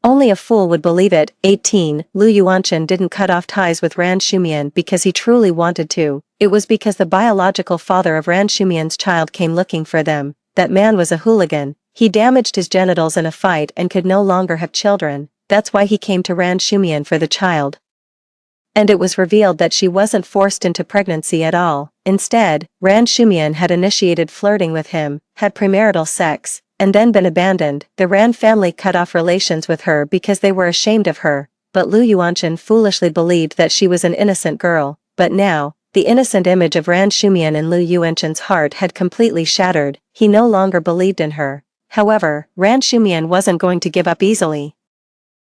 Only a fool would believe it. 18. Lu Yuanchen didn't cut off ties with Ran Shumian because he truly wanted to. It was because the biological father of Ran Shumian's child came looking for them. That man was a hooligan. He damaged his genitals in a fight and could no longer have children. That's why he came to Ran Shumian for the child. And it was revealed that she wasn't forced into pregnancy at all. Instead, Ran Shumian had initiated flirting with him, had premarital sex, and then been abandoned. The Ran family cut off relations with her because they were ashamed of her, but Lu Yuanchen foolishly believed that she was an innocent girl. But now, the innocent image of Ran Shumian in Lu Yuanchen's heart had completely shattered. He no longer believed in her. However, Ran Shumian wasn't going to give up easily.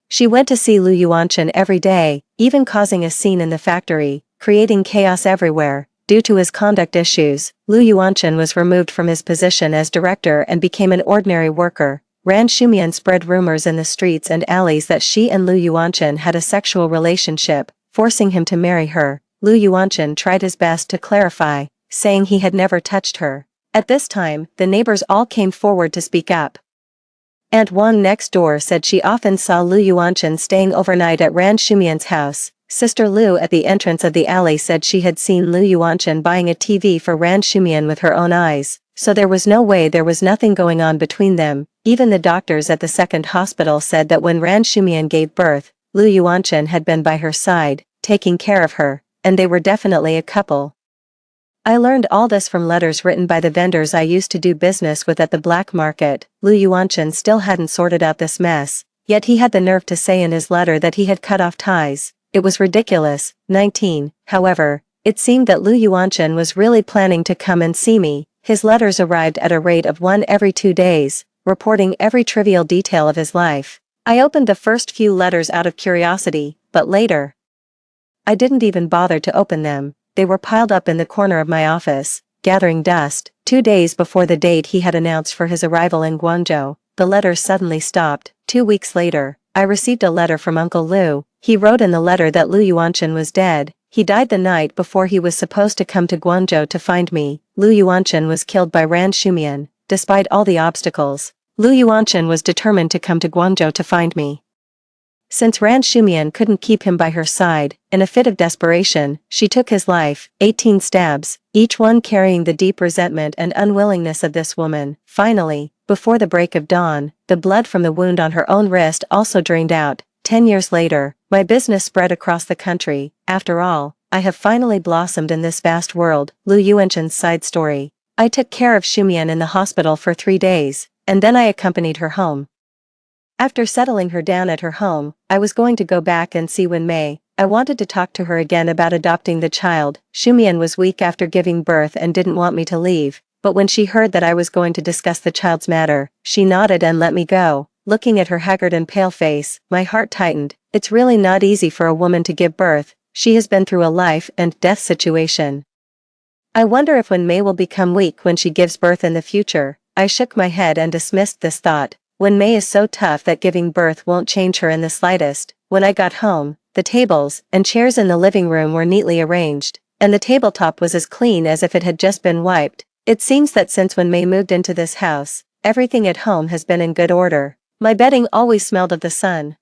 She went to see Lu Yuanchen every day, even causing a scene in the factory, creating chaos everywhere. Due to his conduct issues, Lu Yuanchen was removed from his position as director and became an ordinary worker. Ran Shumian spread rumors in the streets and alleys that she and Lu Yuanchen had a sexual relationship, forcing him to marry her. Lu Yuanchen tried his best to clarify, saying he had never touched her. At this time, the neighbors all came forward to speak up. Aunt Wang next door said she often saw Lu Yuanchen staying overnight at Ran Shumian's house. Sister Lu at the entrance of the alley said she had seen Lu Yuanchen buying a TV for Ran Shumian with her own eyes, so there was no way there was nothing going on between them. Even the doctors at the second hospital said that when Ran Shumian gave birth, Lu Yuanchen had been by her side, taking care of her, and they were definitely a couple. I learned all this from letters written by the vendors I used to do business with at the black market. Lu Yuanchen still hadn't sorted out this mess, yet he had the nerve to say in his letter that he had cut off ties. It was ridiculous. 19. However, it seemed that Lu Yuanchen was really planning to come and see me. His letters arrived at a rate of one every 2 days, reporting every trivial detail of his life. I opened the first few letters out of curiosity, but later, I didn't even bother to open them. They were piled up in the corner of my office, gathering dust. 2 days before the date he had announced for his arrival in Guangzhou, the letters suddenly stopped. 2 weeks later, I received a letter from Uncle Lu. He wrote in the letter that Lu Yuanchen was dead. He died the night before he was supposed to come to Guangzhou to find me. Lu Yuanchen was killed by Ran Shumian. Despite all the obstacles, Lu Yuanchen was determined to come to Guangzhou to find me. Since Ran Shumian couldn't keep him by her side, in a fit of desperation, she took his life. 18 stabs, each one carrying the deep resentment and unwillingness of this woman. Finally, before the break of dawn, the blood from the wound on her own wrist also drained out. 10 years later, my business spread across the country. After all, I have finally blossomed in this vast world. Lu Yuanchen's side story. I took care of Shumian in the hospital for 3 days, and then I accompanied her home. After settling her down at her home, I was going to go back and see Wen Mei. I wanted to talk to her again about adopting the child. Shumian was weak after giving birth and didn't want me to leave, but when she heard that I was going to discuss the child's matter, she nodded and let me go. Looking at her haggard and pale face, my heart tightened. It's really not easy for a woman to give birth. She has been through a life and death situation. I wonder if Wen Mei will become weak when she gives birth in the future. I shook my head and dismissed this thought. Wen Mei is so tough that giving birth won't change her in the slightest. When I got home, the tables and chairs in the living room were neatly arranged, and the tabletop was as clean as if it had just been wiped. It seems that since Wen Mei moved into this house, everything at home has been in good order. My bedding always smelled of the sun.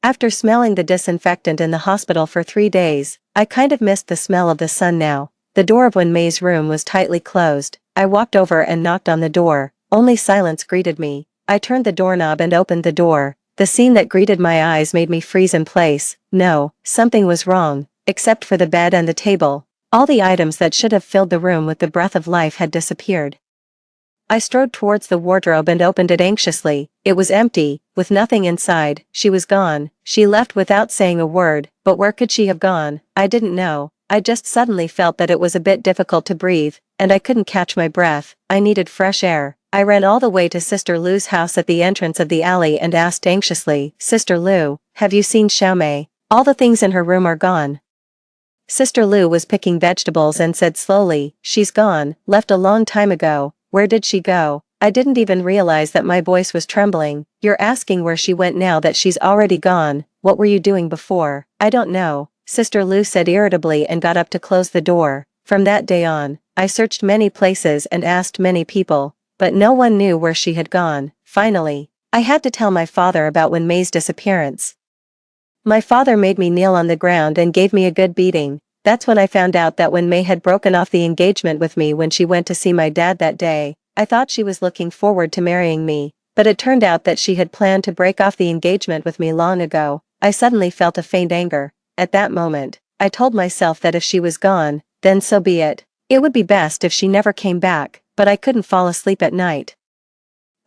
After smelling the disinfectant in the hospital for 3 days, I kind of missed the smell of the sun now. The door of Wen Mei's room was tightly closed. I walked over and knocked on the door. Only silence greeted me. I turned the doorknob and opened the door. The scene that greeted my eyes made me freeze in place. No, something was wrong, except for the bed and the table. All the items that should have filled the room with the breath of life had disappeared. I strode towards the wardrobe and opened it anxiously. It was empty, with nothing inside. She was gone. She left without saying a word, but where could she have gone? I didn't know. I just suddenly felt that it was a bit difficult to breathe, and I couldn't catch my breath. I needed fresh air. I ran all the way to Sister Lu's house at the entrance of the alley and asked anxiously, "Sister Lu, have you seen Xiaomei? All the things in her room are gone." Sister Lu was picking vegetables and said slowly, "She's gone, left a long time ago." "Where did she go?" I didn't even realize that my voice was trembling. "You're asking where she went now that she's already gone. What were you doing before?" "I don't know," Sister Lu said irritably and got up to close the door. From that day on, I searched many places and asked many people, but no one knew where she had gone. Finally, I had to tell my father about Wen Mei's disappearance. My father made me kneel on the ground and gave me a good beating. That's when I found out that Wen Mei had broken off the engagement with me when she went to see my dad that day. I thought she was looking forward to marrying me, but it turned out that she had planned to break off the engagement with me long ago. I suddenly felt a faint anger. At that moment, I told myself that if she was gone, then so be it. It would be best if she never came back, but I couldn't fall asleep at night.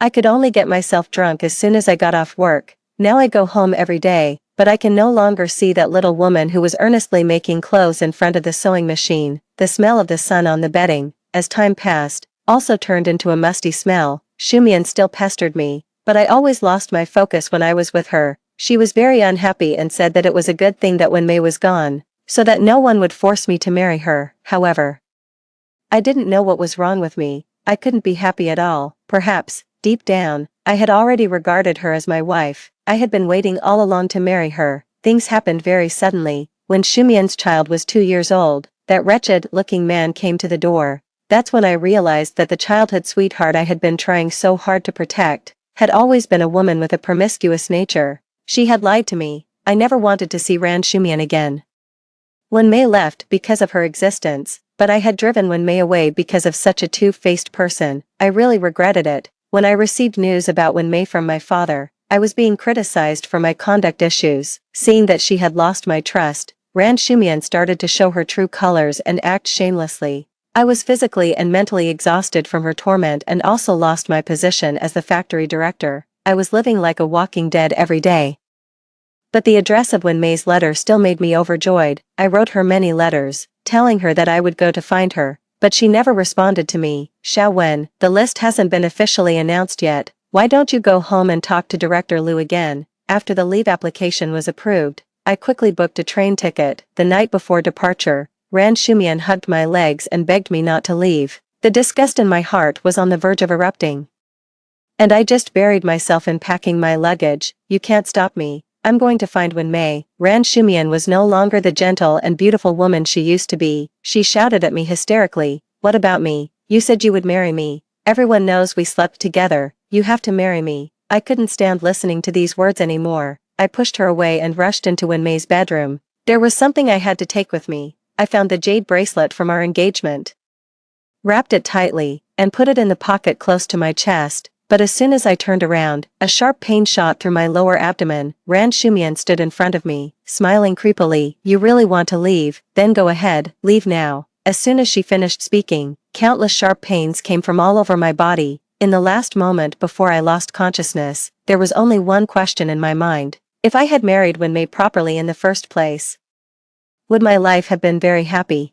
I could only get myself drunk as soon as I got off work. Now I go home every day, but I can no longer see that little woman who was earnestly making clothes in front of the sewing machine. The smell of the sun on the bedding, as time passed, also turned into a musty smell. Shumian still pestered me, but I always lost my focus when I was with her. She was very unhappy and said that it was a good thing that when Mei was gone, so that no one would force me to marry her. However, I didn't know what was wrong with me. I couldn't be happy at all. Perhaps, deep down, I had already regarded her as my wife. I had been waiting all along to marry her. Things happened very suddenly. When Shumian's child was 2 years old, that wretched-looking man came to the door. That's when I realized that the childhood sweetheart I had been trying so hard to protect had always been a woman with a promiscuous nature. She had lied to me. I never wanted to see Ran Shumian again. When Mei left because of her existence, but I had driven when Mei away because of such a two-faced person. I really regretted it. When I received news about Wen Mei from my father, I was being criticized for my conduct issues. Seeing that she had lost my trust, Ran Shumian started to show her true colors and act shamelessly. I was physically and mentally exhausted from her torment and also lost my position as the factory director. I was living like a walking dead every day. But the address of Wen Mei's letter still made me overjoyed. I wrote her many letters, telling her that I would go to find her, but she never responded to me. Xiao Wen, the list hasn't been officially announced yet. Why don't you go home and talk to Director Liu again? After the leave application was approved, I quickly booked a train ticket. The night before departure, Ran Shumian hugged my legs and begged me not to leave. The disgust in my heart was on the verge of erupting. And I just buried myself in packing my luggage. You can't stop me. I'm going to find Wen Mei. Ran Shumian was no longer the gentle and beautiful woman she used to be. She shouted at me hysterically, "What about me? You said you would marry me. Everyone knows we slept together. You have to marry me." I couldn't stand listening to these words anymore. I pushed her away and rushed into Wen Mei's bedroom. There was something I had to take with me. I found the jade bracelet from our engagement, wrapped it tightly, and put it in the pocket close to my chest. But as soon as I turned around, a sharp pain shot through my lower abdomen. Ran Shumian stood in front of me, smiling creepily. "You really want to leave? Then go ahead, leave now." As soon as she finished speaking, countless sharp pains came from all over my body. In the last moment before I lost consciousness, there was only one question in my mind. If I had married Wen Mei properly in the first place, would my life have been very happy?